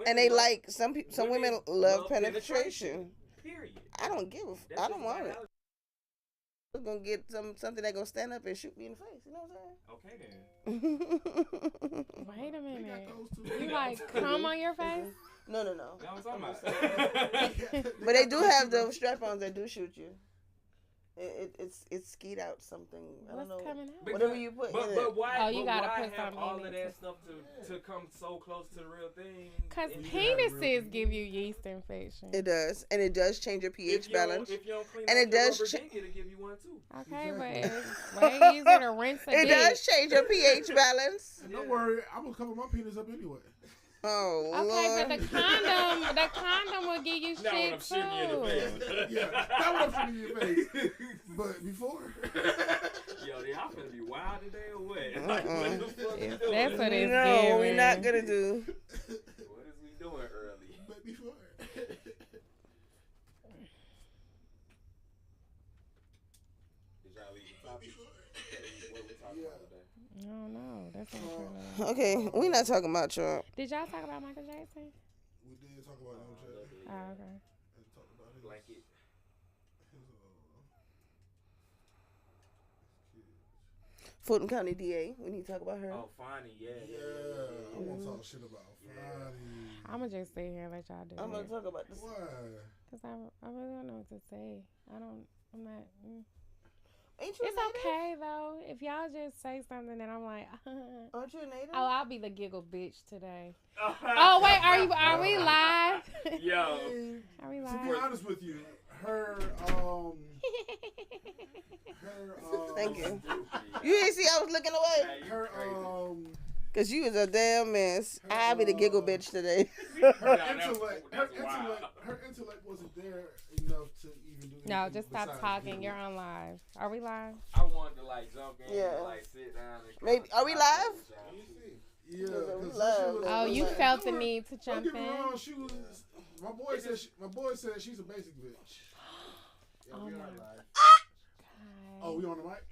and they like some women love penetration. Period. I don't give. I don't want it. I'm gonna get something that gonna stand up and shoot me in the face. You know what I'm saying? Okay then. Wait a minute. You like come on your face? No. That was talking about. But they do have the strap-ons that do shoot you. It's skied out something. I don't know. What's coming out? Whatever you put in it. But why? Oh, you gotta why put have something all in of it that stuff to come so close to the real thing? Cause penises give you yeast infection. It does, and it does change your pH balance. If you don't clean and up it does rubber dick, it'll give you one too. Okay, but it's way easier to rinse a It dick. does change your pH balance. Don't worry, I'm gonna cover my penis up anyway. Oh, okay, Lord. but the condom will give you Now when I'm shit shitting you in the too. face. Yeah, that one I'm shooting you in your face. But before. Yo, y'all finna be wild today or what? Like, what the fuck we doing? That's what it's No, giving. we're not gonna do. What is we doing early? But before. Did y'all leave the topic? What we talking about today? I don't know. That's what I'm trying to. Okay, we're not talking about Trump. Did y'all talk about Michael Jackson? We did talk about MJ. Oh, okay. And talk about his, Blanket. Fulton County DA. We need to talk about her. Oh, Fonnie, yeah. I want to talk shit about Friday. I'm gonna just sit here and let y'all do I'm gonna it. talk about this. Why? Cause I really don't know what to say. I'm not. Ain't you It's a native? okay though. If y'all just say something that I'm like, Aren't you a native? oh, I'll be the giggle bitch today. Oh wait, are we live? Yo. Are we To be live? honest with you, her Thank you. You didn't see I was looking away? her Cause you was a damn mess. I'll be the giggle bitch today. her intellect wasn't there enough to even do anything. No, just stop besides talking. giggle. You're on live. Are we live? I wanted to like jump in Yeah. and like sit down and Maybe- are we live? Yeah, we 'cause love- she was- Oh, you Like- felt the need to jump Don't get me in. wrong, she was. My boy said she's a basic bitch. Oh my God. Oh, we on the mic?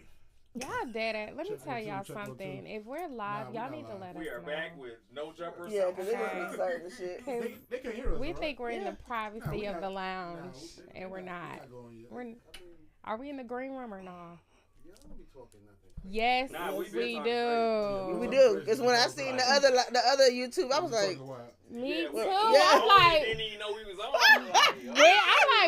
Y'all dead at. Let me Check tell one, two, y'all check one, something. two. If we're live, Nah, y'all we need not to live. let us We are know. back with no jumpers. Yeah, cause they Okay. was starting the shit. They can't hear us. We though, think we're in the right? privacy Nah, of we the not- lounge, nah, and we're not. going yet. Are we in the green room or no? Y'all don't be talking nothing. Yes, Nah, we we been talking do. We do, cause when I seen the other YouTube, I was like, Me Yeah, too. well, yeah. I'm like, didn't even know we was on. I'm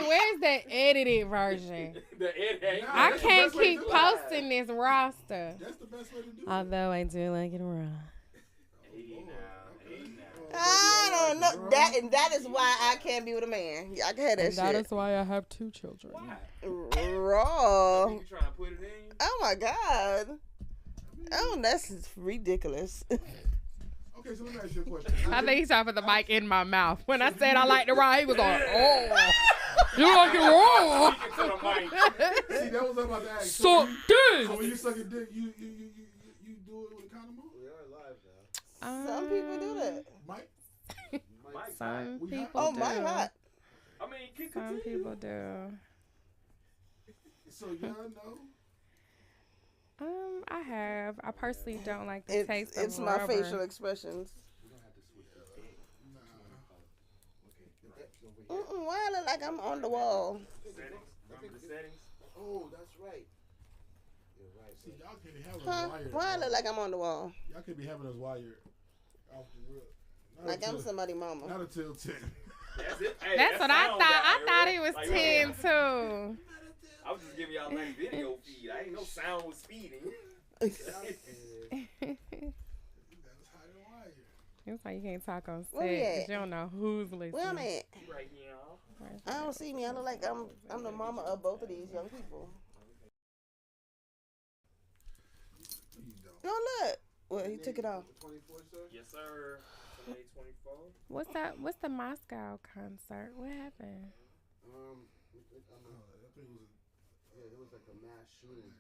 like, where's the edited version? The edit. Nah, I that's the can't best way to keep do it. posting this roster. That's the best way to do it. Although I do like it raw. Hey now. I don't know that, and that is why I can't be with a man. I can have that And that shit is why I have 2 children. Why? raw. You trying to put it in? Oh my god. Oh, that's ridiculous. Okay, so let me ask you a question. I think he's trying to put the mic in my mouth. When I said I like the raw, he was like, oh, you like it raw? Speaking to the mic. See, that was what I'm about to ask. So So when you suck a dick, you do it with a condom on? We are live now. Some people do that. Mike? Mike, Some We people hot? Oh do. my god. I mean, keep Some continue. people do. So y'all know? I have. I personally don't like the taste of It's my rubber. facial expressions. We don't have to switch it up. Nah. Okay. Why I look like I'm on the wall? Settings. Remember the settings? Oh, that's right. You're right. See, y'all can't be having Huh? us wired. Why I look like I'm on the wall? Y'all can't be having us wired off the rip. Not Like I'm until- somebody mama. Not until 10. That's it. Hey, That's what I thought. I thought he was 10 too. I was just giving y'all a nice video feed. I ain't know sound was speeding. It's like you can't talk on set Where we at? 'cause you don't know who's listening. Where I'm at? Right here. I don't see me. I look like I'm the mama of both of these young people. You don't. Don't look. Well, he took it off. 24, sir? Yes, sir. Today 24. What's that? What's the Moscow concert? What happened? I think it was Yeah, it was like a mass shooting.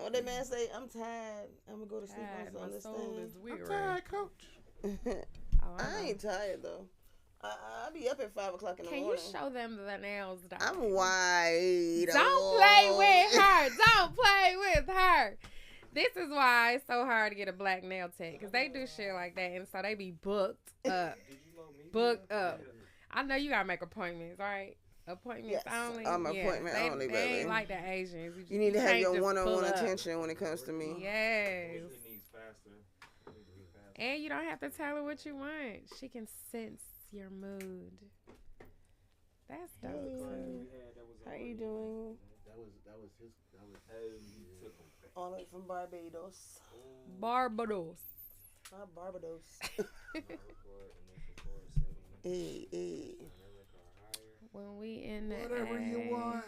What that man say? I'm tired. I'm gonna go to sleep. My soul is Understand? weary. I'm tired, coach. I ain't tired though. I be up at 5 o'clock in the Can morning. you show them the nails, though? I'm wide. Don't play with her. Don't play with her. This is why it's so hard to get a black nail tech, because they do shit like that, and so they be booked up. Booked up. I know you gotta make appointments, right? Appointments only. I'm appointment only, they baby. ain't like the Asians. You need to have can't your just one-on-one pull up. attention when it comes to me. Yes. It needs faster. And you don't have to tell her what you want. She can sense your mood. That's dope. Hey. How you doing? That was his. All the way from Barbados. Barbados. Not Barbados. Hey. When we in the Whatever you want.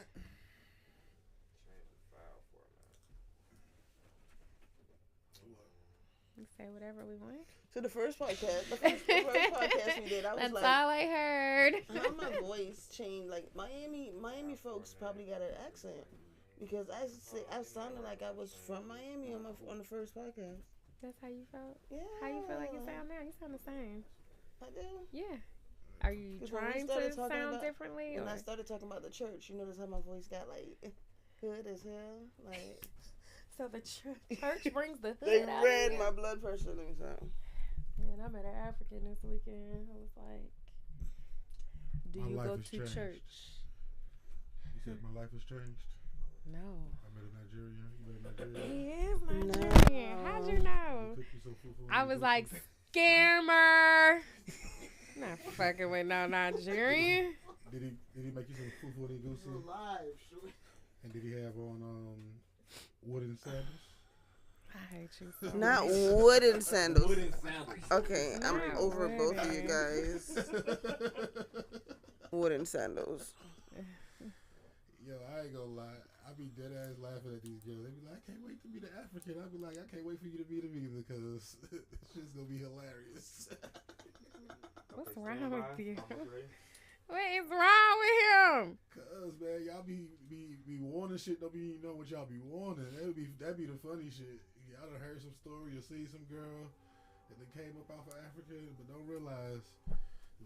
We say whatever we want. So the first podcast we did, I was That's like, all I heard. how my voice changed. Like Miami folks probably got an accent because I sounded like I was from Miami on the first podcast. That's how you felt? Yeah. How you feel like you sound now? You sound the same. I do. Yeah. Are you 'Cause when we trying started to talking sound about- differently? When Or? I started talking about the church, you notice how my voice got like hood as hell. Like So the church brings the hood they out read of my blood pressure and something. Man, I met an African this weekend. I was like, do My you life go has to changed. church? You said my life has changed. No. I met a Nigerian. You met a Nigerian. He is Nigerian. How'd you know? Cook you some fufu I and was you like, go scammer. Not fucking with no Nigerian. Did he make you some fufu and goosey? Live, shoot. And did he have on wooden sandals? I hate you so Not much. wooden sandals. Wooden sandals. Okay, I'm Not over both of you wooden. guys. Wooden sandals. Yo, I ain't gonna lie. I be dead ass laughing at these girls. They be like, I can't wait to be the African. I be like, I can't wait for you to be the me because it's just gonna be hilarious. What's wrong with you? What is wrong with him? Cause man, y'all be warning shit. Don't be know what y'all be warning. That'd be the funny shit. Y'all done heard some story or see some girl that they came up off of Africa, but don't realize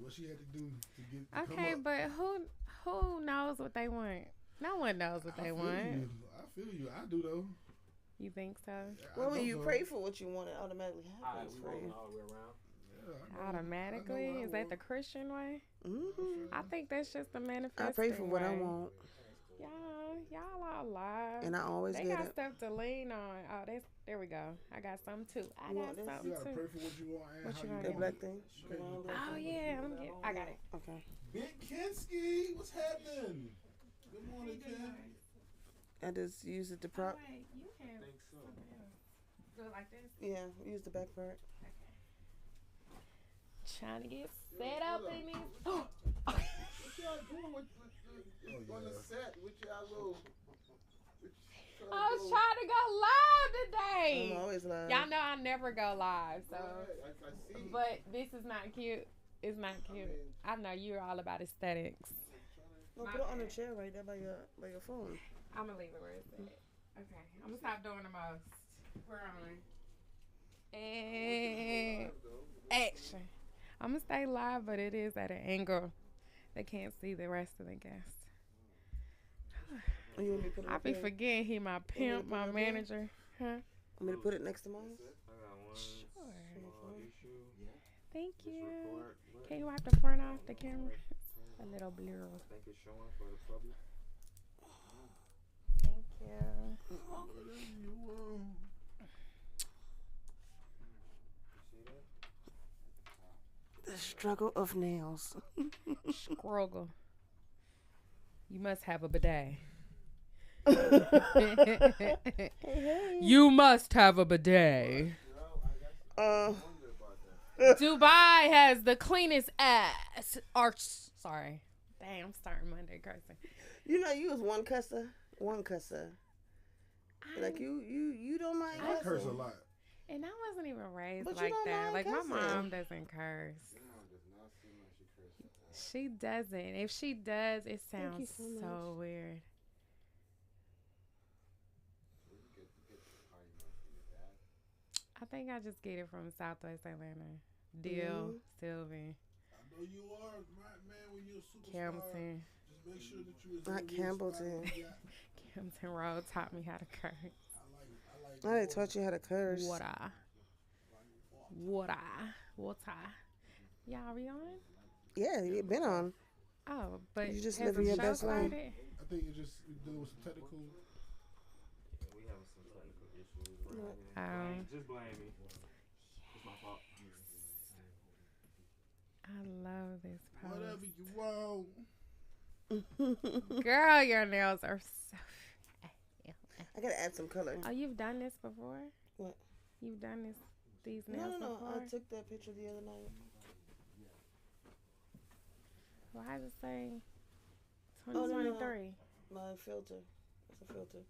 what she had to do to get. To Okay, come up. but who knows what they want? No one knows what they want. I feel you. I do though. You think so? Well, when know you so. pray for what you want, it automatically happens we for rolling you. all the way around. Yeah, I know Automatically? what I Is that want. the Christian way? Mm-hmm. I think that's just the manifesting I pray for what I way. want, Y'all all lie. and I always They get got it. stuff to lean on. Oh, there we go. I got some too. I You got want this? something You gotta too. pray for what you want and What how you you gonna The want black it. thing. The round black Oh thing. yeah, I got it. Okay. Big Kinski, what's happening? Good morning, Ken. I just use it to prop. Wait, you can I think so. do it like this. Yeah, use the back part. Trying to get set up in these. What y'all doing on the set? What y'all little? I was trying to go live today. I'm always lying. Y'all know I never go live, so. I see. But this is not cute. It's not cute. I know you're all about aesthetics. No, put it on the chair right there by your phone. I'm gonna leave it where it's at. Okay, I'm gonna stop doing the most. We're on. And action. I'm gonna stay live, but it is at an angle. They can't see the rest of the guests. You want me to put it I up be there? forgetting he my pimp, my manager. Huh? Want me to put it next to mine? I got one Sure. small issue. Thank This you. report. Can you wipe the front off the camera? A little blur. I think it's showing for the public. Thank you. You see that? The struggle of nails. Scroggle. You must have a bidet. You must have a bidet. Dubai has the cleanest ass. Sorry. Damn, I'm starting Monday cursing. You know, you was one cusser. Like you don't mind I cussing. curse a lot. And I wasn't even raised But you like don't that. mind Like my cussing. mom doesn't curse. She doesn't. If she does, it Thank you sounds so so much. weird. I think I just get it from Southwest Atlanta. Dill, Sylvan, I know you are, man. When you're a superstar, Campbellton. just make sure that you Not Campbellton. Campbellton Road taught me how to curse. Oh, they taught you how to curse. Water. Y'all be on? Yeah, you been on. Oh, but You just has living the your show best life. started? I think it just dealing with some technical. We have some technical issues. Just blame me. It's my fault. I love this Whatever post. you want. Girl, your nails are so... I gotta add some color. Oh, you've done this before? What? You've done these nails No. before? I took that picture the other night. Why does it say Oh, no, 2023? My filter. It's a filter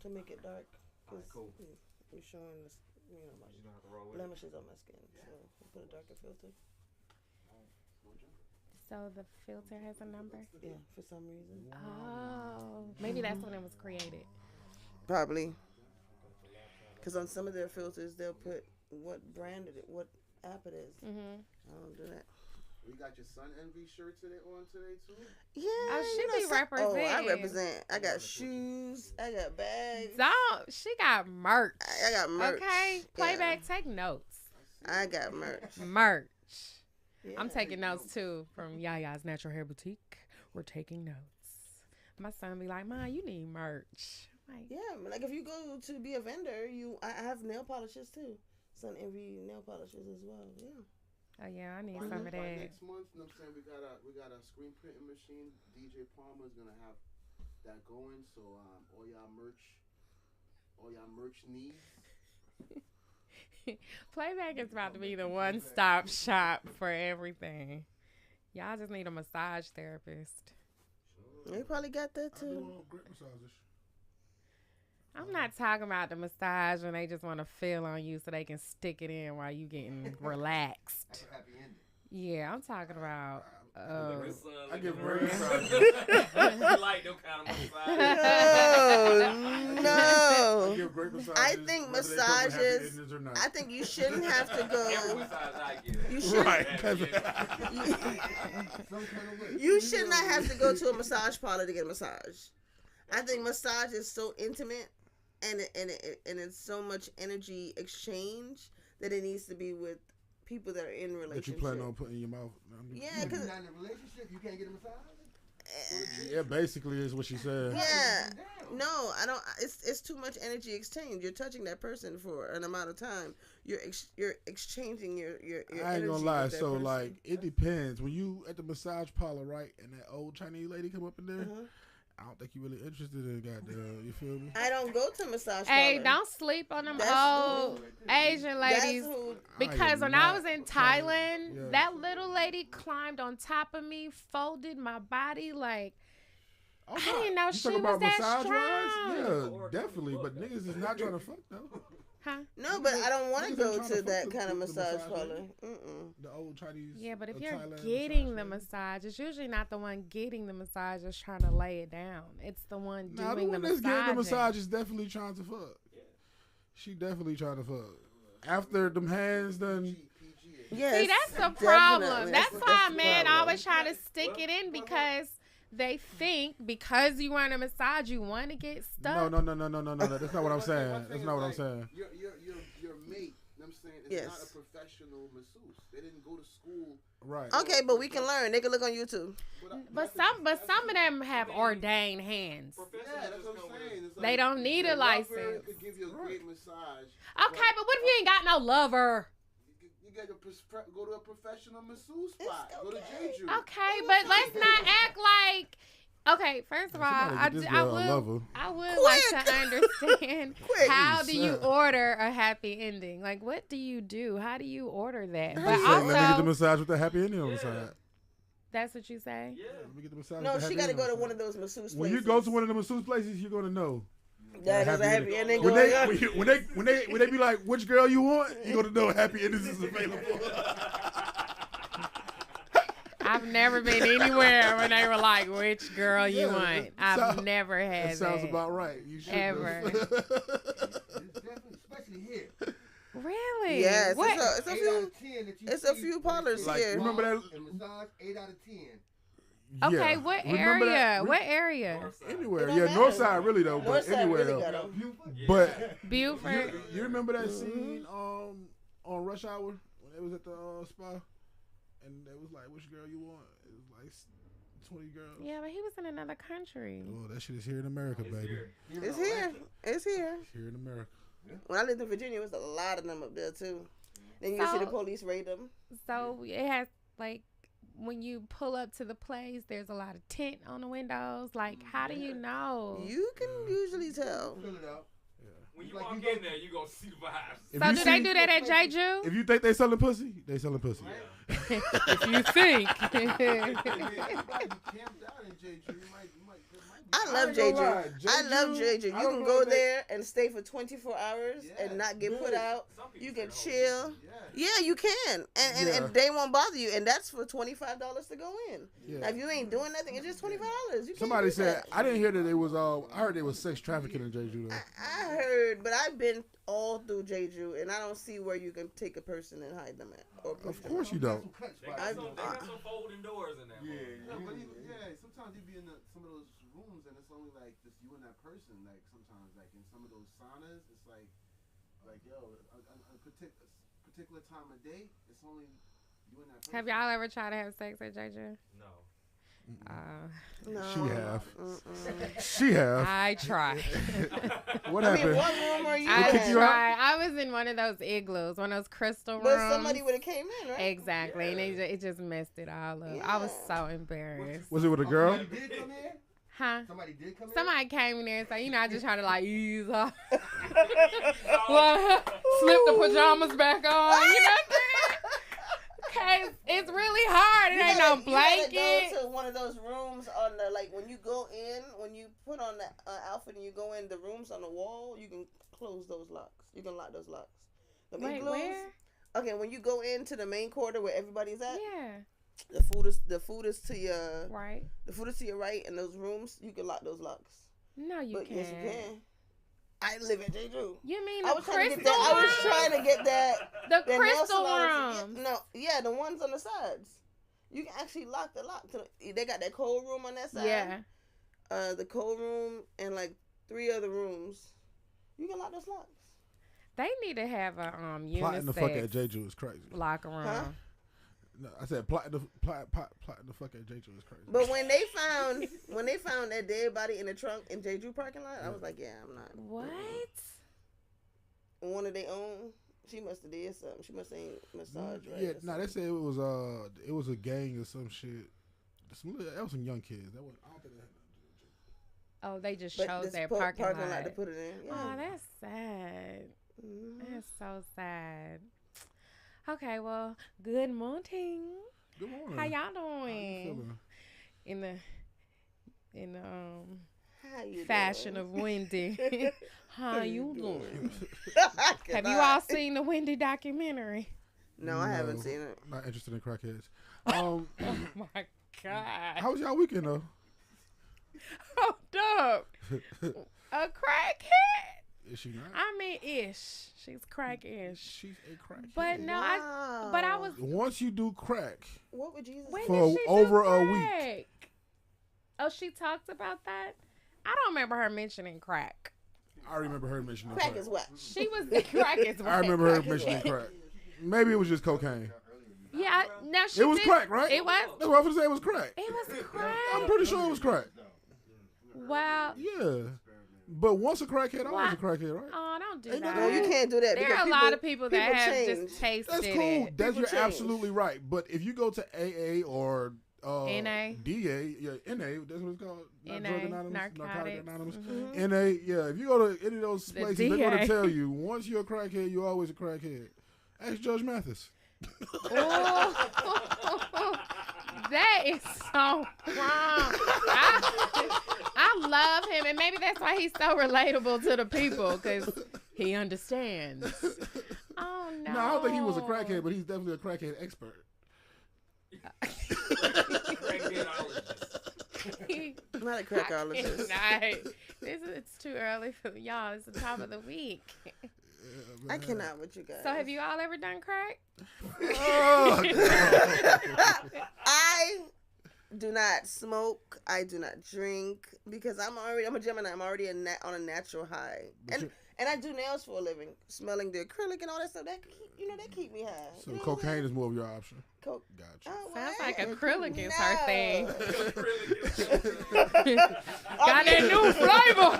to make it dark. Alright, cool. You're showing this, my You don't have to roll with it. blemishes on my skin, so we put a darker filter. So the filter has a number? Yeah, for some reason. Oh, maybe that's when it was created. Probably. Because on some of their filters, they'll put what brand it, what app it is. Mm-hmm. I don't do that. We got your Sun Envy shirt today too. Yeah. Oh, she be I representing. represent. I got shoes. I got bags. She got merch. I got merch. Okay, Playback, take notes. I got merch. Merch. Yeah. I'm taking notes too from Yaya's Natural Hair Boutique. We're taking notes. My son be like, "Ma, you need merch." Like, Yeah, like if you go to be a vendor, I have nail polishes too. Sun Envy nail polishes as well. Yeah. oh yeah, I need By some of that. next month, you know what I'm saying, we got a screen printing machine. DJ Palmer is gonna have that going. So all y'all merch needs. Playback is about to be the one-stop shop for everything. Y'all just need a massage therapist. They probably got that I do too. great massages. I'm not talking about the massage when they just want to feel on you so they can stick it in while you getting relaxed. Happy ending. Yeah, I'm talking about. I give great massages. You like them kind of massages. Oh I no! give great massages. I think whether they come with happy massages. endings or not. I think you shouldn't have to Every go. massage I get. You should. Right. Some kind of way. You should not have to go to a massage parlor to get a massage. I think massage is so intimate, and it's so much energy exchange that it needs to be with people that are in That you relationship. plan on putting in your mouth. Yeah, If because you're not in a relationship, you can't get a massage. Yeah, basically is what she said. yeah, no, I don't. It's too much energy exchange. You're touching that person for an amount of time. You're exchanging your I ain't energy gonna lie. with that So person. like, it depends. When you at the massage parlor, right, and that old Chinese lady come up in there, I don't think you really interested in goddamn. You feel me? I don't go to massage Hey, parlor. don't sleep on them That's old Asian That's ladies. who. Because when am I not was in trying- Thailand, yeah. that little lady climbed on top of me, folded my body like Oh, I didn't know you she talking was about that massage strong. rides? Yeah, definitely. But niggas is not trying to fuck though. Huh? No, but I don't want to Niggas ain't go trying to to that fuck kind of the massage massage parlor. lady. Mm-mm. The old Chinese. Yeah, but if you're Thailand getting the lady. massage, it's usually not the one getting the massage that's trying to lay it down. It's the one Nah, the doing one the that's getting the massage. massage is definitely trying to fuck. She definitely trying to fuck. After them hands done. Yes, See, that's the definitely. problem. That's why the men problem. always try to stick it in because they think because you want a massage, you want to get stuck. No. That's not what I'm saying. That's not what I'm saying. Your mate, you know what I'm saying, is Yes. not a professional masseuse. They didn't go to school. Right. Okay, but we can learn. They can look on YouTube. But some of them have ordained hands. Yeah, that's what I'm saying. It's They don't need a your lover license. could give you a great massage. Okay, but what if you ain't got no lover? You got to go to a professional masseuse spot. It's Go to okay. Jeju. Okay, but let's not act like. Okay, first of all, Somebody get this girl a lover. I would like to understand Quick. how do you Please. order a happy ending? Like, what do you do? How do you order that? How But you say, Let me get the also, massage with the happy ending on the side. that's what you say. Let me get the massage No, with the she happy got to ending go on to the one side. of those masseuse places. When you go to one of the masseuse places, you're gonna know. that is a happy ending. ending When going they on. when they be like, which girl you want, you gonna know happy endings is available. I've never been anywhere when they were like, which girl you Yeah, want. it I've sound- never had That sounds that. about right. You should Ever. It's definitely, especially here. Really? Yes, What? it's a 8 out few. of 10 that you It's a see few when parlors they Like, say here. remember that- and massage 8 out of 10. Okay, what Remember area? that? What area? Anywhere. It don't Yeah, matter. north side really though, but Northside anywhere really though. got 'em. But Buford. you remember that scene on Rush Hour when they was at the spa, and they was like, "Which girl you want?" It was like 20 girls. Yeah, but he was in another country. Oh, that shit is here in America, baby. It's here. It's here. It's here in America. When I lived in Virginia, it was a lot of them up there too. Then you see the police raid them. So it has like when you pull up to the place, there's a lot of tint on the windows. Like, how do you know? You can usually tell. Fill it out. When you walk in there, you gonna see the vibes. If So you do they see- do that at Jeju? If you think they selling pussy, they selling pussy. If you think. Everybody camped out in Jeju. You might I love ain't gonna Jeju. lie, I love Jeju, Jeju. You I don't can know go if they- there and stay for 24 hours and not get put out. You can chill. Yeah, you can. And Yeah. they won't bother you. And that's for $25 to go in. Yeah. Now, if you ain't doing nothing, it's just $25. You can't Somebody do said that. I didn't hear that it was. I heard it was sex trafficking in Jeju though. I heard, but I've been all through Jeju, and I don't see where you can take a person and hide them at. Or push Of them course out. you don't. They got some folding doors in there. But even, sometimes you be in some of those rooms and it's only like just you and that person. Like sometimes, like in some of those saunas, it's like yo, a particular time of day, it's only you and that person. Have y'all ever tried to have sex at Jeju? No. No. She have. Mm-mm. She have. I tried. What I mean, happened? what room are you I kick in? you out? tried. I was in one of those igloos, one of those crystal rooms. But somebody would have came in, right? Exactly, and it just messed it all up. I was so embarrassed. Was it with a girl? Somebody did come in? Huh? Somebody did come in? Somebody came in there, so I just try to like ease off. Well, slip the pajamas back on, you know what I'm saying? Cause it's really hard. It ain't no You blanket. gotta go to one of those rooms on the, like, when you go in, when you put on the outfit and you go in, the rooms on the wall, you can close those locks. You can lock those locks. The Wait, igloos- where? Okay, when you go into the main corridor where everybody's at, Yeah. the food is to your Right. the food is to your right, and those rooms you can lock those locks. No, you But can't. yes, you can. I live at Jeju. You mean I the was trying to crystal get that. I was room? trying to get that. The nail crystal salons. room. Yeah, the ones on the sides. You can actually lock the lock. They got that cold room on that side. Yeah. The cold room and like 3 other rooms. You can lock those locks. They need to have a Plotting the fuck at unisex Jeju is crazy. locker room. Huh? No, I said plotting the fuck at Jeju is crazy. But when they found that dead body in the trunk in Jeju parking lot, I was like, yeah, I'm not. What? One of their own. She must have did something. She must have ain't massage right. Yeah, or no, they something. said it was a gang or some shit. That was some young kids. That was I don't think that had nothing to do with Jeju. Oh, they just But chose this their parking parking lot. lot to put it in. Yeah. Oh, that's sad. Mhm. That's so sad. Okay, well, good morning. Good morning. How y'all How you doing? feeling? In the How you fashion doing? of Wendy. How you doing? I Have you cannot. all seen the Wendy documentary? No, I haven't seen it. Not interested in crackheads. Oh my God. How was y'all weekend though? Hold up. A crackhead? Is she not? I mean, ish. She's crack-ish. She's a crackhead. But no, I was. Once you do crack, What would Jesus When say? For did she over do a week. crack? Oh, she talked about that? I don't remember her mentioning crack. I remember her mentioning Crack is what? She was crack is I remember her Crack is mentioning what? crack. Maybe it was just cocaine. Yeah, no, she It was did- crack, right? It was. That's what I was gonna say. It was crack. It was crack. I'm pretty sure it was crack. Well, Yeah. But once a crackhead, always a crackhead, right? oh, don't do Ain't that. No, you can't do that. There because are a lot of people that have change. just tasted That's cool. it. That's People you're change. absolutely right. But if you go to AA or NA. DA, yeah, NA, that's what it's called. Not NA, Drug Anonymous, narcotics. Narcotic Anonymous. Mhm. NA, yeah. If you go to any of those The places, they're going DA. to tell you once you're a crackhead, you're always a crackhead. Ask Judge Mathis. Oh, that is so wrong. I love him, and maybe that's why he's so relatable to the people, because he understands. Oh, no. No, I don't think he was a crackhead, but he's definitely a crackhead expert. Not a crackologist. It's too early for y'all. It's the top of the week. I cannot with you guys. So have you all ever done crack? Oh, I do not smoke. I do not drink because I'm a Gemini. I'm already on a natural high. And I do nails for a living, smelling the acrylic and all that stuff. That keep me high. So cocaine is more of your option. Coke. Gotcha. Sounds like acrylic is her No. thing. Got that new flavor.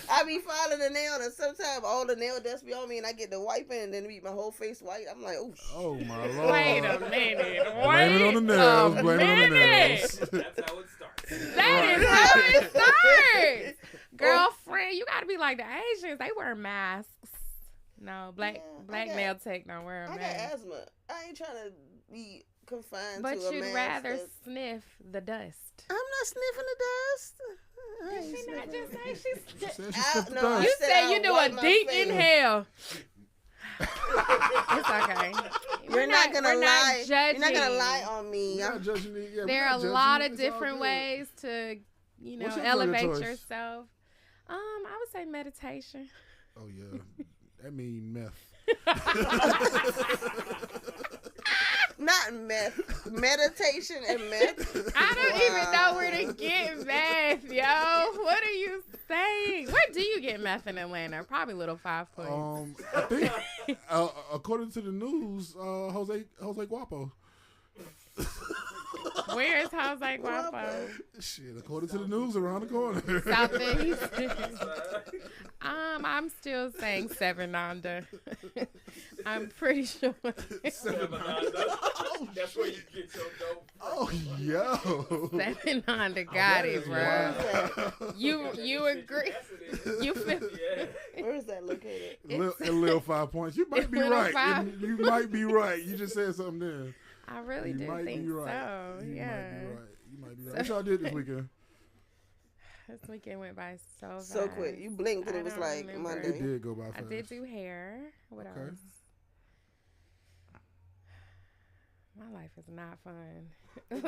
I be filing the nail, and sometimes all the nail dust be on me, and I get the wiping, and then it be my whole face white. I'm like, oh, Oh my Lord. Wait a minute. Blame it on the nails. Blame it on the nails. That's how it starts. That is how it starts. Girlfriend, you gotta be like the Asians. They wear masks. No, black nail tech don't wear a I got mask. asthma. I ain't trying to be confined But to a you'd mask. rather sniff the dust. I'm not sniffing the dust. I Did ain't she not sniffing. just say She she's... said she sniffed the No, dust. You said said you I'll do a wipe my deep face. inhale. It's okay. You're not gonna we're lie. Not judging. You're not gonna lie on me. We're not judging it. Yeah, There we're are not a judging lot it. of It's all different good. ways to, What's your elevate choice? yourself. I would say meditation. Oh yeah, that mean meth. Not meth. Meditation and meth. I don't even know where to get meth, yo. What are you saying? Where do you get meth in Atlanta? Probably Little 5 Points. I think according to the news, Jose Guapo. Where is Jose Guapo? Shit, according to the news, around the corner. Southeast. I'm still saying 7 under. I'm pretty sure. That's where you get your dope. Oh, yo. 7 under got it, bro. Wow. You agree? You feel? Where is that located? Little 5 Points. You might be Little right. Five. You might be right. You just said something there. I really You do might think be right. so. You Yeah. might be right. You might be right. What y'all did this weekend? This weekend went by so fast. So quick. You blinked and I it was don't like remember. It Monday. did go by I fast. did do hair. What Okay. else? My life is not fun. What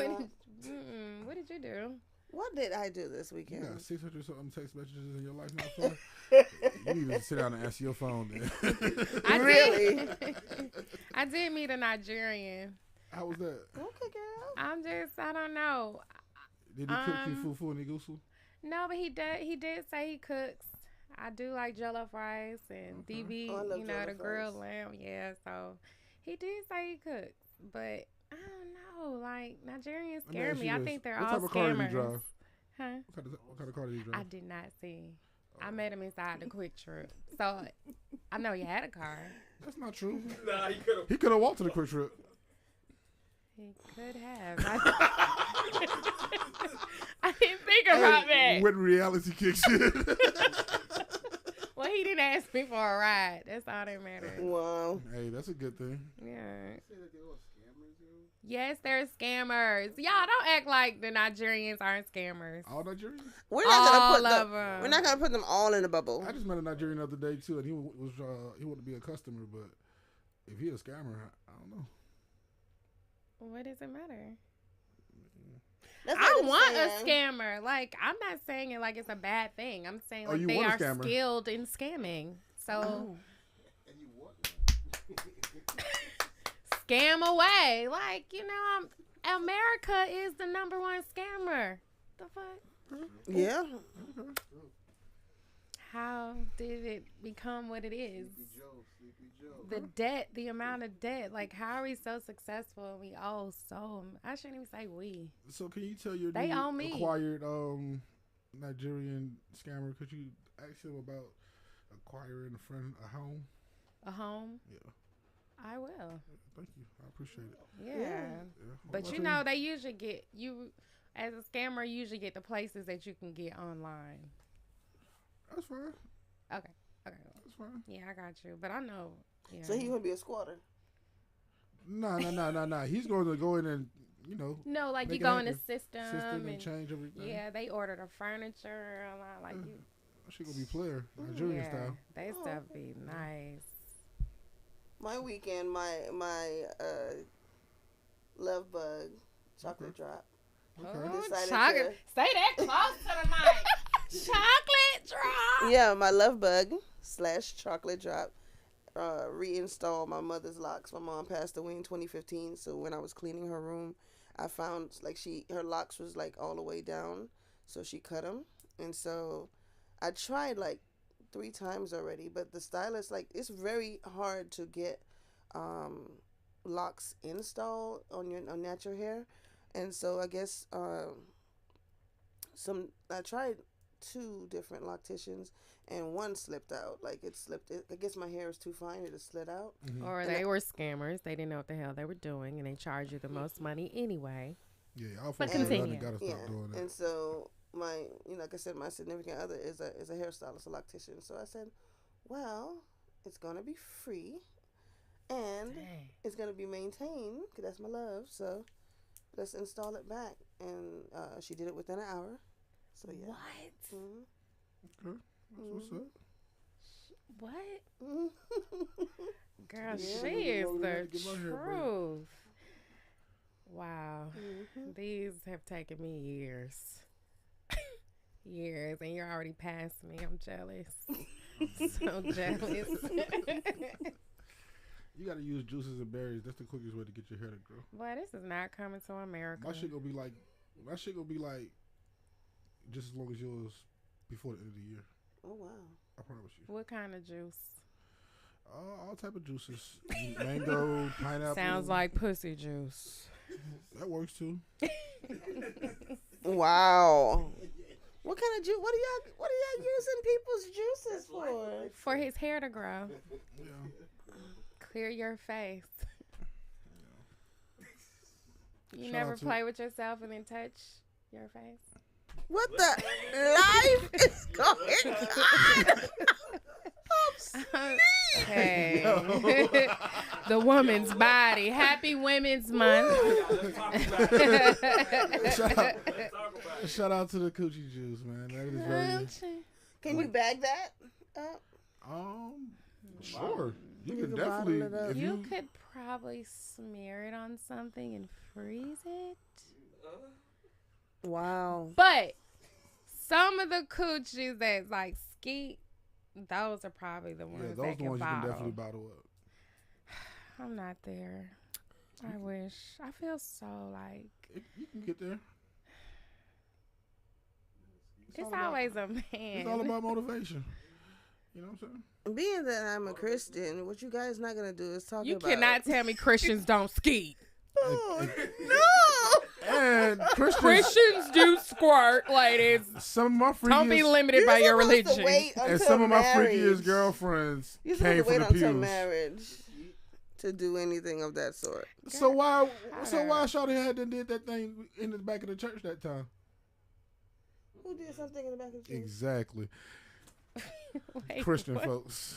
did you do? What did I do this You weekend? got 600 something text messages in your life not fun? You need to sit down and answer your phone then. Really? I did meet a Nigerian. How was that? Okay, girl. I don't know. Did he cook you fufu and igusu? No, but he did say he cooks. I do like jollof rice and DB, Oh, I love the jollof grilled rice. lamb. Yeah, so he did say he cooks, but I don't know. Like Nigerians Let me scare ask me. you I this. think they're What all type of car did you scammers. drive? Huh? What kind of car did you I drive? did not see. I met him inside the quick trip, so I know he had a car. That's not true. Nah, you could have. He could have walked to the quick trip. He could have. I didn't think about that. When reality kicks in. Well, he didn't ask me for a ride. That's all that matters. Wow. Hey, that's a good thing. Yeah. Say that they all scammers, yo. Yes, they're scammers. Y'all don't act like the Nigerians aren't scammers. All Nigerians? We're not All gonna put of them. we're not gonna put them all in a bubble. I just met a Nigerian the other day too, and he wanted to be a customer, but if he a scammer, I don't know. What does it matter? That's I like want saying- a scammer. Like, I'm not saying it like it's a bad thing. I'm saying Oh, like you they want are a scammer. skilled in scamming. So And you want scam away. Like, America is the #1 scammer. The fuck? Yeah. How did it become what it is? Sleepy Joe. The debt, the amount of debt. Like, how are we so successful and we owe so? I shouldn't even say we. So can you tell your They new owe me. acquired Nigerian scammer? Could you ask him about acquiring a home? A home? Yeah. I will. Thank you. I appreciate it. Yeah. Yeah. But Well, they usually get you as a scammer. You usually get the places that you can get online. that's fine. Okay. That's fine. Yeah, I got you. But I know. Yeah. So he gonna be a squatter. No. He's going to go in and no, like you make it go in the happen. system, system and and change everything. yeah, they order the furniture a lot. Like you. She gonna be player Nigerian Yeah, style. they stuff be nice. My weekend, my love bug chocolate drop. Oh, Decided chocolate. Say that close to the mic. Chocolate drop. Yeah, my love bug / chocolate drop. Reinstall my mother's locks. My mom passed away in 2015, so when I was cleaning her room, I found like her locks was like all the way down, so she cut them, and so I tried like 3 times already, but the stylist, like, it's very hard to get locks installed on natural hair, and so I guess I tried 2 different locticians, and one slipped out. Like, it slipped. I guess my hair was too fine. It just slid out. Mm-hmm. Or they were scammers. They didn't know what the hell they were doing, and they charged you the most money anyway. Yeah, I'll But fucking continue. gotta stop doing that. And so my, like I said, my significant other is a hairstylist, a loctician. So I said, well, it's gonna be free, and it's gonna be maintained, because that's my love. So let's install it back. And she did it within an hour. So yeah. What? Mm-hmm. Okay, that's what's up. What? Girl, Yeah. she is I'm the gonna get my hair braided. truth. Wow. Mm-hmm. These have taken me years. Years, and you're already past me. I'm jealous. So jealous. You gotta use juices and berries. That's the quickest way to get your hair to grow. Boy, this is not coming to America. My shit gonna be like just as long as yours before the end of the year. Oh wow. I promise you. What kind of juice? All type of juices. Mango, pineapple. Sounds like pussy juice. That works too. Wow. What kind of juice? What are y'all using people's juices for? For his hair to grow. Yeah. Clear your face. You Shout never out to- play with yourself and then touch your face? What the life is going on? Hey. The woman's body. Happy Women's Month. Shout out to the coochie juice, man. That is very. Can you bag that up? Sure. You You can can bottle definitely. it up. If You could probably smear it on something and freeze it. Wow. But some of the coochies that's like skeet, those are probably the ones those that the can ones you can bottle. definitely bottle up. I'm not there. I wish. I feel so like You can get there. it's always a man. It's all about motivation. You know what I'm saying? Being that I'm a Christian, what you guys not gonna do is talk You about. cannot tell me Christians don't skeet. Oh, no. And Christians do squirt, ladies. some of my freakiest, Don't be limited by your supposed to religion. wait and until some of my marriage. freakiest girlfriends You're came supposed to from wait the until pews. marriage to do anything of that sort. So why God. Shawty had did that thing in the back of the church that time? Who did something in the back of the church? Exactly. Wait, Christian what? folks.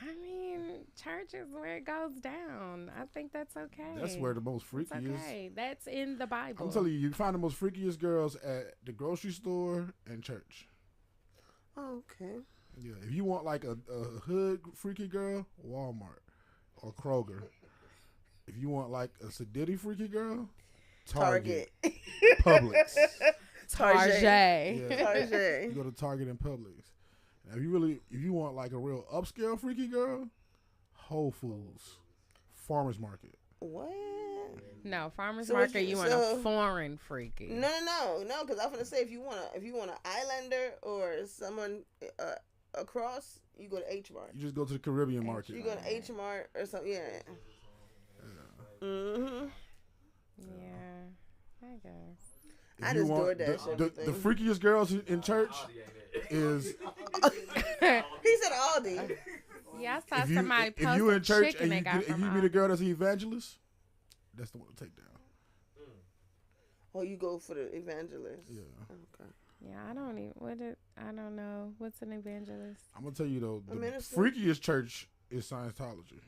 I mean, church is where it goes down. I think that's okay. That's where the most It's freaky is. okay. That's in the Bible. I'm telling you, you find the most freakiest girls at the grocery store and church. Oh, okay. Yeah, if you want like a hood freaky girl, Walmart or Kroger. If you want like a sedity freaky girl, Target. Publix. Target. Yeah. Target. You go to Target and Publix. Now, if you want like a real upscale freaky girl, Whole Foods, Farmers Market. What? No, farmers So what market. you- You want so- a foreign freaky. No. Because I'm gonna say if you want an Islander or someone across, you go to H Mart. You just go to the Caribbean market. You go to H Mart or something. Yeah. Mhm. Yeah, I guess. If I you just want DoorDash the everything. freakiest girls in church is He said Aldi. Yeah, I saw if you somebody if post you a in church chicken and they you, got and from you meet a Aldi. girl that's an evangelist, that's the one to take down. Oh, you go for the evangelist. Yeah. Okay. Yeah, I don't know. What's an evangelist? I'm gonna tell you though, A the minister? freakiest church is Scientology.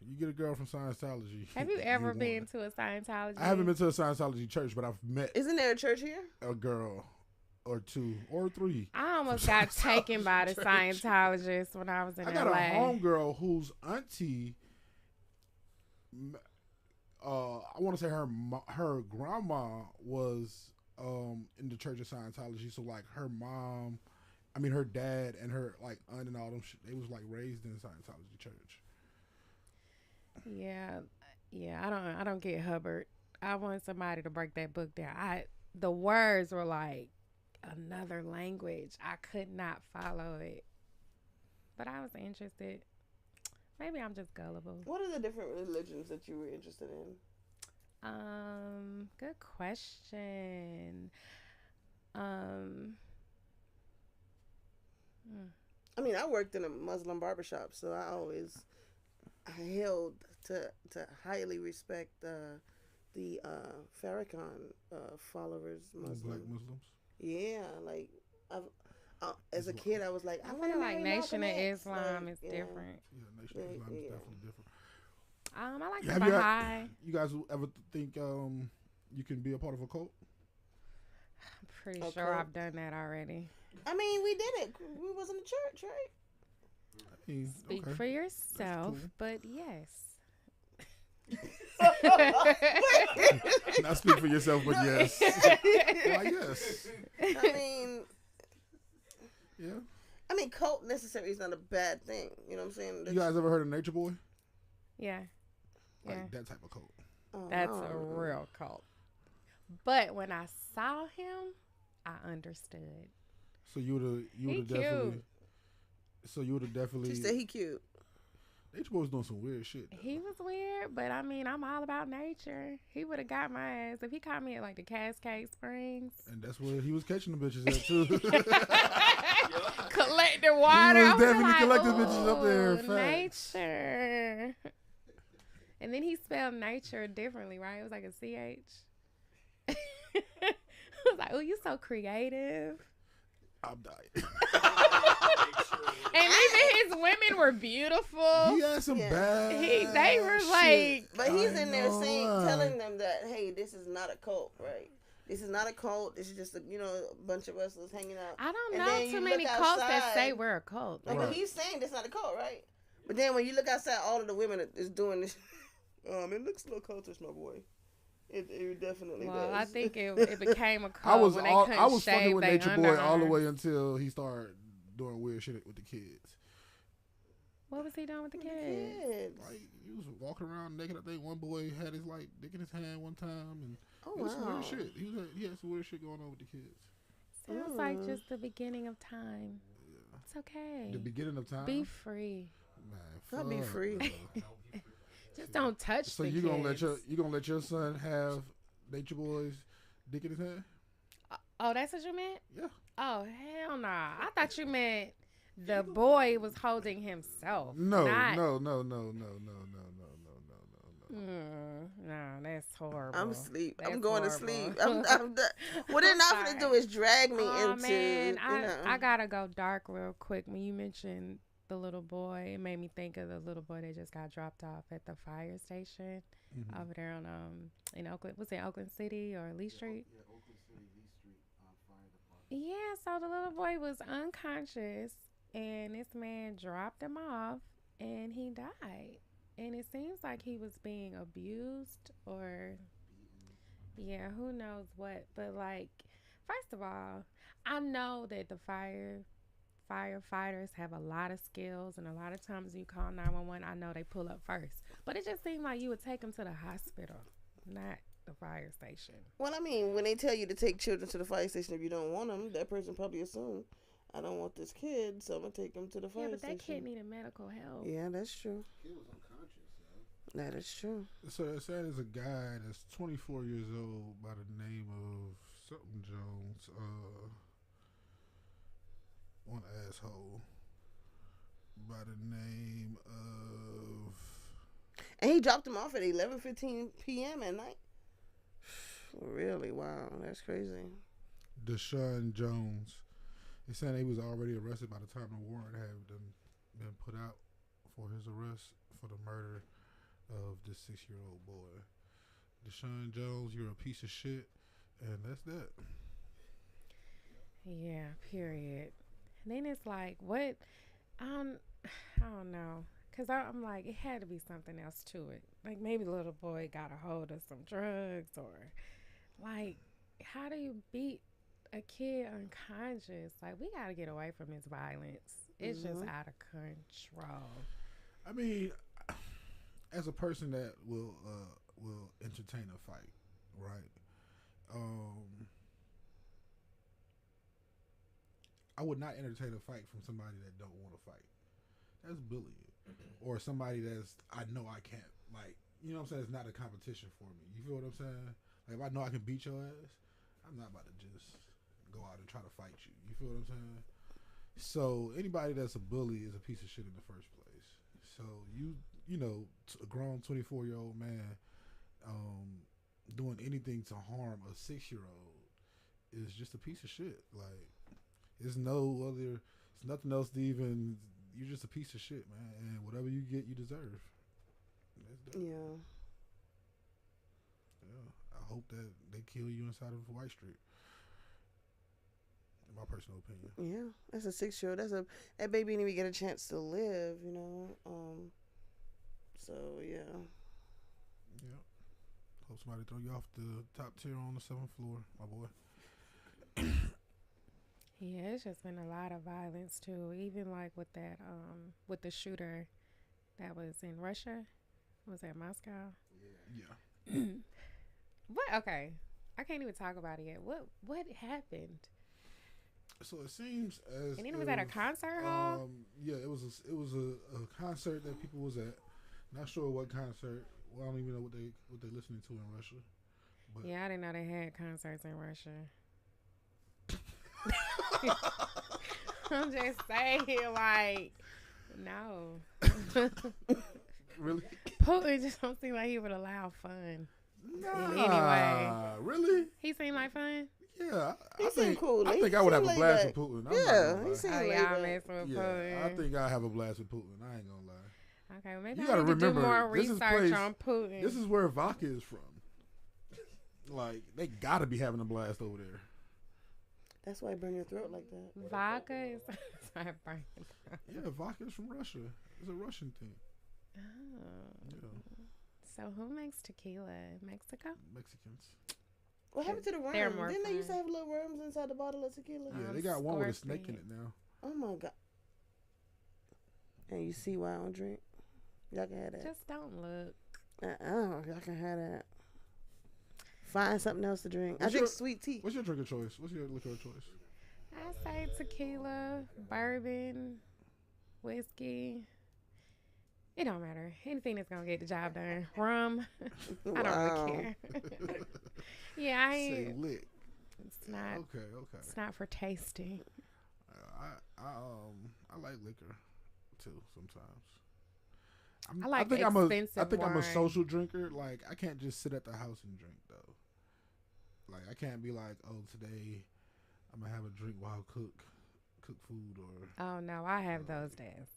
You get a girl from Scientology. Have you ever want been it. to a Scientology? I haven't been to a Scientology church, but I've met Isn't there a church here? a girl or two or three. I almost got taken by the Church. Scientologist when I was in I got LA. a homegirl whose auntie, I want to say her grandma was in the Church of Scientology. So like her mom, I mean, her dad and her like aunt and all them. They was like raised in Scientology church. Yeah, I don't get Hubbard. I want somebody to break that book down. The words were like another language. I could not follow it, but I was interested. Maybe I'm just gullible. What are the different religions that you were interested in? Good question. I mean, I worked in a Muslim barbershop, so I held to highly respect the Farrakhan followers, Muslim. Black Muslims. Yeah, like as a kid, I was like, I I want feel to like Nation of Islam is yeah. different. Yeah, Nation of Islam is definitely different. I like Have the Baha'i. you guys ever think you can be a part of a cult? I'm pretty A sure cult? I've done that already. I mean, we did it. We was in the church, right? I mean, Speak okay. for yourself, cool. but yes. Not speak for yourself, but yes. Why, yes. I mean, cult necessarily is not a bad thing. You know what I'm saying? You guys ever heard of Nature Boy? Yeah. Like that type of cult. That's a real cult. But when I saw him, I understood. So you would have definitely. Cute. So you would have definitely. She said he cute. Nature Boy was doing some weird shit. Though. He was weird, but I mean, I'm all about nature. He would have got my ass if he caught me at like the Cascade Springs. And that's where he was catching the bitches at too. Collecting water. He was I definitely like, collecting bitches up there. "Ooh, Facts. nature. And then he spelled nature differently, right? It was like a CH. I was like, oh, you so creative. I'm dying. And even his women were beautiful. He had some bad. They were shit. like, But he's in there know why. telling them that, hey, this is not a cult, right? This is not a cult. This is just a bunch of us was hanging out. I don't And know then too you many look cults that outside. say we're a cult. No, but he's saying that's not a cult, right? But then when you look outside, all of the women is doing this. It looks a little cultish, my boy. It definitely does. Well, I think it became a I cult was when they all, couldn't I was shave fucking with their Nature Boy all the underarms. way until he started doing weird shit with the kids. What was he doing with the kids? Kids. Like he was walking around naked. I think one boy had his like dick in his hand one time, and Oh, it was some wow. weird shit. He had some weird shit going on with the kids. Sounds like just the beginning of time. It's okay. The beginning of time. Be free. Man, Gotta be fuck, free. bro. Just don't touch So the you kids. gonna let your son have Nature Boy's dick in his hand? Oh, that's what you meant? Yeah. Oh, hell nah. I thought you meant the boy was holding himself. No, not... no. No, that's horrible. I'm asleep. That's I'm going horrible. to sleep. I'm done. What they're not going to do is drag me Oh, into, man. you know. I gotta go dark real quick. When you mentioned the little boy, it made me think of the little boy that just got dropped off at the fire station over there on in Oakland. Was it Oakland City or Lee Street? Yeah, Oakland City, Lee Street, fire department. Yeah, so the little boy was unconscious and this man dropped him off and he died. And it seems like he was being abused or, yeah, who knows what. But, like, first of all, I know that the firefighters have a lot of skills. And a lot of times you call 911, I know they pull up first. But it just seemed like you would take them to the hospital, not the fire station. Well, I mean, when they tell you to take children to the fire station if you don't want them, that person probably assumed, I don't want this kid, so I'm going to take him to the fire Yeah, but station. that kid needed medical help. Yeah, that's true. Kid was unconscious, yo. That is true. So it said there's a guy that's 24 years old by the name of something Jones. One asshole by the name of. And he dropped him off at 11:15 p.m. at night. Really? Wow, that's crazy. Deshaun Jones. They saying he was already arrested by the time the warrant had been put out for his arrest for the murder of this 6-year-old boy. Deshaun Jones, you're a piece of shit, and that's that. Yeah, period. And then it's like, what? I don't know. Because I'm like, it had to be something else to it. Like, maybe the little boy got a hold of some drugs or, like, how do you beat a kid unconscious. Like, we gotta get away from this violence. It's just out of control. I mean, as a person that will entertain a fight, right? I would not entertain a fight from somebody that don't want to fight. That's bullying. Or somebody that's, I know I can't, like, you know what I'm saying? It's not a competition for me. You feel what I'm saying? Like, if I know I can beat your ass, I'm not about to just go out and try to fight you. You feel what I'm saying? So anybody that's a bully is a piece of shit in the first place. So you know, a grown 24-year-old man doing anything to harm a 6-year-old is just a piece of shit. Like, it's nothing else to even. You're just a piece of shit, man. And whatever you get, you deserve. Yeah. Yeah. I hope that they kill you inside of White Street. In my personal opinion. Yeah. That's a 6-year-old. That baby didn't even get a chance to live, you know. So yeah. Yeah. Hope somebody throw you off the top tier on the 7th floor, my boy. Yeah, it's just been a lot of violence too. Even like with that, with the shooter that was in Russia. Was that Moscow? Yeah. What? Okay, I can't even talk about it yet. What happened? So it seems as And then it was at a concert hall. Yeah, it was a concert that people was at. Not sure what concert. Well, I don't even know what they listening to in Russia. But Yeah, I didn't know they had concerts in Russia. I'm just saying, like, no. Really? Putin just don't seem like he would allow fun. Nah, in any way. Really? He seemed like fun. Yeah, He seemed cool. I think I would have a blast with Putin. Yeah, he seemed Oh, laid y'all back. messing with Yeah, Putin. I think I have a blast with Putin. I ain't gonna lie. Okay, well, maybe You I gotta need to do remember, more this is research place- on Putin. This is where vodka is from. Like, they gotta be having a blast over there. That's why I burn your throat like that. Vodka is sorry, Brian. Yeah, vodka is from Russia. It's a Russian thing. Oh. Yeah, So who makes tequila? Mexico? Mexicans. What happened to the They're worms? more Didn't they used to fun. have little worms inside the bottle of tequila? Yeah, they got one with a snake in Scorpion. it now. Oh my god. And you see why I don't drink? Y'all can have that. Just don't look. Y'all can have that. Find something else to drink. What's I drink your- sweet tea. What's your drink of choice? What's your liquor of choice? I say tequila, bourbon, whiskey. It don't matter. Anything that's gonna get the job done. Rum. I don't really care. Yeah, I Say ain't. lit. It's not. Okay. It's not for tasting. I like liquor too sometimes. I like think expensive I think I'm a wine. social drinker. Like, I can't just sit at the house and drink though. Like, I can't be like, oh, today I'm gonna have a drink while I cook food or. Oh no, I have those days.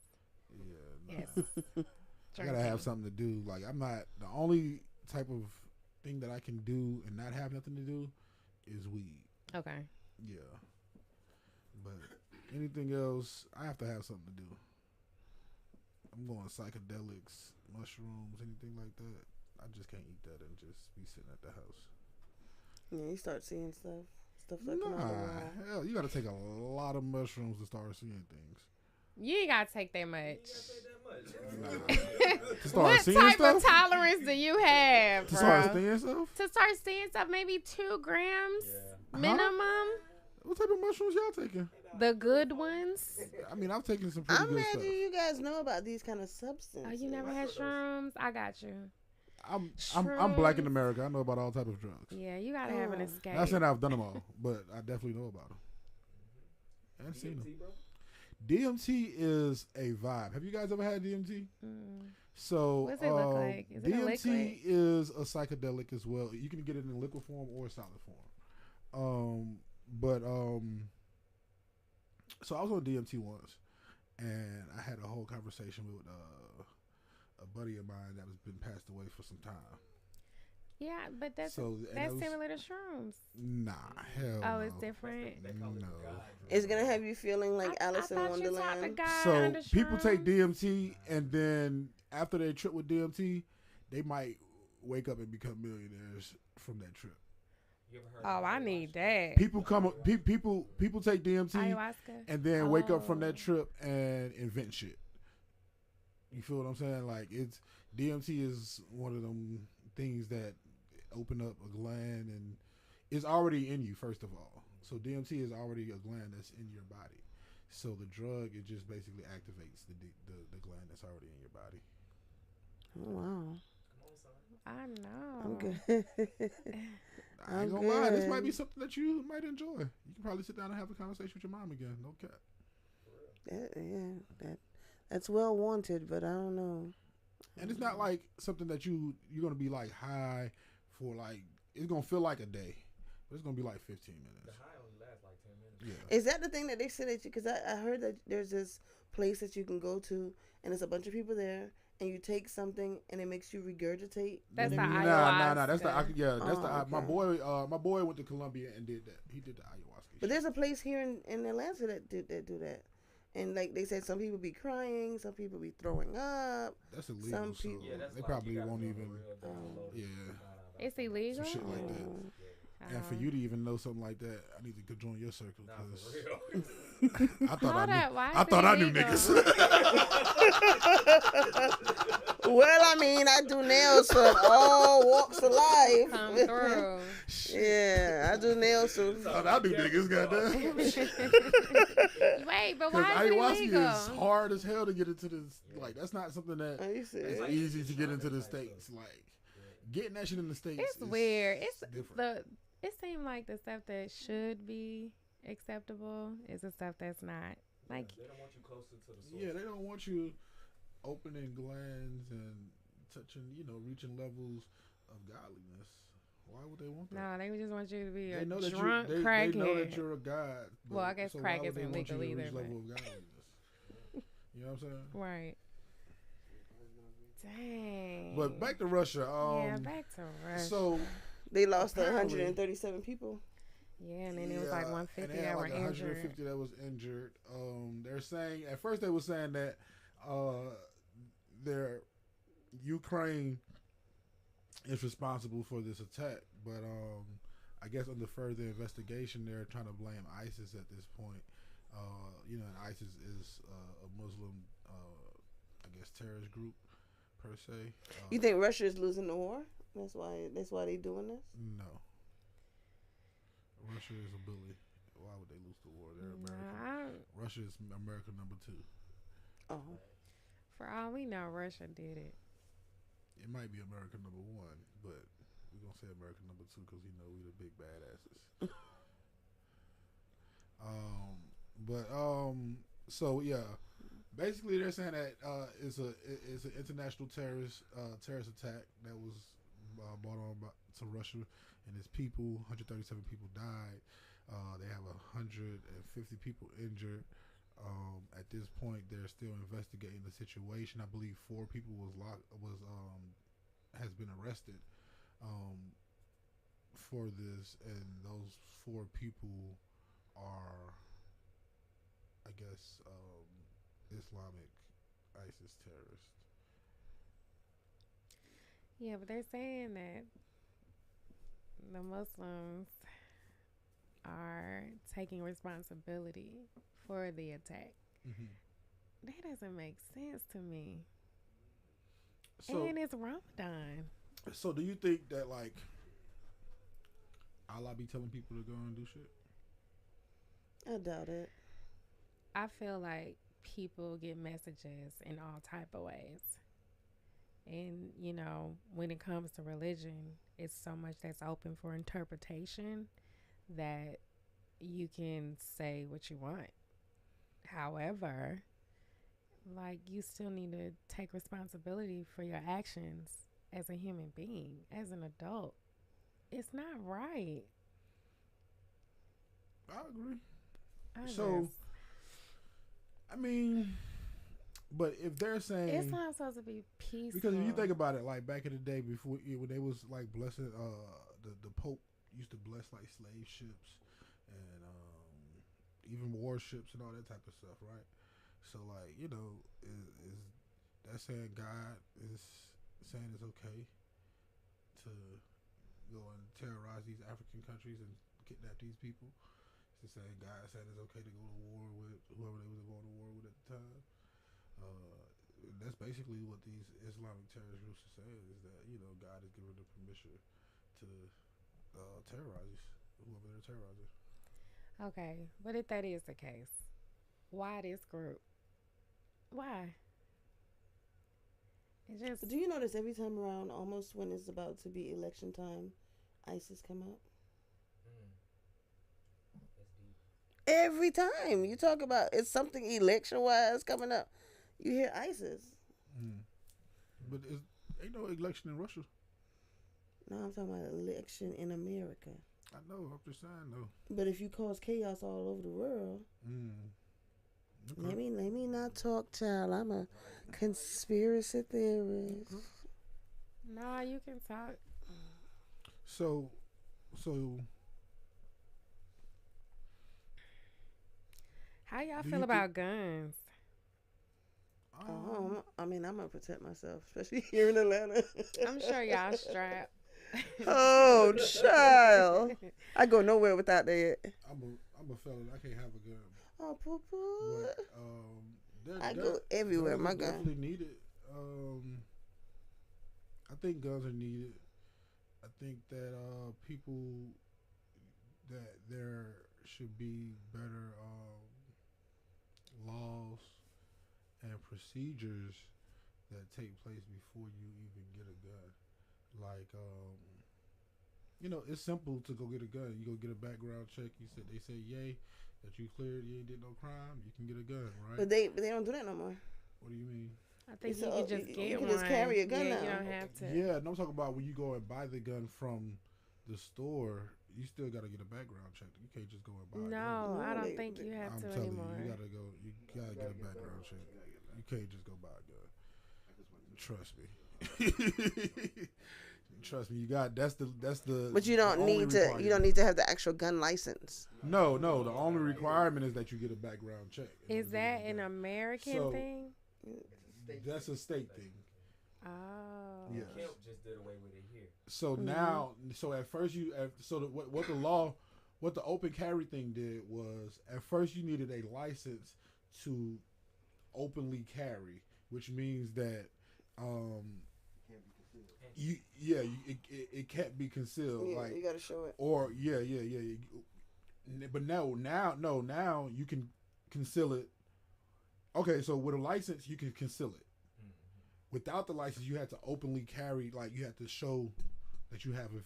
Yeah. Yes. I gotta have something to do. Like, I'm not the only type of thing that I can do and not have nothing to do is weed. Okay. Yeah. But anything else, I have to have something to do. I'm going psychedelics, mushrooms, anything like that. I just can't eat that and just be sitting at the house. Yeah, you start seeing stuff. Stuff like that. Nah, hell, you got to take a lot of mushrooms to start seeing things. You ain't gotta take that much. To start What seeing type stuff? of tolerance do you have, To bro? start seeing stuff? To start seeing stuff, maybe 2 grams minimum. What type of mushrooms y'all taking? The good ones. I mean, I've taken some pretty I'm good mad stuff. you guys know about these kind of substances. Oh, you never had shrooms? I got you. I'm black in America. I know about all types of drugs. Yeah, you gotta have an escape. Not saying I've done them all, but I definitely know about them. And seen them. DMT is a vibe. Have you guys ever had DMT? So What does it look like? Is it a liquid? DMT is a psychedelic as well. You can get it in liquid form or solid form. So I was on DMT once, and I had a whole conversation with a buddy of mine that has been passed away for some time. Yeah, but that's So, and that's it was- similar to shrooms. Nah, hell Oh, no. it's different. No. It's gonna have you feeling like I Alice in thought you taught the Wonderland. guy So under people take shrooms. DMT, and then after they trip with DMT, they might wake up and become millionaires from that trip. You ever heard? Oh, I need that. People take DMT Ayahuasca. and then wake up from that trip and invent shit. You feel what I'm saying? Like DMT is one of them things that open up a gland and it's already in you first of all. So DMT is already a gland that's in your body. So the drug, it just basically activates the gland that's already in your body. Oh, wow. I know. I'm good. I ain't gonna lie, this might be something that you might enjoy. You can probably sit down and have a conversation with your mom again. No cap. That's well wanted, but I don't know. And it's not like something that you're gonna be like high for like. It's gonna feel like a day, but it's gonna be like 15 minutes. The high only lasts like 10 minutes. Yeah. Is that the thing that they said that you? Because I heard that there's this place that you can go to, and there's a bunch of people there, and you take something, and it makes you regurgitate. That's the whatever you- ayahuasca. That's the Oh, my boy went to Colombia and did that. He did the ayahuasca. But there's a place here in Atlanta that do that. And like they said, some people be crying, some people be throwing up. That's illegal. Some So people- Yeah, that's they like probably you gotta won't do a even. real download. Yeah. It's illegal. Some shit like that. Oh. And for you to even know something like that, I need to join your circle Nah, because for real. I thought Hold I up, knew. why I is thought it I knew illegal? niggas. Well, I mean, I do nails for all walks of life. Come through. Yeah, I do nails for. Thought I knew niggas. Goddamn. Wait, but Because why is it ayahuasca illegal? is hard as hell to get into this. Like that's not something that Are you serious? it's easy to get into the States. Like getting that shit in the States. It's is weird. It's different. It seemed like the stuff that should be acceptable is the stuff that's not. Like, They don't want you closer to the source. Yeah, they don't want you opening glands and touching, reaching levels of godliness. Why would they want that? no, they just want you to be They a know that drunk they crackhead. know that you're a god. but- Well, I guess so crack why would they isn't want you legal to either, reach level of godliness? You know what I'm saying? Right. Dang. But back to Russia. yeah, back to Russia. So They lost Apparently- 137 people. yeah, and then it was like and 150 they had that were like injured. 150 that was injured. They're saying at first they were saying that their Ukraine is responsible for this attack, but I guess under further investigation, they're trying to blame ISIS at this point. And ISIS is a Muslim, I guess, terrorist group per se. You think Russia is losing the war? That's why they doing this. No. Russia is a bully. Why would they lose the war? They're America. Nah, Russia is America number 2. Oh, for all we know, Russia did it. It might be America number 1, but we're gonna say America number 2 because we the big badasses. So yeah, basically they're saying that it's an international terrorist attack that was brought on to Russia and its people. 137 people died. They have 150 people injured. At this point, they're still investigating the situation. I believe 4 people has been arrested for this, and those 4 people are, I guess, Islamic ISIS terrorists. Yeah, but they're saying that the Muslims are taking responsibility for the attack. Mm-hmm. That doesn't make sense to me. So, And it's Ramadan. so do you think that like Allah be telling people to go and do shit? I doubt it. I feel like people get messages in all type of ways. And, when it comes to religion, it's so much that's open for interpretation that you can say what you want. However, like, you still need to take responsibility for your actions as a human being, as an adult. It's not right. I agree. I So, guess. I mean, but if they're saying It's not supposed to be peaceful. because if you think about it, like back in the day before when they was like blessing, the Pope used to bless like slave ships and even warships and all that type of stuff, right? So like is that saying God is saying it's okay to go and terrorize these African countries and kidnap these people. It's the same guy saying it's okay to go to war with whoever they was going to war with at the time. That's basically what these Islamic terrorist groups are saying, is that, you know, God has given them permission to terrorize whoever they're terrorizing. Okay, but if that is the case, why this group? Why? It just Do you notice every time around, almost when it's about to be election time, ISIS come up? That's deep. Every time you talk about it's something election wise coming up, you hear ISIS. But ain't no election in Russia. No, I'm talking about election in America. I know, I'm just saying though. But if you cause chaos all over the world, Okay. let me not talk, child. I'm a conspiracy theorist. nah, you can talk. So How y'all Do feel you about guns? I mean, I'm gonna protect myself, especially here in Atlanta. I'm sure y'all strapped. Oh, child! I go nowhere without that. I'm a felon. I can't have a gun. Oh, poo poo. But I go everywhere. guns My are gun. definitely needed. I think guns are needed. I think that people that there should be better laws and procedures that take place before you even get a gun. Like, you know, it's simple to go get a gun. You go get a background check. They say yay, that you cleared, you ain't did no crime. You can get a gun, right? But they don't do that no more. What do you mean? I think So, you can just you get can one. just carry a gun yeah, now. You don't have to. Yeah, no, I'm talking about when you go and buy the gun from the store. You still got to get a background check. You can't just go and buy a gun. No, I No, don't think you have I'm to telling anymore. you, you gotta go. You gotta get a background check. You can't just go buy a gun. Trust me. Trust me. You got that's the. But you the don't only need to. You don't requirement. need to have the actual gun license. No. The only requirement is that you get a background check. Is that an American So- thing? That's a state thing. Oh. Yes. Kemp just did away with it here. So now, so at first what the open carry thing did was, at first you needed a license to openly carry, which means that it can't be concealed. Yeah, like, you gotta show it. or yeah. But now you can conceal it. Okay, so with a license you can conceal it. Without the license, you had to openly carry. Like, you had to show that you have a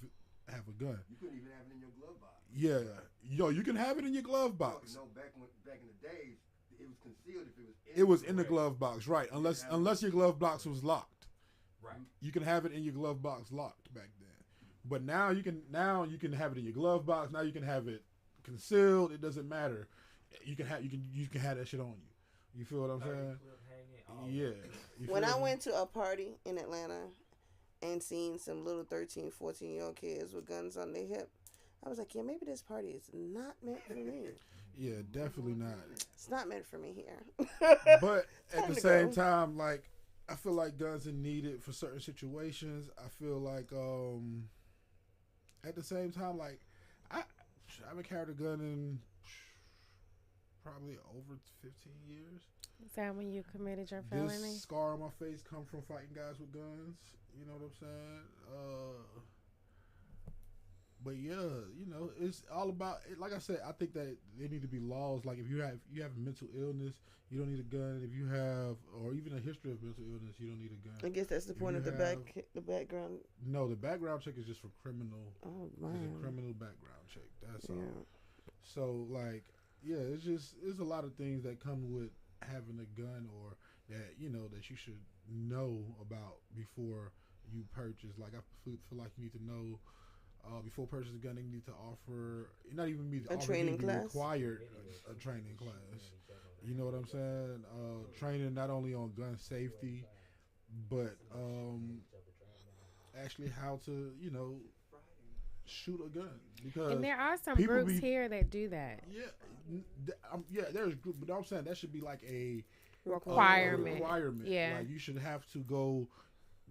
gun. You couldn't even have it in your glove box. Yeah, you can have it in your glove box. No, back in the days, it was concealed if it was. It was in the glove box, right? Unless your glove box was locked. Right. You can have it in your glove box locked back then. But now you can have it in your glove box. Now you can have it concealed. It doesn't matter. You can have that shit on you. You feel what I'm saying? Yeah. You When feel I me? went to a party in Atlanta and seen some little 13, 14-year-old kids with guns on their hip, I was like, yeah, maybe this party is not meant for me. Yeah, definitely not. It's not meant for me here. But at Time the to same go. time, like, I feel like guns are needed for certain situations. I feel like at the same time, like, I haven't carried a gun in probably over 15 years. Is that when you committed your felony? This scar on my face come from fighting guys with guns. You know what I'm saying? But yeah, you know, it's all about. Like I said, I think that there need to be laws. Like, if you have a mental illness, you don't need a gun. If you have, or even a history of mental illness, you don't need a gun. I guess that's the If point you of the have- background. No, the background check is just for criminal. Oh It's a man. criminal background check. That's Yeah. all. So, like, yeah, it's a lot of things that come with having a gun, or that, you know, that you should know about before you purchase. Like, I feel like you need to know before purchasing a gun. They need to offer, not even be A training class? required a training class. You know what I'm saying? Training not only on gun safety, but actually how to, you know, shoot a gun. Because And there are some people groups here that do that. there's group, but I'm saying that should be like a Requirement. requirement. Yeah. Like, you should have to go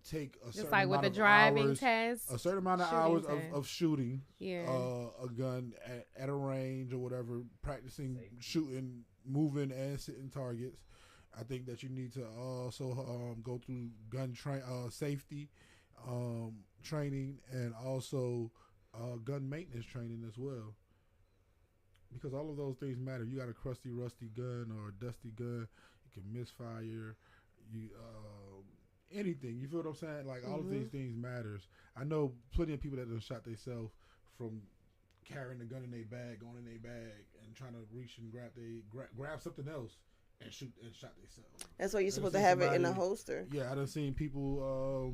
take a Just certain like with amount the of driving hours, test. a certain amount of shooting hours test. of shooting Yeah. a gun at a range or whatever, practicing shooting, moving, and sitting targets. I think that you need to also go through gun safety training and also gun maintenance training as well. Because all of those things matter. You got a crusty, rusty gun or a dusty gun, it can misfire. You anything. You feel what I'm saying? Like all of these things matters. I know plenty of people that have shot themselves from carrying the gun in their bag, going in their bag, and trying to reach and grab something else and shot themselves. That's why you're supposed to have it in a holster. Yeah, I done seen people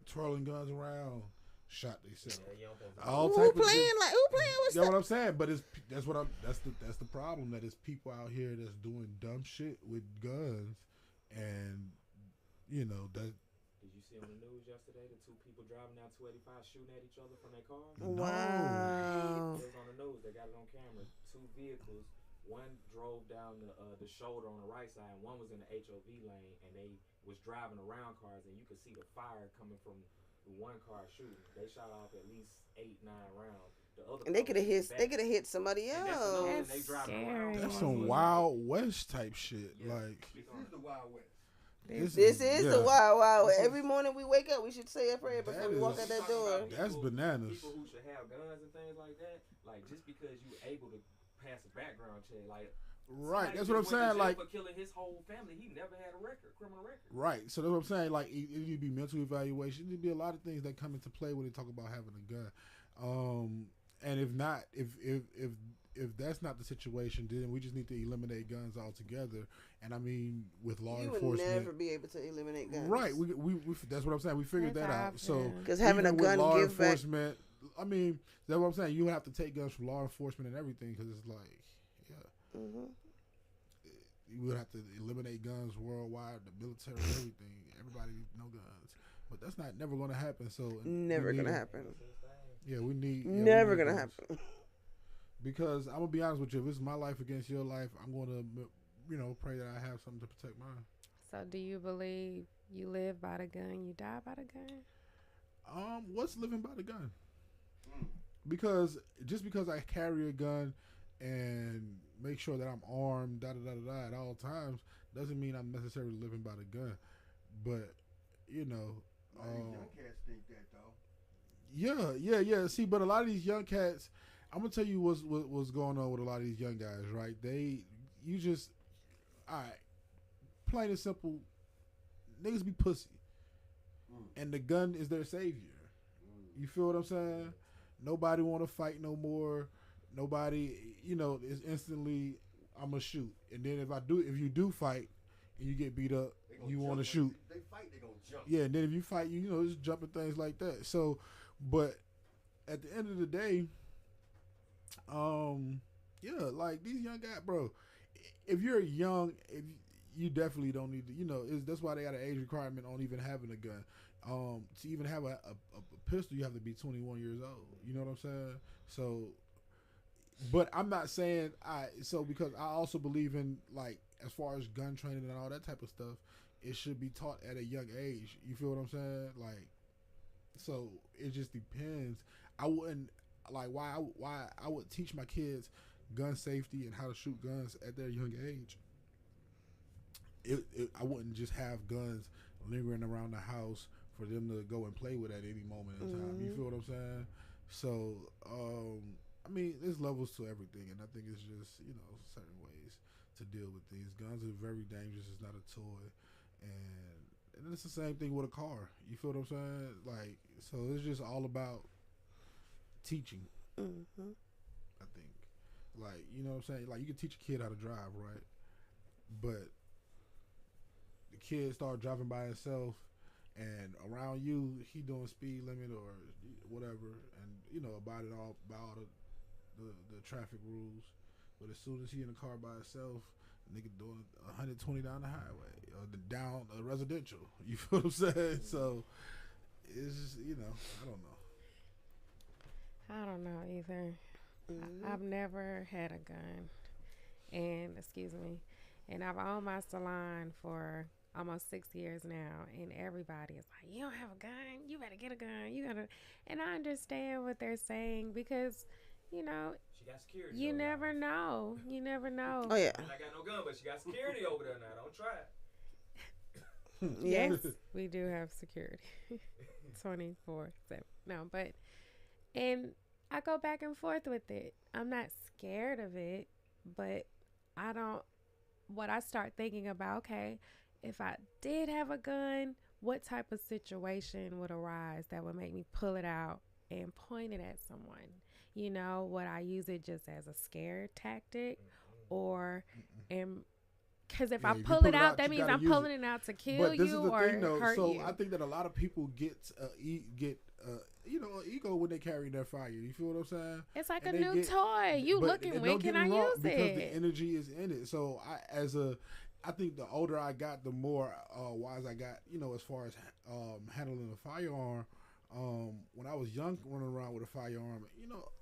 twirling guns around, shot themselves. Who playing with You know stuff? what I'm saying? But that's the problem, that it's people out here that's doing dumb shit with guns, and you know that. Did you see on the news yesterday the two people driving down 285 shooting at each other from their cars? Wow. It was on the news. They got it on camera. Two vehicles. One drove down the shoulder on the right side, and one was in the HOV lane, and they was driving around cars, and you could see the fire coming from the one car shooting. They shot off at least 8-9 rounds. The other And they could have hit somebody else. That's scary. That's some Wild West type shit. Yeah. Like This is the Wild West. This is the Wild Wild West. Every morning we wake up, we should say a prayer before we walk out that door. That's bananas. People who should have guns and things like that, like just because you able to pass a background check, like right. somebody That's what I'm just went to saying. jail Like for killing his whole family, he never had a criminal record. right. So that's what I'm saying. Like it need to be mental evaluation. There'd be a lot of things that come into play when they talk about having a gun. And if not, if that's not the situation, then we just need to eliminate guns altogether. And I mean, with law enforcement, you would never be able to eliminate guns. right? We that's what I'm saying. We figured That's that how I out. So feel. Because having a even with gun law give back. enforcement, I mean, that's what I'm saying. You have to take guns from law enforcement and everything, because it's like, yeah, you would have to eliminate guns worldwide, the military, everything. Everybody no guns, but that's never going to happen. So Never gonna happen. Yeah, we need. Never gonna happen. Because I'm gonna be honest with you, if it's my life against your life, I'm gonna, pray that I have something to protect mine. So do you believe you live by the gun, you die by the gun? What's living by the gun? Because just because I carry a gun and make sure that I'm armed, at all times, doesn't mean I'm necessarily living by the gun. But Young cats think that though. Yeah. See, but a lot of these young cats, I'm gonna tell you what's going on with a lot of these young guys, right? All right, plain and simple, niggas be pussy, and the gun is their savior. You feel what I'm saying? Nobody want to fight no more. Nobody, is instantly, I'm gonna shoot, and then if you do fight and you get beat up, you want to shoot. They fight, they gonna jump. Yeah, and then if you fight, just jumping things like that. So, but at the end of the day, like these young guys, bro. If you're young, you definitely don't need to. That's why they got an age requirement on even having a gun. To even have a pistol, you have to be 21 years old. You know what I'm saying? So, but I'm not saying because I also believe in, like, as far as gun training and all that type of stuff, it should be taught at a young age. You feel what I'm saying? Like, so it just depends. I wouldn't why I would teach my kids gun safety and how to shoot guns at their young age. I wouldn't just have guns lingering around the house for them to go and play with at any moment in time. You feel what I'm saying? So, I mean, there's levels to everything, and I think it's just, certain ways to deal with things. Guns are very dangerous. It's not a toy. And it's the same thing with a car. You feel what I'm saying? Like, so it's just all about teaching. I think. Like, you know what I'm saying? Like, you can teach a kid how to drive, right? But the kid start driving by himself, and around you, he doing speed limit or whatever, and abiding by all the traffic rules. But as soon as he in the car by himself, nigga doing 120 down the highway or down a residential. You feel what I'm saying? So it's just I don't know. I don't know either. I've never had a gun, and I've owned my salon for almost 6 years now, and everybody is like, you don't have a gun, you better get a gun, you gotta. And I understand what they're saying because, you know, She got security. you never know. You never know. Oh yeah. I got no gun, but she got security over there now. Don't try it. Yes, we do have security 24/7. No, but, and I go back and forth with it. I'm not scared of it, but what I start thinking about, okay, if I did have a gun, what type of situation would arise that would make me pull it out and point it at someone? You know, would I use it just as a scare tactic, or because if I pull it out, that means I'm pulling it out to kill you or hurt you. So I think that a lot of people get an ego when they carry their fire. You feel what I'm saying? It's like a new toy. You looking, when can I use it? Because the energy is in it. So I think the older I got, the more wise I got, as far as handling a firearm. When I was young, running around with a firearm,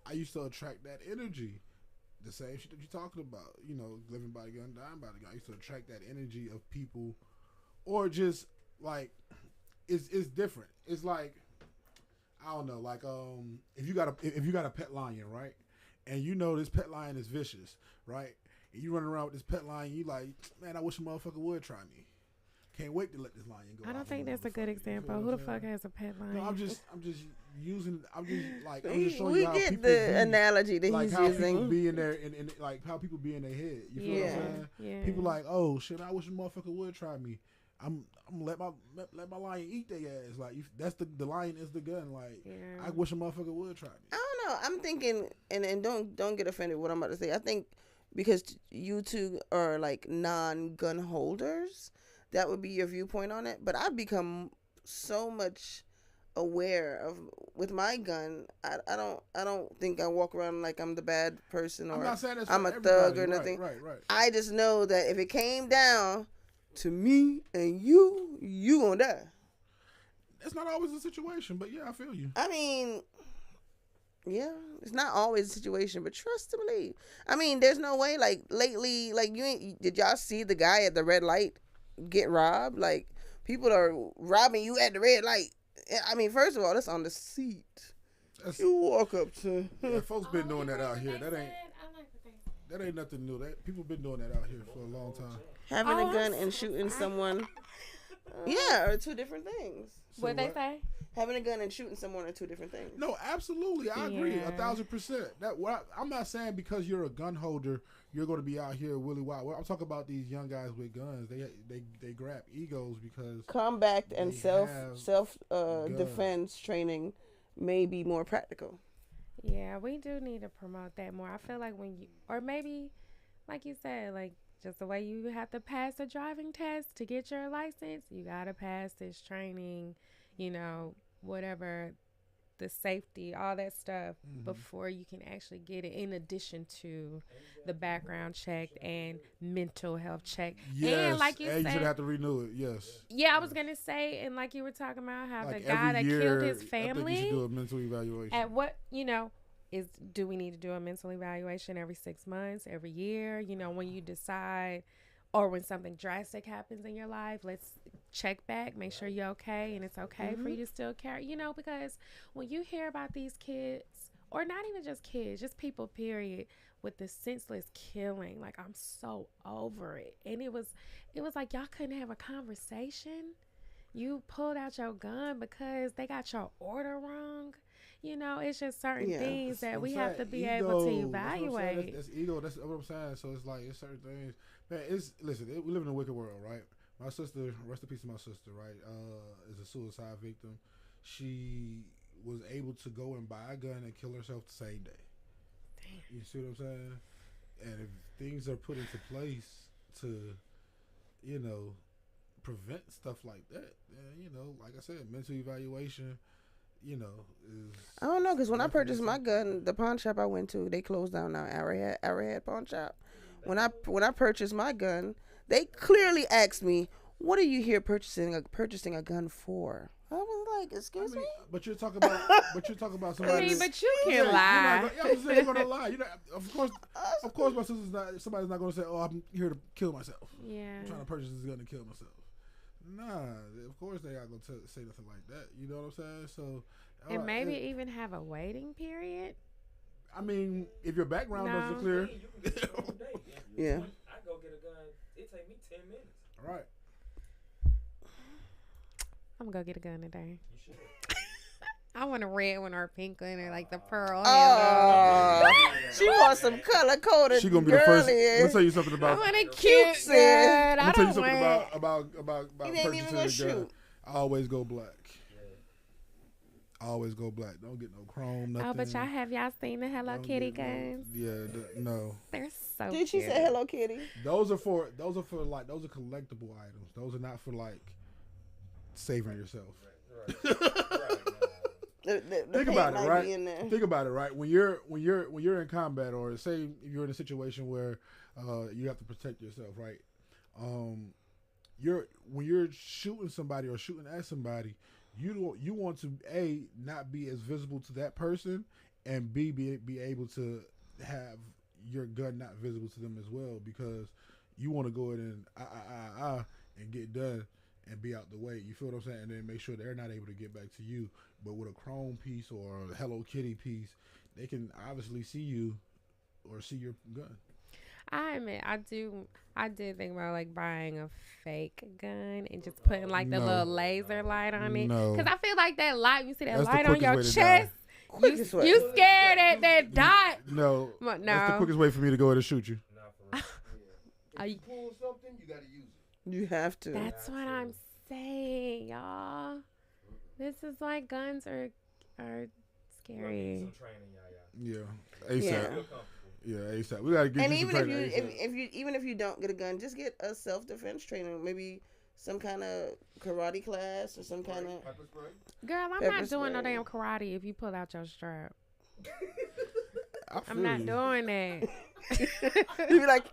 I used to attract that energy. The same shit that you're talking about, living by the gun, dying by the gun. I used to attract that energy of people, or just like, it's different. It's like, I don't know, like if you got a pet lion, right, and this pet lion is vicious, right, and you running around with this pet lion, you like, man, I wish a motherfucker would try me. Can't wait to let this lion go. I don't think that's a good example. Who the fuck has a pet lion? No, I'm just showing we you how get people the analogy that like he's how using. people be in there and like how people be in their head. You feel what I'm saying? Yeah. People like, oh shit, I wish a motherfucker would try me. I'm gonna let my lion eat their ass. Like that's the lion is the gun. Like I wish a motherfucker would try me. I don't know. I'm thinking, and don't get offended with what I'm about to say. I think because you two are like non-gun holders, that would be your viewpoint on it. But I've become so much aware of with my gun. I don't think I walk around like I'm the bad person or I'm a thug or nothing. Right. I just know that if it came down to me and you gonna die. It's not always a situation, but yeah, I feel you. I mean, yeah, it's not always a situation, but trust and believe. I mean, there's no way. Like lately, like did y'all see the guy at the red light get robbed? Like people are robbing you at the red light. I mean, first of all, that's on the seat. You walk up to. Yeah, folks been doing that out here. That ain't nothing new. That people been doing that out here for a long time. Having a gun and shooting someone. Yeah, are two different things. What they say? Having a gun and shooting someone are two different things. No, absolutely, I agree 1,000%. I'm not saying because you're a gun holder, you're going to be out here willy wild. I'm talking about these young guys with guns. They grab egos because combat and self defense training may be more practical. Yeah, we do need to promote that more. I feel like or maybe, like you said, like just the way you have to pass a driving test to get your license, you got to pass this training, whatever, the safety, all that stuff before you can actually get it, in addition to the background check and mental health check. Yes, and like you said, you should have to renew it, yes. Yeah, I was going to say, and like you were talking about how like the guy that killed his family. I think you should do a mental evaluation. At what, do we need to do a mental evaluation every 6 months, every year? When you decide, or when something drastic happens in your life, let's check back, make sure you're okay, and it's okay for you to still carry, because when you hear about these kids, or not even just kids, just people, period, with the senseless killing, like, I'm so over it. And it was like y'all couldn't have a conversation. You pulled out your gun because they got your order wrong. It's just certain things that we have to be able to evaluate. That's ego. That's what I'm saying. So it's like, it's certain things. Man, we live in a wicked world, right? My sister, rest in peace to my sister, right, is a suicide victim. She was able to go and buy a gun and kill herself the same day. Damn. You see what I'm saying? And if things are put into place to, prevent stuff like that, then, like I said, mental evaluation, is... I don't know, because when I purchased my gun, the pawn shop I went to, they closed down now, Arrowhead Pawn Shop. When I purchased my gun, they clearly asked me, "What are you here purchasing a gun for?" I was like, "Excuse me." But you're talking about somebody. But you can lie. You're gonna lie. Of course, my sister's not. Somebody's not gonna say, "Oh, I'm here to kill myself." Yeah. I'm trying to purchase this gun to kill myself. Nah, of course they not gonna say nothing like that. You know what I'm saying? So, And maybe even have a waiting period. I mean, if your background doesn't clear, you can get your own date. Yeah. I go get a gun. It take me 10 minutes. all right. I'm gonna go get a gun today. You should. I want a red one or a pink one or like the pearl. Oh, she wants some color coded. She gonna be the first. Let me tell you something I about. want a cute gun. Let me I tell you don't something want. about He ain't even purchasing gonna a gun. shoot. I always go black. I always go black. Don't get no chrome. Nothing. Oh, but y'all seen the Hello Don't Kitty get no- guns? Yeah, no. They're so Did she cute. say Hello Kitty? Those are collectible items. Those are not for like saving yourself. The Think paint about it, might right? be in there. Think about it, right? When you're in combat, or say you're in a situation where you have to protect yourself, right? When you're shooting somebody or shooting at somebody, you want to not be as visible to that person, and be able to have your gun not visible to them as well, because you want to go in and get done and be out the way. You feel what I'm saying? And then make sure they're not able to get back to you. But with a chrome piece or a Hello Kitty piece, they can obviously see you or see your gun. I admit, I did think about like buying a fake gun and just putting like the little laser light on it. No. Because I feel like that light, you see that That's the light on quickest your way to chest, Quickest way. you scared at that dot. No, No. that's the quickest way for me to go ahead and shoot you. Not for real. If you pull something, you gotta use it. You have to. That's what I'm saying, y'all. This is why guns are scary. Some training, y'all. Yeah, ASAP. Yeah. Feel comfortable. Yeah, ASAP. We gotta get And you some even training. if you don't get a gun, just get a self defense training. Maybe some kind of karate class or some kind of. Pepper spray. Girl, I'm Pepper not doing no spray. damn karate if you pull out your strap. I I'm feel not you. doing that. You be like,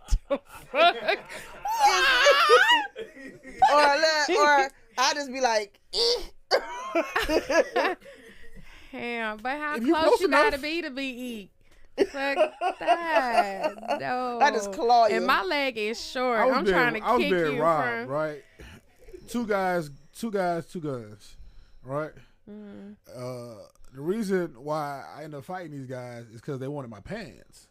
or I just be like, Damn, but how If you close close you gotta enough- be to be eat? Fuck that. No. I just claw you. And my leg is short. I was I'm being, trying to I was kick being you robbed, from. right? Two guys, two guns, right? Mm. The reason why I ended up fighting these guys is because they wanted my pants.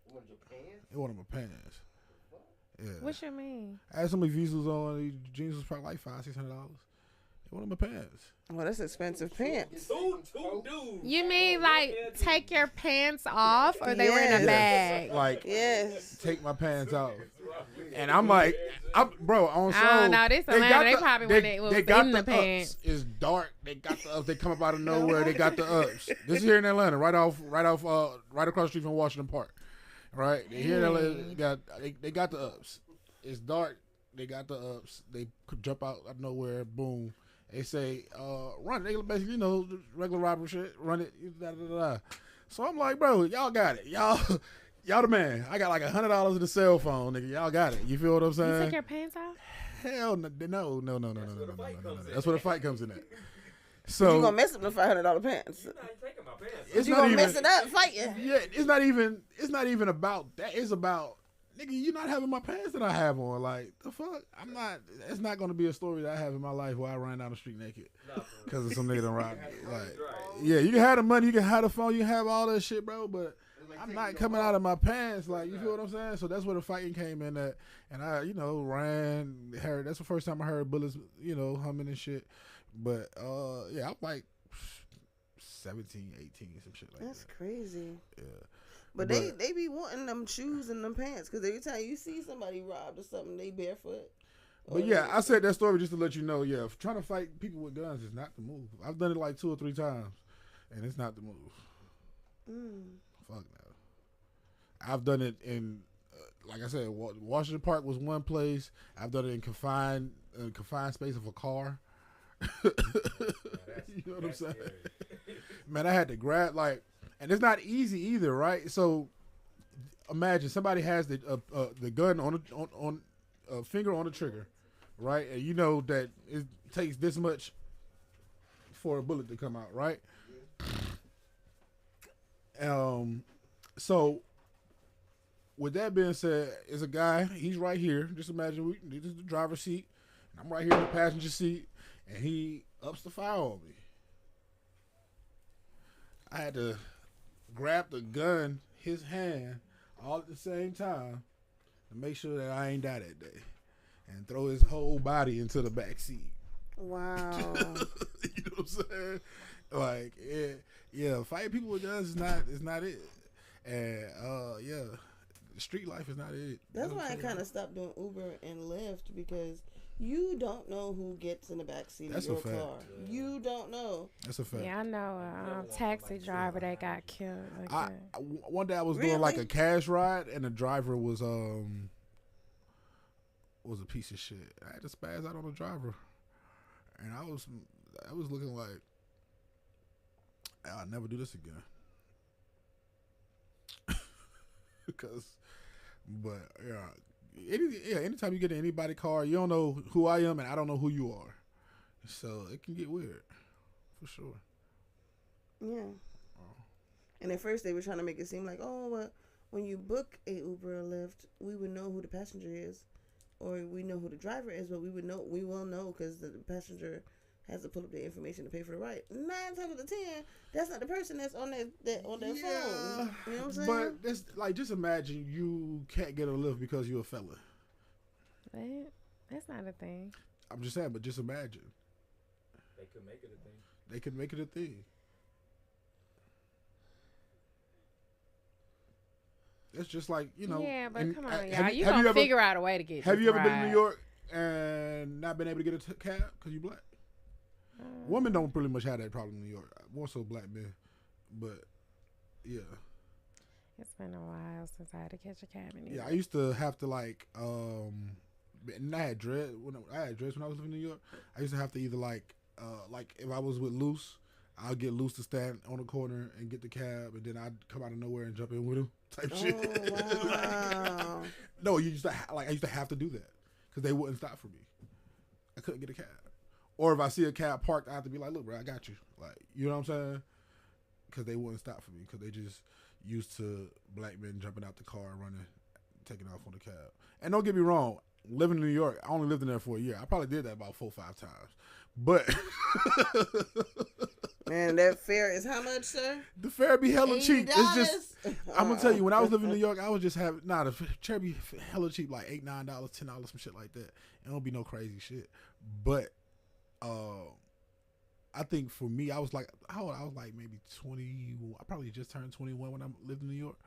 What, your pants? They wanted my pants. Yeah. What you mean? I had some of these on. These jeans was probably like $500-$600. They wanted my pants. well, that's expensive pants. Two dudes. You mean like take your pants off, or they were in a Yes. bag? Like, Yes. take my pants off. And I'm like, bro, on I don't show. know. This Atlanta, they probably when it was got in the ups. pants. It's dark. They got the ups. They come up out of nowhere. They got the ups. This is here in Atlanta, right across the street from Washington Park. Right? They here in Atlanta, they got the ups. It's dark. They got the ups. They could jump out of nowhere. Boom. They say, run. They basically, regular robbery shit. Run it. Da, da, da, da. So I'm like, bro, y'all got it. Y'all the man. I got like $100 in the cell phone, nigga. Y'all got it. You feel what I'm You saying? took your pants off? Hell no. That's where the fight comes in at. You So gonna mess up the $500 pants? You're not taking my pants. it's You not gonna even. mess it up fighting? Yeah, it's not even about that. It's about, nigga, you not having my pants that I have on. Like, the fuck? I'm not. It's not gonna be a story that I have in my life where I ran down the street naked because of some nigga done robbed me. Like, yeah, you can have the money, you can have the phone, you can have all that shit, bro. But I'm not coming out of my pants. Like, you feel what I'm saying? So that's where the fighting came in at. And I, ran. Heard that's the first time I heard bullets, humming and shit. But yeah, I'm like 17, 18, some shit like That's that. crazy. Yeah. But they be wanting them shoes and them pants because every time you see somebody robbed or something, they barefoot. But yeah, I said that story just to let you know. Yeah, trying to fight people with guns is not the move. I've done it like 2 or 3 times, and it's not the move. Fuck no. I've done it in, like I said, Washington Park was one place. I've done it in confined space of a car. You know what I'm saying? Man, I had to grab and it's not easy either, right? So imagine somebody has the gun on a finger on the trigger, right? And you know that it takes this much for a bullet to come out, right? So with that being said, is a guy. He's right here. Just imagine this is the driver's seat. I'm right here in the passenger seat, and he ups the fire on me. I had to grab the gun, his hand, all at the same time to make sure that I ain't die that day, and throw his whole body into the back seat. Wow. You know what I'm saying? Like, yeah, fighting people with guns is not it. And yeah, street life is not it. That's why I kind of stopped doing Uber and Lyft, because you don't know who gets in the back seat of your car. Yeah. You don't know. That's a fact. Yeah, I know a taxi driver that got killed. One day I was doing like a cash ride, and the driver was a piece of shit. I had to spaz out on the driver, and I was looking like, I'll never do this again. Anytime you get in anybody's car, you don't know who I am, and I don't know who you are, so it can get weird, for sure. Yeah. And at first they were trying to make it seem like, oh, well, when you book a Uber or Lyft, we would know who the passenger is, or we know who the driver is, but we will know because the passenger has to pull up the information to pay for the ride. 9 times out of 10, that's not the person that's on their phone. You know what I'm saying? But that's like, just imagine you can't get a lift because you're a fella. That's not a thing. I'm just saying, but just imagine. They could make it a thing. They could make it a thing. It's just like, you know. Yeah, but come on, y'all. You gonna figure out a way to get. Have you ever been in New York and not been able to get a cab because you black? Women don't pretty much have that problem in New York. More so black men. But, yeah. It's been a while since I had to catch a cab in New York. Yeah, I used to have to, like, and I had dreads when I was living in New York. I used to have to either, like if I was with Luce, I'll get Luce to stand on the corner and get the cab, and then I'd come out of nowhere and jump in with him type shit. Wow. No, I used to have to do that because they wouldn't stop for me. I couldn't get a cab. Or if I see a cab parked, I have to be like, look, bro, I got you. Like, you know what I'm saying? Because they wouldn't stop for me because they just used to black men jumping out the car and running, taking off on the cab. And don't get me wrong, living in New York, I only lived in there for a year. I probably did that about 4 or 5 times. But man, that fare is how much, sir? The fare be hella cheap. It's just, I'm gonna tell you, when I was living in New York, I was just having the fare be hella cheap, like $8, $9, $10, some shit like that. It don't be no crazy shit. But I think for me, I was like maybe 20. I probably just turned 21 when I lived in New York.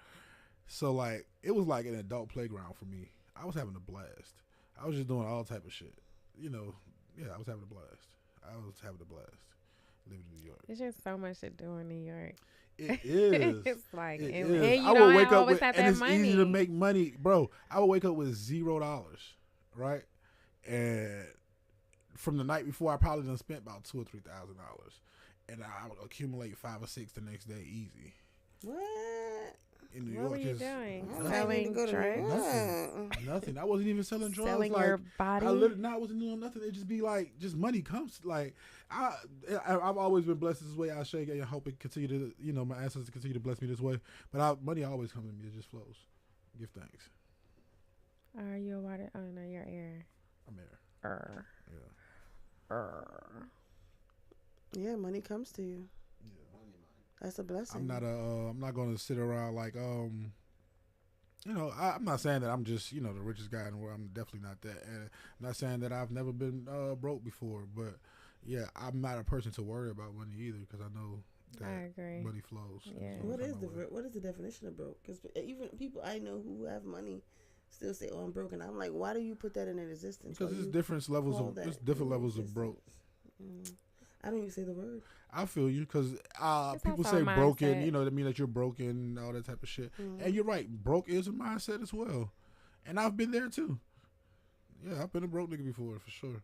So like, it was like an adult playground for me. I was having a blast. I was just doing all type of shit. You know, yeah, I was having a blast. Living in New York. It's just so much to do in New York. It is. It's like, it and is. you don't always have that and it's money. easy to make money, bro. I would wake up with $0, right? And from the night before, I probably done spent about $2,000 or $3,000, and I would accumulate 5 or 6 the next day, easy. What? In New York, were you doing? Selling drugs? Nothing. I wasn't even selling drugs. Selling your body? I wasn't doing nothing. It just be like, just money comes. Like, I've always been blessed this way. I shake it and hope it continue to, my ancestors continue to bless me this way. But money always comes to me. It just flows. Give thanks. Are you a water? Oh, no, you're air. I'm air. Yeah. Yeah, money comes to you. That's a blessing. I'm not going to sit around like, I'm not saying that I'm just, the richest guy in the world. I'm definitely not that. And I'm not saying that I've never been broke before. But, yeah, I'm not a person to worry about money either because I know that money flows. Yeah. What is the definition of broke? Because even people I know who have money still say, oh, I'm broke. And I'm like, why do you put that in existence? Because there's different levels of broke. I don't even say the word. I feel you because people say broken, that mean that you're broken, all that type of shit. Mm-hmm. And you're right, broke is a mindset as well. And I've been there too. Yeah, I've been a broke nigga before for sure.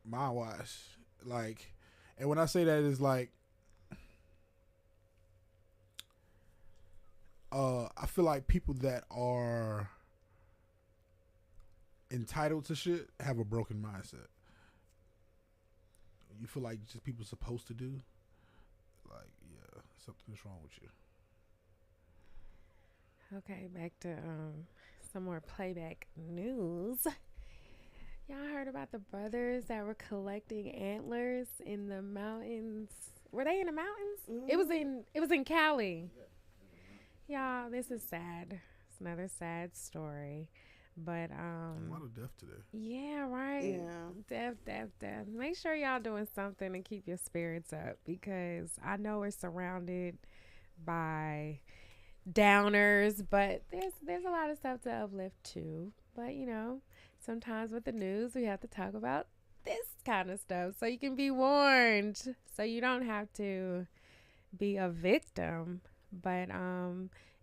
Mind-wise. Like, and when I say that, it's like, I feel like people that are entitled to shit have a broken mindset. You feel like just people supposed to do, like, yeah, something's wrong with you. Okay, back to some more playback news. Y'all heard about the brothers that were collecting antlers in the mountains? Were they in the mountains? Mm-hmm. It was in Cali. Y'all, this is sad. It's another sad story. But A lot of death today. yeah, right. Yeah. Death. Make sure y'all doing something to keep your spirits up, because I know we're surrounded by downers, but there's a lot of stuff to uplift too. But you know, sometimes with the news we have to talk about this kind of stuff so you can be warned, so you don't have to be a victim. But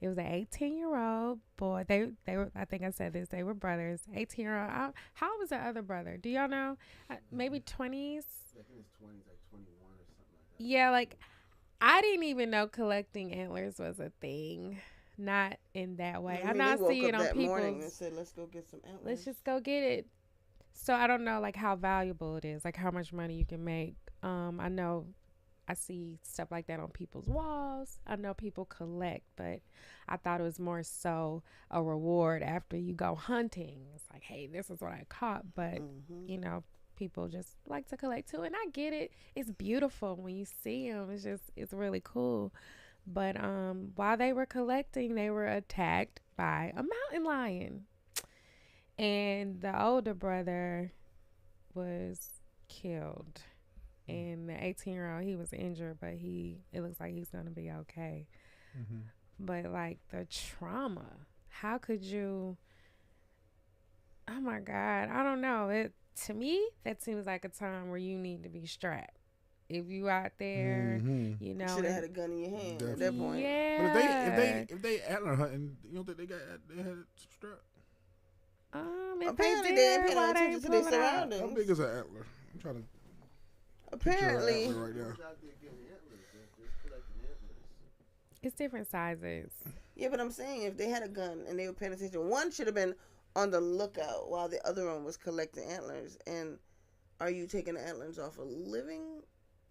it was an 18-year-old boy. They were, I think I said this, they were brothers. 18-year-old. How old was the other brother? Do y'all know? Maybe 20s? I think it's 20s, like 21 or something like that. Yeah, like I didn't even know collecting antlers was a thing. Not in that way. I now see it on people. And said, let's go get some antlers. Let's just go get it. So I don't know like how valuable it is, like how much money you can make. I know I see stuff like that on people's walls. I know people collect, but I thought it was more so a reward after you go hunting. It's like, hey, this is what I caught. But, you know, people just like to collect too. And I get it. It's beautiful when you see them. It's really cool. But while they were collecting, they were attacked by a mountain lion. And the older brother was killed. And the 18-year-old, he was injured, but it looks like he's going to be okay. Mm-hmm. But, like, the trauma, how could you, oh, my God, I don't know. To me, that seems like a time where you need to be strapped. If you out there, you know. Should have had a gun in your hand at that point. Yeah. But if they antler hunting, you don't think they had it strapped? Apparently, they ain't paying no attention to their surroundings. How big is an antler? I'm trying to. Apparently, right now. It's different sizes. Yeah, but I'm saying if they had a gun and they were paying attention, one should have been on the lookout while the other one was collecting antlers. And are you taking the antlers off a living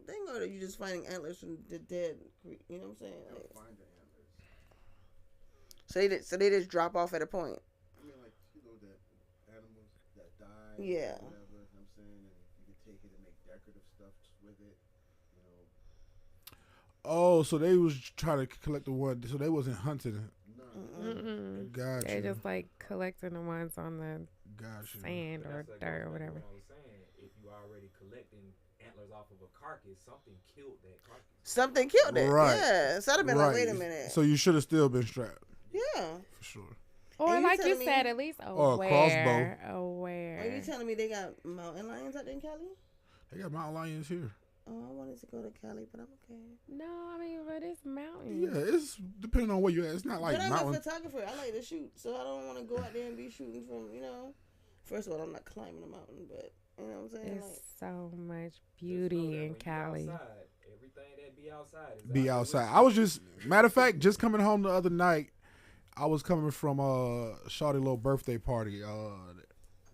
thing, or are you just finding antlers from the dead? You know what I'm saying? Like, find the antlers. So they just drop off at a point. I mean, like, you know, that animals that die. Yeah. Or whatever, you know what I'm saying? And you can take it and make decorative stuff with it, you know. Oh, so they was trying to collect the one, so they wasn't hunting. No. Gotcha. They're just like collecting the ones on the sand or dirt or whatever. What I was saying, if you already collecting antlers off of a carcass, something killed that carcass. Something killed it. Right. Yeah. So I'd have been like, wait a minute. So you should have still been strapped. Yeah. For sure. Or And like you telling said, me- at least Or a crossbow. Aware. Are you telling me they got mountain lions out there in Cali? They got mountain lions here. Oh, I wanted to go to Cali, but I'm okay. No, I mean, but it's mountains. Yeah, it's depending on where you at. It's not like but I'm mountain. a photographer. I like to shoot, so I don't want to go out there and be shooting from, you know. First of all, I'm not climbing a mountain, but you know what I'm saying? It's so much beauty in Cali. Everything that be outside is Be outside. I was just, matter of fact, just coming home the other night. I was coming from Shawty little birthday party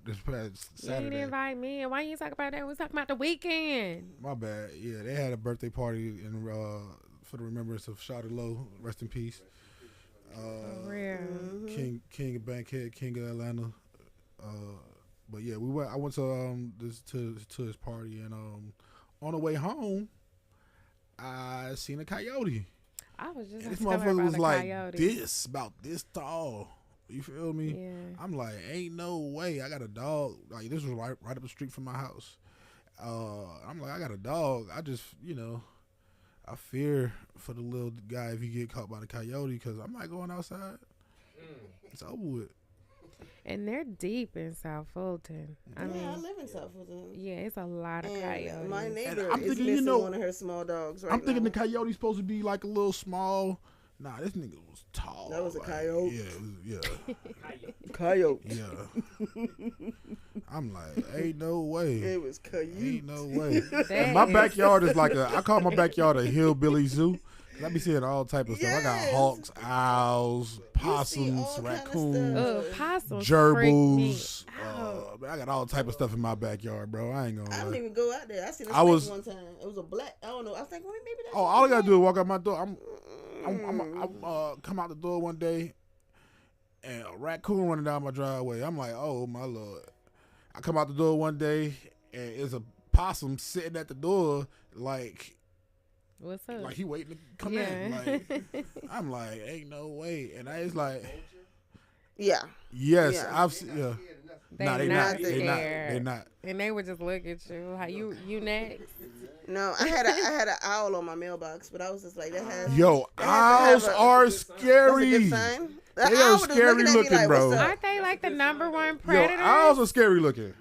this past Saturday. You didn't invite me, and why you talk about that? We was talking about the weekend. My bad. Yeah, they had a birthday party in for the remembrance of Shawty Low. Rest in peace. For real. King of Bankhead, King of Atlanta. But yeah, I went to his party, and on the way home, I seen a coyote. I was just This telling her motherfucker about was the like coyote. about this tall. You feel me? Yeah. I'm like, ain't no way. I got a dog. Like, this was right up the street from my house. I'm like, I got a dog. I just, I fear for the little guy if he get caught by the coyote, because I'm not going outside. It's over with. And they're deep in South Fulton. I mean, I live in South Fulton. yeah, it's a lot of And coyotes. my neighbor I'm is thinking, missing one of her small dogs right I'm thinking now. the coyote's supposed to be like a little small. Nah, this nigga was tall. That was a like, coyote? Yeah, Coyote. yeah. I'm like, ain't no way. It was coyote. Ain't no way. That My is- backyard is like I call my backyard a hillbilly zoo. 'Cause I be seeing all type of stuff. I got Yes. hawks, owls, possums, all kind of raccoons, stuff. Possums freak me gerbils. out. I got all type of stuff in my backyard, bro. I ain't I gonna don't lie. even go out there. I seen a I snake was- one time. It was a black. I don't know. I was thinking, well, maybe that's. Oh, all I gotta do is walk out my door. I'm come out the door one day, and a raccoon running down my driveway. I'm like, oh my lord. I come out the door one day and it's a possum sitting at the door like. What's up? Like he waiting to come in. Like I'm like, ain't no way. And I was like, yeah. Yes, Yeah. I've seen. Yeah. They Nah, they not not. They not. They not. And they would just look at you. How you next? No, I had an owl on my mailbox, but I was just like, that has. Yo, that has to owls have are That's a scary. good sign. The They owl are was scary looking at me looking, like, bro. what's up? Aren't they like the number one Yo, predator? owls are scary looking.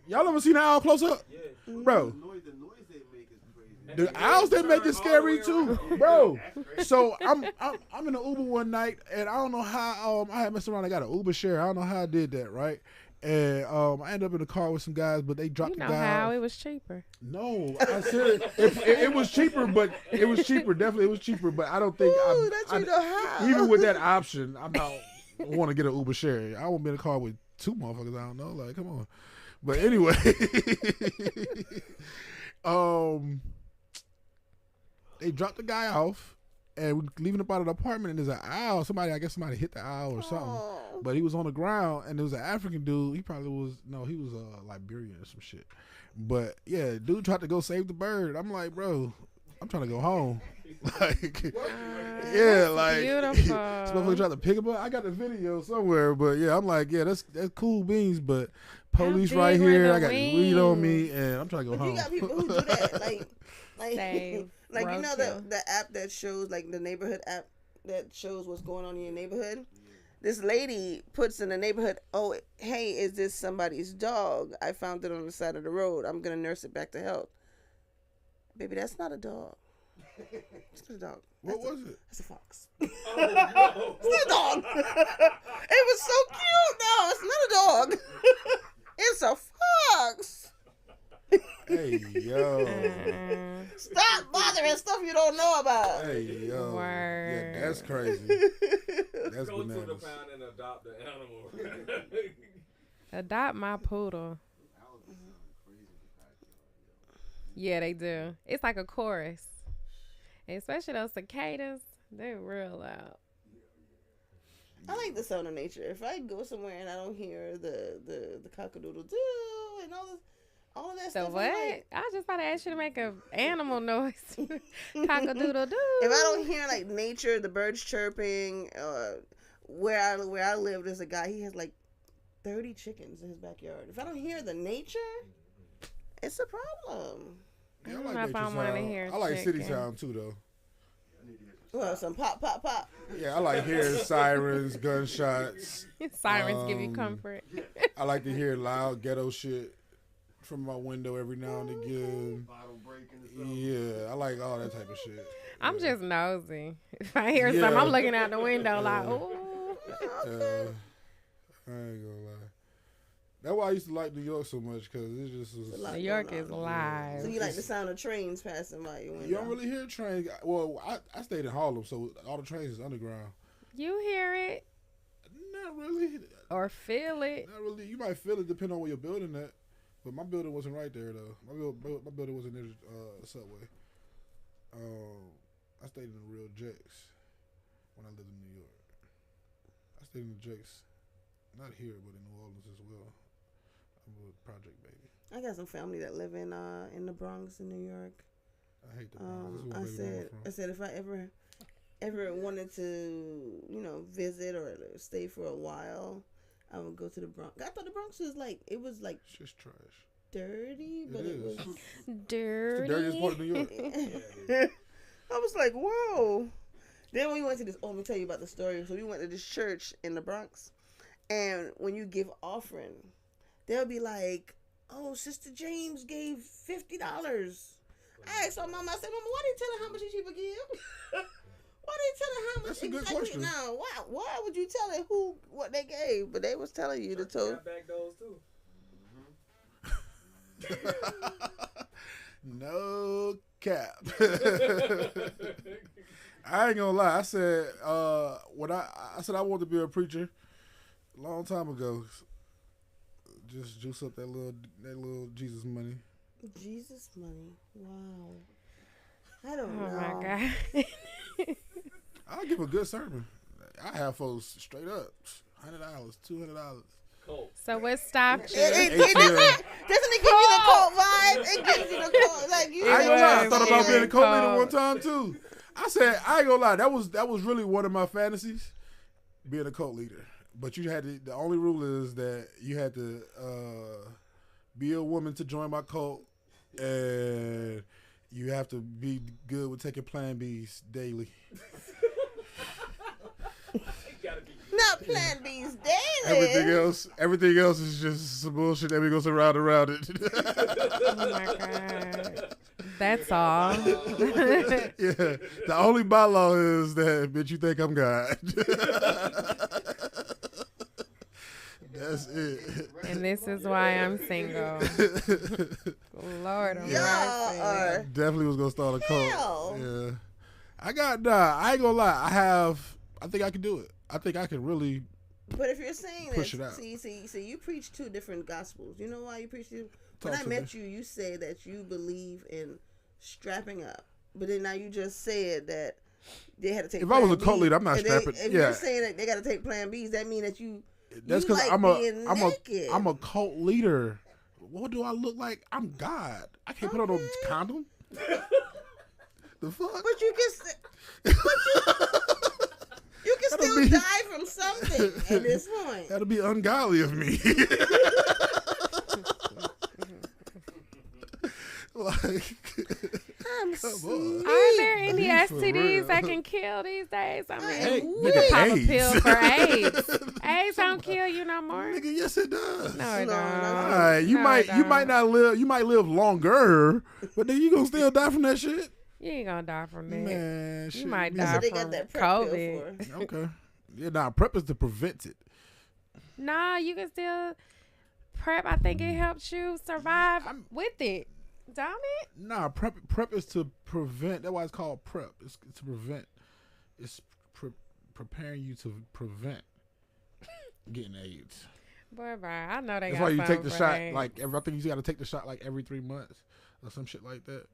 Y'all ever seen an owl close up, bro? The noise they make is crazy. The owls they make it scary too, bro. So I'm in an Uber one night and I don't know how I had messed around. I got an Uber share. I don't know how I did that, right? And I ended up in the car with some guys, but they dropped You the know guy. how off. it was cheaper. No, I said it was cheaper, but it was cheaper. Definitely, it was cheaper. But I don't think Ooh, that you know how. even with that option, I'm not want to get an Uber share. I won't be in a car with two motherfuckers. I don't know. Like, come on. But anyway, they dropped the guy off, and we're leaving up out of the apartment. And there's an owl. I guess somebody hit the owl or something. Oh. But he was on the ground, and there was an African dude. He was Liberian or some shit. But yeah, dude tried to go save the bird. I'm like, bro, I'm trying to go home. Like, yeah, like, Beautiful. motherfucker tried to pick him up. I got the video somewhere, but yeah, I'm like, yeah, that's cool beans, but police big right were here. the I got this weed on me, and I'm trying to go But home. you got people who do that, like, Save, like you know roadkill. the app that shows, like the neighborhood app that shows what's going on in your neighborhood. This lady puts in the neighborhood, oh, hey, is this somebody's dog? I found it on the side of the road. I'm gonna nurse it back to health. Baby, that's not a dog. It's not a dog. What was it? It's a fox. Oh, no. It's not a dog. It was so cute. No, it's not a dog. It's a fox. Hey, yo. Stop bothering stuff you don't know about. Hey, yo. Word. Yeah, that's crazy. That's Go to the bananas. pound and adopt the animal. Adopt my poodle. Yeah, they do. It's like a chorus. And especially those cicadas, they're real loud. I like the sound of nature. If I go somewhere and I don't hear the cockadoodle doo and all of that So stuff. what? I'm like, I was just about to ask you to make a animal noise. Cock-a-doodle-doo. if I don't hear like nature, the birds chirping, where I live, there's a guy. He has like 30 chickens in his backyard. If I don't hear the nature, it's a problem. Yeah, I I don't like know if I nature wanna sound. hear I like city chicken. sound too, though. Well, some pop, pop, pop. Yeah, I like hearing sirens, gunshots. Sirens give you comfort. I like to hear loud ghetto shit from my window every now and again. Bottle breaking or something. Yeah, I like all that type of shit. I'm just nosy. If I hear Yeah. something, I'm looking out the window like, Yeah. ooh. I ain't gonna lie. That's why I used to like New York so much, because it just was. It's a lot New York going is on. live. So you like the sound of trains passing by your window? You don't really hear trains. Well, I stayed in Harlem, so all the trains is underground. You hear it Not really. or feel it. Not really. You might feel it depending on where you're building at. But my building wasn't right there, though. My building wasn't near the subway. I stayed in the real Jakes when I lived in New York. I stayed in the Jakes, not here, but in New Orleans as well. I'm a project baby. I got some family that live in the Bronx in New York. I hate the Bronx. This is where baby mama I said if I ever wanted to, visit or stay for a while, I would go to the Bronx. I thought the Bronx was it was It's just trash. dirty, but It it was. is. Dirty. It's the dirtiest part of New York. I was like, whoa. Then we went to this. Oh, let me tell you about the story. So we went to this church in the Bronx, and when you give offering, they'll be like, "Oh, Sister James gave $50." I asked my mom. I said, "Mama, why did you tell her how much she would give? Why did you tell her how much That's a good exactly? question. No, why would you tell her what they gave? But they was telling you the truth. Got back those too. No cap. I ain't gonna lie. I said when I said I wanted to be a preacher a long time ago. Just juice up that little Jesus money. Jesus money. Wow. I don't Oh know. my God. I'll give a good sermon. I have folks straight up $100, $200. cult. So what stopped you? Doesn't it give you the cult vibe? It gives you the cult. Like you. I ain't gonna lie. I thought about being a cult leader Cult. one time too. I said I ain't gonna lie. That was really one of my fantasies, being a cult leader. But you had to. The only rule is that you had to be a woman to join my cult, and you have to be good with taking Plan Bs daily. Not Plan B's daily. Everything else is just some bullshit that we go around it. Oh my God. That's all. Yeah. The only bylaw is that, bitch, you think I'm God. That's it. And this is why I'm single. Lord, I'm Y'all Definitely was gonna start a cult. Hell. Yeah. I ain't gonna lie. I think I can do it. I think I can really. But if you're saying Push that, it out. see, you preach two different gospels. You know why you preach two? When Talk I to met me. you, you said that you believe in strapping up. But then now you just said that they had to take. If I was a Plan cult B. leader, I'm not And strapping. If Yeah. you're saying that they got to take Plan Bs, that mean that you. That's because because I'm a cult leader. What do I look like? I'm God. I can't put on no condom. The fuck? But you can. You can That'll still be- die from something at this point. That'll be ungodly of me. Like, I'm come sweet. on. Are there any Be for real. STDs that can kill these days? I mean, Hey, you nigga, can pop AIDS. a pill for AIDS. AIDS don't kill you no more. Nigga, yes it does. No, it No, don't. no. All right, you No, might it you don't. might not live. You might live longer, but then you gonna still die from that shit. You ain't gonna die from that. Man, shit. You might be- That's die what they from got that prep pill COVID. for. Okay. Yeah, nah. Prep is to prevent it. Nah, you can still prep. I think it helps you survive with it. Don't it? Nah, prep is to prevent. That's why it's called prep. It's to prevent. It's preparing you to prevent getting AIDS. Boy, bye. I know they That's got why you take something the for shot. AIDS. Like I think you got to take the shot like every 3 months or some shit like that.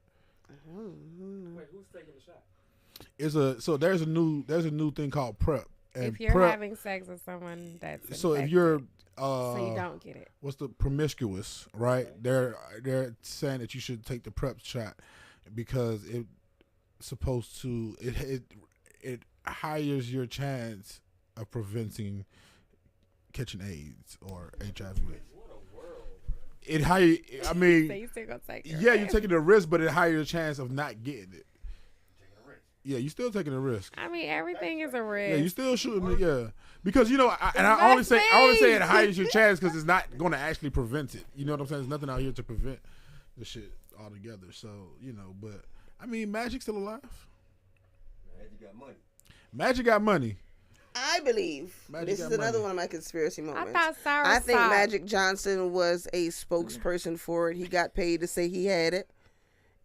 Wait, who's taking the shot? There's a new thing called prep. And if you're prep, having sex with someone that's so if infected, you're so you don't get it. what's the promiscuous, right? They're saying that you should take the prep shot because it's supposed to it higher your chance of preventing catching AIDS or HIV. What a world. It higher. I mean, So you still gonna take your yeah, risk. you're taking a risk, but it higher your chance of not getting it. Taking a risk. Yeah, you still taking a risk. I mean, everything is a risk. Yeah, you still shooting it. Yeah, because you know, I Let's only say it see. higher your chance because it's not going to actually prevent it. You know what I'm saying? There's nothing out here to prevent the shit altogether. So you know, but I mean, Magic's still alive. Magic got money. Magic got money. I believe Magic this got is another money. one of my conspiracy I moments. thought sour I think sop- Magic Johnson was a spokesperson for it. He got paid to say he had it,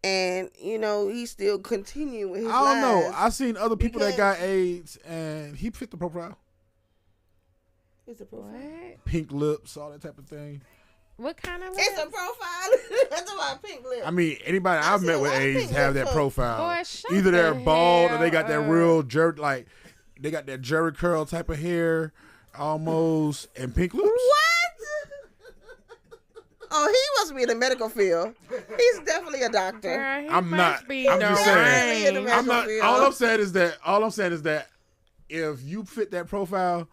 and you know he's still continuing with his I don't know. lies. I've seen other people that Because- got AIDS and he fit the profile. It's a profile. What? Pink lips, all that type of thing. What kind of It's a lips? profile. That's about pink lips. I mean, anybody I I've see met a with lot of AIDS pink have lips that up. profile. Boy, shut Either they're the bald or they got that hell real up. jerk, like they got that Jerry curl type of hair, almost, and pink lips. What? Oh, he must be in the medical field. He's definitely a doctor. Girl, he I'm must not. Be I'm just saying. deranged. I'm not. field. All I'm saying is that if you fit that profile,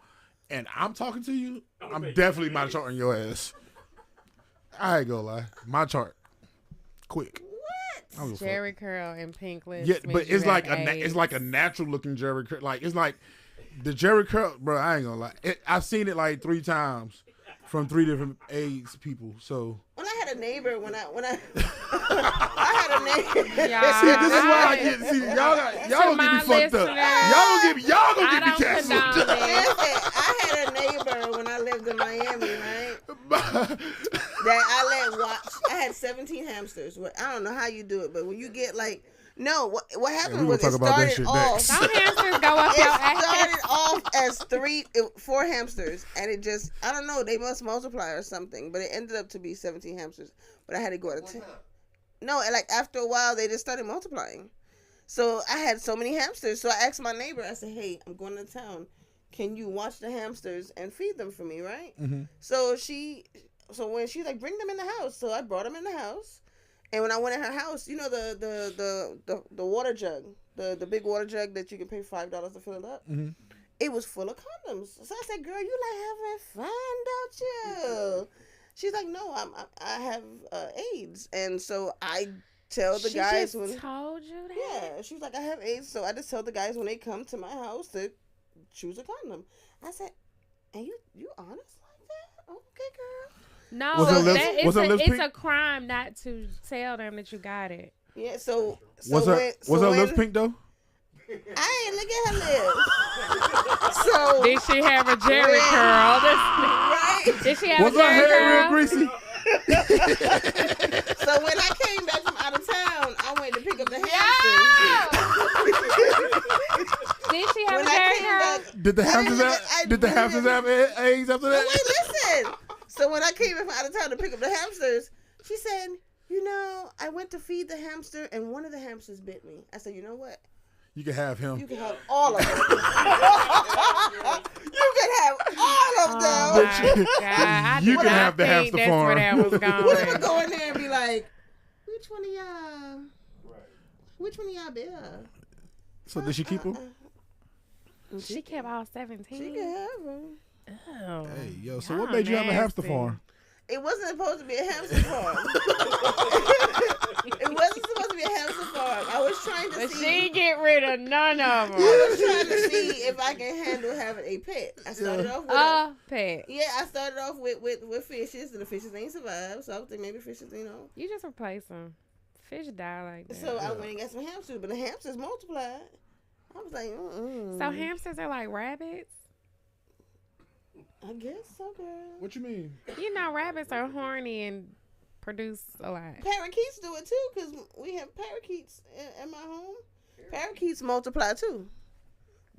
and I'm talking to you, I'm definitely my charting your ass. I ain't gonna lie, my chart, quick. I don't give a fuck. Jerry curl and pink lips. Yeah, means but you it's like have it's AIDS. like a natural looking Jerry curl. Like it's like the Jerry curl, bro. I ain't gonna lie. I've seen it like 3 times from 3 different AIDS people. So When I had a neighbor, when I I had a neighbor. Yeah. see, this is why I get. See, y'all gonna get me fucked up. Y'all gonna get me I canceled. don't condone it. Listen, I had a neighbor when I lived in Miami, right? That I let watch. I had 17 hamsters. I don't know how you do it, but when you get like, no, what happened we was gonna it talk about that started shit off. next. Some hamsters go up It your ass. started off as 4 hamsters, and it just, I don't know, they must multiply or something, but it ended up to be 17 hamsters. But I had to go to 10. No, and like after a while, they just started multiplying. So I had so many hamsters. So I asked my neighbor, I said, hey, I'm going to town. can you watch the hamsters and feed them for me, right? Mm-hmm. So when she's like, bring them in the house. So I brought them in the house. And when I went in her house, you know the water jug, the big water jug that you can pay $5 to fill it up. Mm-hmm. It was full of condoms. So I said, "Girl, you like having fun, don't you?" She's like, "No, I have AIDS." And so I tell the guys when told you that. Yeah, she's like, "I have AIDS," so I just tell the guys when they come to my house to choose a condom. I said, "And you honest like that? Okay, girl." No, it's a crime not to tell them that you got it. Yeah, so was her lips pink though? I ain't look at her lips. So did she have a Jerry curl? Right? Did she have a Jerry curl? Was her hair real greasy? So when I came back from out of town, I went to pick up the hamsters. Did she have a Jerry curl? Did the hamsters have eggs after that? Wait, listen. So when I came in from out of town to pick up the hamsters, she said, I went to feed the hamster and one of the hamsters bit me. I said, you know what? You can have him. You can have all of them. You can have all of them. God, you can have the hamster farm. What if I go in there and be like, which one of y'all? Right. Which one of y'all bit her? So did she keep them? She kept all 17. She can have them. Oh. Hey, yo. So what made you have a hamster farm? It wasn't supposed to be a hamster farm. It wasn't supposed to be a hamster farm. I was trying to see. But she get rid of none of them. I was trying to see if I can handle having a pet. I started off with a pet. Yeah, I started off with fishes, and the fishes ain't survived. So I think maybe fishes, You just replace them. Fish die like that. So I went and got some hamsters, but the hamsters multiplied. I was like, So hamsters are like rabbits? I guess so, girl. What you mean? Rabbits are horny and produce a lot. Parakeets do it too, because we have parakeets in my home. Parakeets multiply too.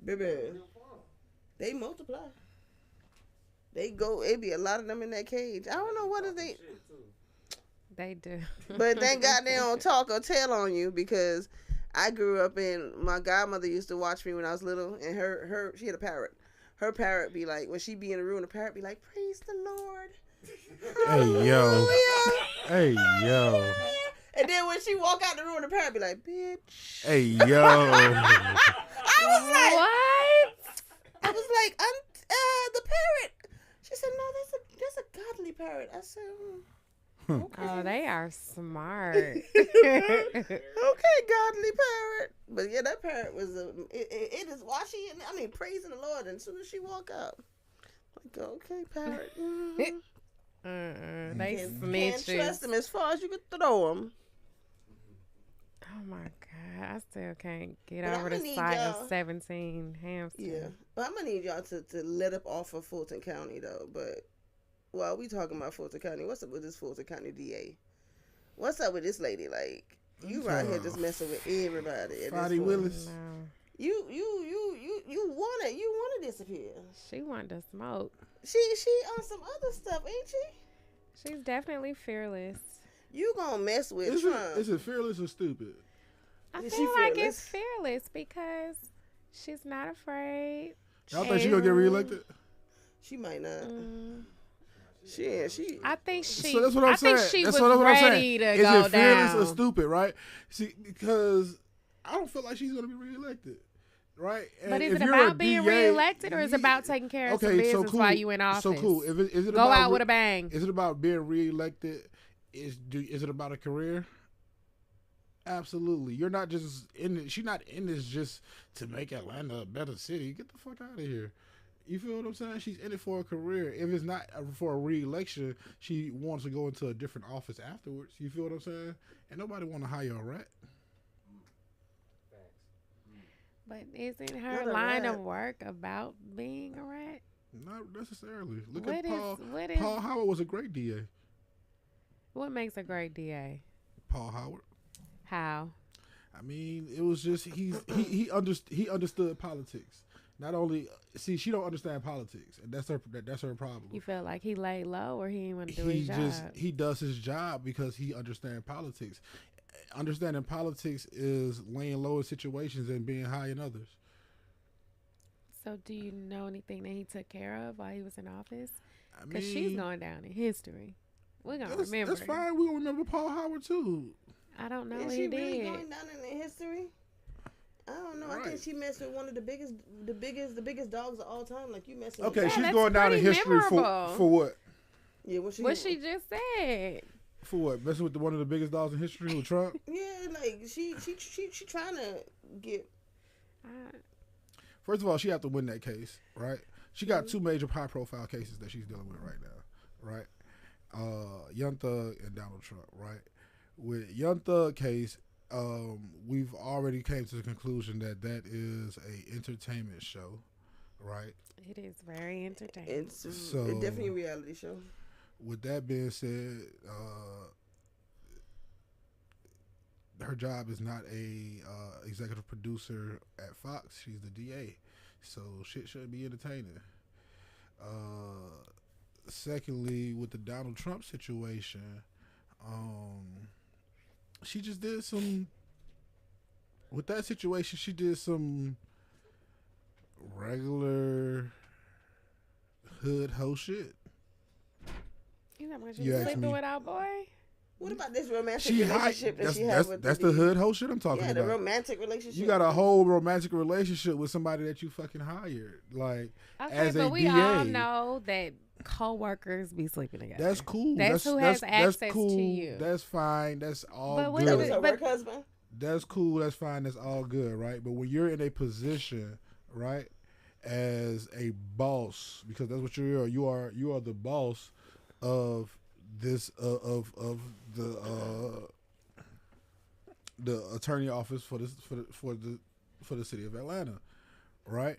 Baby. They multiply. They go, it be a lot of them in that cage. I don't know what is they. They do. But thank God they don't talk or tell on you, because I grew up my godmother used to watch me when I was little, and she had a parrot. Her parrot be like, when she be in the room, the parrot be like, praise the Lord. Hey, yo. Hey, yo. And then when she walk out the room, the parrot be like, bitch. Hey, yo. I was like, what? I was like, the parrot. She said, no, that's a godly parrot. I said, okay. Oh, they are smart. Okay, godly parrot. But yeah, that parrot was it is washy, and praising the Lord. And as soon as she walk out, like, okay, parrot. They can't trust them as far as you can throw them. Oh my God, I still can't get over the sight of 17 hamsters. Yeah, but I'm gonna need y'all to let up off of Fulton County though. But while we talking about Fulton County, what's up with this Fulton County DA? What's up with this lady? Like, you right here just messing with everybody. Friday Willis. No. You want to disappear. She want to smoke. She on some other stuff, ain't she? She's definitely fearless. You gonna mess with Trump? Is it fearless or stupid? I feel like it's fearless because she's not afraid. Y'all think she gonna get reelected? She might not. She. I think she. So that's what I'm saying. She that's was what ready to go down. Is it fearless or stupid? Right? See, because I don't feel like she's gonna be reelected. Right? And but is it about being reelected, or is it about taking care of some business while you in office? So cool. Is it go about out with a bang? Is it about being reelected? Is it about a career? Absolutely. You're not just in it. She's not in this just to make Atlanta a better city. Get the fuck out of here. You feel what I'm saying? She's in it for a career. If it's not for a re-election, she wants to go into a different office afterwards. You feel what I'm saying? And nobody want to hire a rat. But isn't her line of work about being a rat? Not necessarily. Look at Paul. Paul Howard was a great DA. What makes a great DA? Paul Howard. How? I mean, it was just he understood politics. Not only she don't understand politics, and that's her problem. You feel like he laid low, or he didn't want to do his job? He does his job because he understands politics. Understanding politics is laying low in situations and being high in others. So do you know anything that he took care of while he was in office? I Because mean, she's going down in history. We're going to remember. That's fine. We gonna remember Paul Howard too. I don't know Is what she he really did. going down in the history? I don't know. I Right. think she messed with one of the biggest dogs of all time. Like you messing Okay, with. Yeah, she's that's going down in pretty history memorable. for what? Yeah, what She just said. For what? Messing with one of the biggest dogs in history with Trump? Yeah, like she trying to get. First of all, she have to win that case, right? She got two major high-profile cases that she's dealing with right now, right? Young Thug and Donald Trump, right? With Young Thug case, we've already came to the conclusion that is a entertainment show, right? It is very entertaining. It's definitely a reality show. With that being said, her job is not a executive producer at Fox. She's the DA, so shit should be entertaining. Secondly, with the Donald Trump situation, she just did some. With that situation, she did some regular hood hoe shit. You know what You you ask sleeping me. with our boy? What about this romantic She relationship that she had that's with the hood hoe shit I'm talking the about. romantic relationship. You got a whole romantic relationship with somebody that you fucking hired, like Okay, as but a we DA. all know that co-workers be sleeping together. That's cool. That's who has access cool. to you. That's fine. That's all But wait That a was good. her But- work husband. That's cool. That's fine. That's all good, right? But when you're in a position, right, as a boss, because that's what you are. You are the boss of this of the attorney office for the city of Atlanta, right?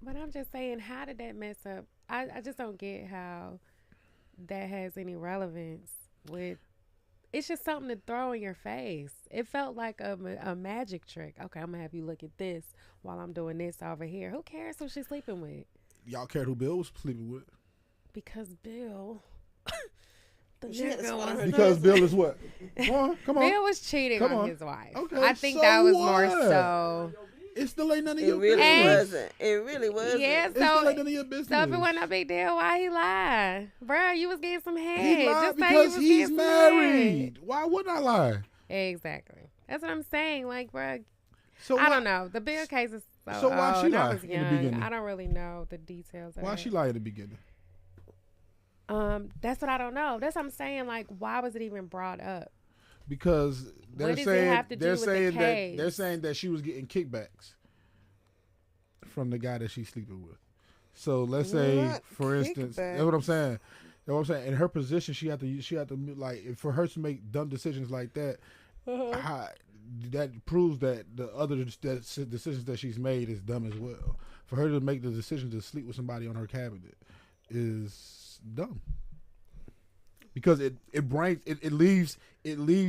But I'm just saying, how did that mess up? I just don't get how that has any relevance with. It's just something to throw in your face. It felt like a magic trick. Okay, I'm gonna have you look at this while I'm doing this over here. Who cares who she's sleeping with? Y'all cared who Bill was sleeping with? Because Bill, the She had to nigga swallow her was- Because Bill is what? Come on, come on. Bill was cheating Come on on. his wife. Okay, I think so that was more what? so. It still ain't none of It your really business. wasn't. It really wasn't. Yeah, It still ain't so none of your business. so if it wasn't a big deal, why he lied? Bruh, you was getting some head. He lied Just say because you was he's getting some head. married. Why wouldn't I lie? Exactly. That's what I'm saying. Like, bruh, So I why, don't know. The Bill case is So why she old. I lie was in the young. beginning? I don't really know the details of Why it. she lie in the beginning? That's what I don't know. That's what I'm saying. Like, why was it even brought up? Because they're What does it saying have to do they're with the saying that case? they're saying that she was getting kickbacks from the guy that she's sleeping with. So let's say, Not for instance, that's what I'm saying. That's what I'm saying. In her position, she had to like for her to make dumb decisions like that. How, that proves that the other decisions that she's made is dumb as well. For her to make the decision to sleep with somebody on her cabinet is dumb. Because it leaves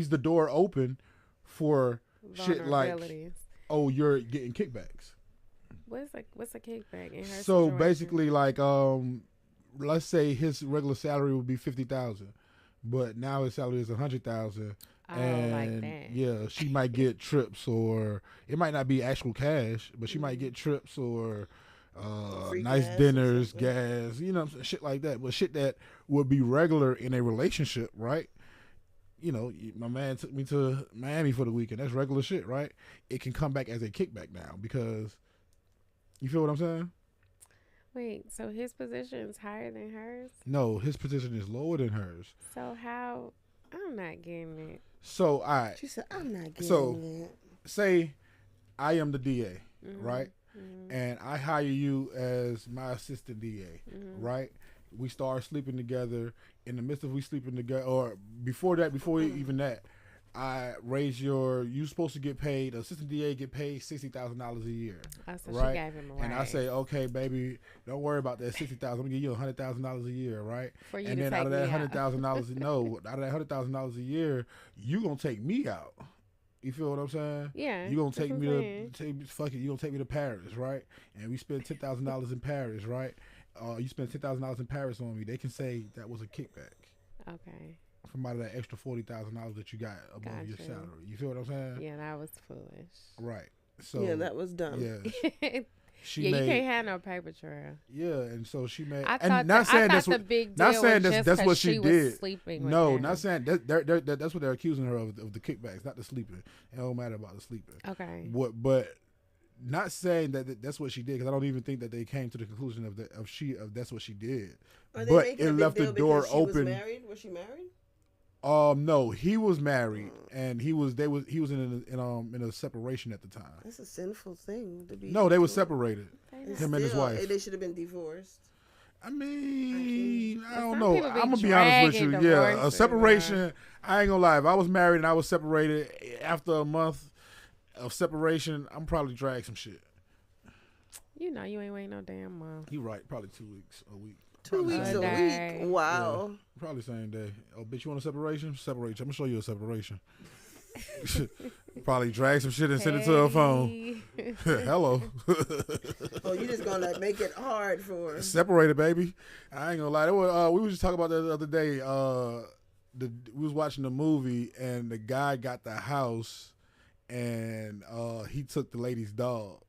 the door open for shit like, Vulnerabilities. oh, you're getting kickbacks. What's a kickback in her So situation? basically, like, let's say his regular salary would be $50,000, but now his salary is $100,000. Oh, And like that. yeah, she might get trips, or it might not be actual cash, but she might get trips or Free nice gas or dinners, something. gas, you know, shit like that. But shit that would be regular in a relationship, right? You know, my man took me to Miami for the weekend. That's regular shit, right? It can come back as a kickback now because you feel what I'm saying? Wait, so his position is higher than hers? No, his position is lower than hers. So how? I'm not getting it. So, all right, She said, "I'm not getting So- it." say I am the DA, Mhm. right? Mhm. And I hire you as my assistant DA, Mhm. right? We start sleeping together. In the midst of we sleeping together, or before even that, I raise you supposed to get paid, assistant DA get paid $60,000 a year, Oh, so right? she gave him a And I raise say, okay, baby, don't worry about that $60,000. I'm gonna give you $100,000 a year, right? for you And to then take out of me that out. $100,000, no, out of that $100,000 a year, you gonna take me out. You feel what I'm saying? Yeah, You gonna that's take what me I'm to saying. fuck it. You gonna take me to Paris, right? And we spend $10,000 in Paris, right? You spend $10,000 in Paris on me. They can say that was a kickback Okay. from out of that extra $40,000 that you got above your Gotcha. salary. You feel what I'm saying? Yeah, that was foolish. Right. So Yeah, that was dumb. yeah. She you made, can't have no paper trail. Yeah, and so she made. I and thought not saying I that's thought what. the big Not deal saying was that's just what 'cause she was did. sleeping with No, him. not saying that's what they're accusing her of the kickbacks, not the sleeping. It don't matter about the sleeping. Okay. But not saying that's what she did, because I don't even think that they came to the conclusion of that's what she did. Are they But making it a big left the deal door because she open. Was married? Was she married? No, he was married, and he was in a separation at the time. That's a sinful thing to be. No, they were separated. And Him and his wife. They should have been divorced. I mean, I don't Some know. people be I'm gonna be honest with you. dragging Yeah, a divorces, separation. I ain't gonna lie. If I was married and I was separated after a month of separation, I'm probably drag some shit. You know, you ain't waiting no damn month. You right. Probably 2 weeks, a week. 2 weeks a day. week. Wow. Yeah, probably same day. Oh, bitch, you want a separation? Separate you. I'm gonna show you a separation. Probably drag some shit and send it to her phone. Hello. Oh, you just gonna make it hard for her. Separated, baby. I ain't gonna lie. We were just talking about that the other day. We was watching the movie, and the guy got the house, and he took the lady's dog.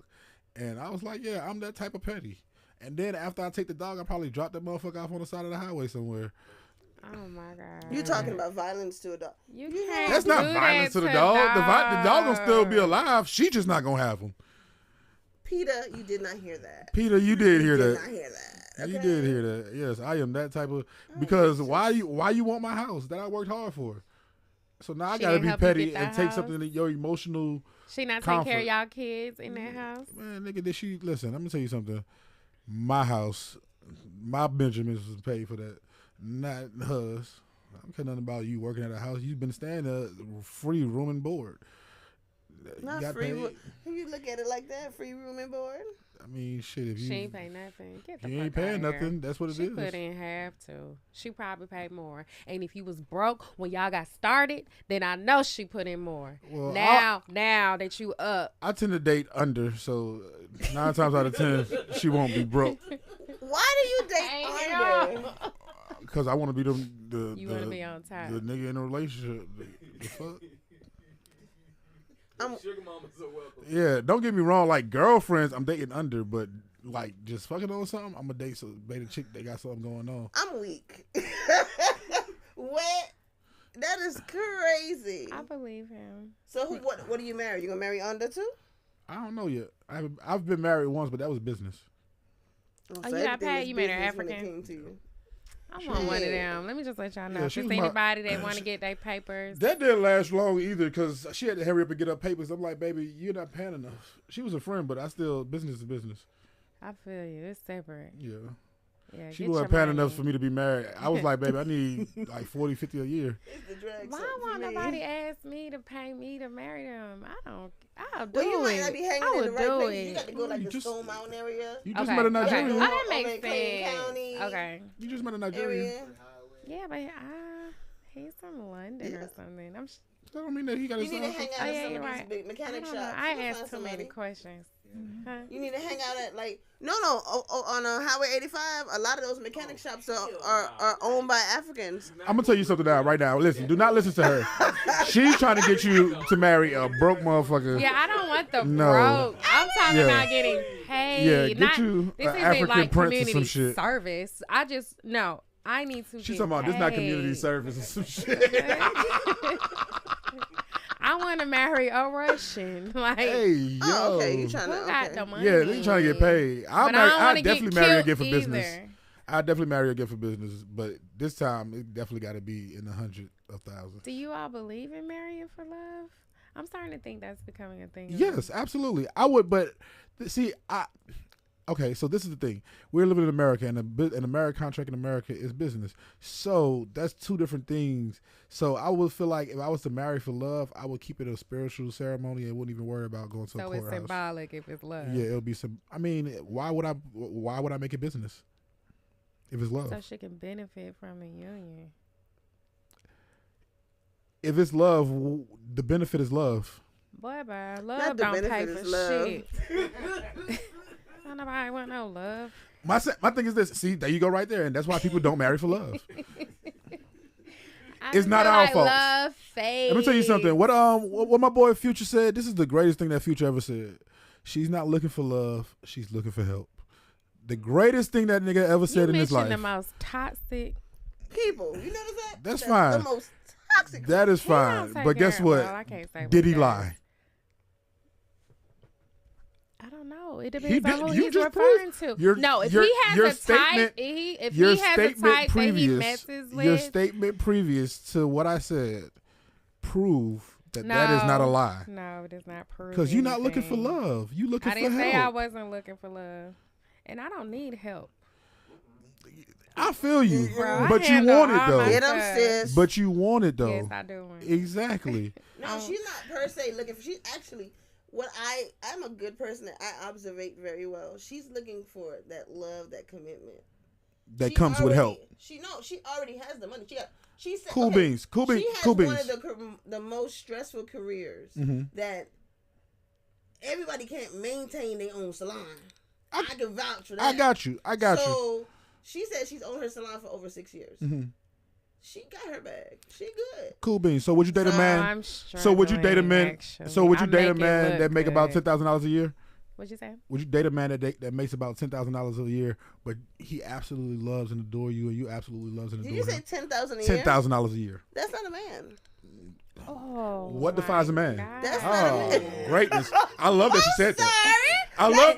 And I was like, yeah, I'm that type of petty. And then after I take the dog, I probably drop that motherfucker off on the side of the highway somewhere. Oh my God. You talking about violence to a dog? You can't That's not do violence that to the dog. The dog gonna still be alive. She just not gonna have him. Peter, you did not hear that. Peter, you did hear You that. did not hear that. Okay? You did hear that. Yes, I am that type of. Because why you want my house that I worked hard for? So now I She gotta didn't be help you petty get that and take house? something that your emotional. She not comfort. taking care of y'all kids in that house? Man, nigga, did she listen? I'm gonna tell you something. My house, my Benjamins was paid for that, not hers. I don't care nothing about you working at a house. You've been staying there free room and board. Not free. You look at it like that, free room and board. I mean, shit. If you She ain't pay nothing. Get the you fuck ain't paying out of here. nothing, that's what it is. She put in half too. She probably paid more. And if you was broke when y'all got started, then I know she put in more. Well, now that you up. I tend to date under, so 9 times out of 10, she won't be broke. Why do you date under? Because I want to be You want to be on top. the nigga in a relationship. The fuck? Sugar mamas are welcome. Yeah, don't get me wrong. Like girlfriends, I'm dating under, but like just fucking on something, I'm gonna date a chick that got something going on. I'm weak. What? That is crazy. I believe him. So what are you married? You gonna marry under too? I don't know yet. I've been married once, but that was business. Oh, you got paid? You made her African? I want one of them. Let me just let y'all know. Yeah, If she there's was my- anybody that want to get their papers. That didn't last long either because she had to hurry up and get her papers. I'm like, baby, you're not paying enough. She was a friend, but business is business. I feel you. It's separate. Yeah. Yeah, She get wasn't your paying money. enough for me to be married. I was like, baby, I need like 40, 50 a year. Why won't nobody ask me to pay me to marry them? I'll do Well, you it. might not be hanging I in would the right do place. it. You got to go like the Stone Mountain area. You just met a Nigerian. Okay. Oh, that Over in makes Clayton sense. County. Okay. You just met a Nigerian. Area. Yeah, but he's from London or something. That don't mean that he got You his need to own. hang out Oh, at yeah, some you're of these right. big mechanic shops. I You'll asked find too many somebody. questions. Huh? You need to hang out at on Highway 85. A lot of those mechanic shops are owned by Africans. I'm gonna tell you something now, right now. Listen, do not listen to her. She's trying to get you to marry a broke motherfucker. Yeah, I don't want the No. broke. I'm talking Yeah. about getting paid. Yeah, get not, you this an isn't African like prince or community some shit. service. I need to. She's get talking about this not paid. community service or some shit. I want to marry a Russian. Like, Hey, yo. Oh, okay. You trying who to? got Okay. the money? Yeah, they trying to get paid. But I don't I'll want to definitely get marry her killed again for either. business. I definitely marry her again for business, but this time it definitely got to be in the hundreds of thousands. Do you all believe in marrying for love? I'm starting to think that's becoming a thing. Yes, absolutely. I would, but see, okay, so this is the thing. We're living in America, and a marriage contract in America is business. So that's two different things. So I would feel like if I was to marry for love, I would keep it a spiritual ceremony and wouldn't even worry about going to a So courthouse. it's symbolic if it's love. Yeah, it'll be some. I mean, why would I make it business if it's love? So she can benefit from the union. If it's love, the benefit is love. Boy, bye. Not Love the don't pay benefit for is love. shit. Don't nobody want no love. My thing is this. See, there you go right there, and that's why people don't marry for love. I It's not feel our like fault. Love fades. Let me tell you something. What my boy Future said. This is the greatest thing that Future ever said. She's not looking for love. She's looking for help. The greatest thing that nigga ever said in his life. The most toxic people. You notice that? That's fine. The most toxic. That is fine. But guess what? I can't say did he lie? I don't know. It depends on who he's referring to. If he has a type that he messes with. Your statement previous to what I said prove that is not a lie. No, it does not prove because you're not looking for love. You looking for help. I didn't say I wasn't looking for love. And I don't need help. I feel you. Bro, but you want it, though. Get them, sis. But you want it, though. Yes, I do want it. Exactly. No, she's not per se looking for... She's actually... I'm a good person that I observate very well. She's looking for that love, that commitment. That comes with help. She already has the money. She said, cool beans. She has one of the most stressful careers that everybody can't maintain their own salon. I can vouch for that. I got you. So she said she's owned her salon for over 6 years. She got her bag. She good. Cool beans. So would you date a man? Would you date a man that make about $10,000 a year? What'd you say? Would you date a man that makes about $10,000 a year, but he absolutely loves and adore you, and you absolutely loves and adore him? Did you say $10,000 a year? $10,000 a year. That's not a man. Oh. What defines a man? That's not a man. Greatness. I love that you said that. I love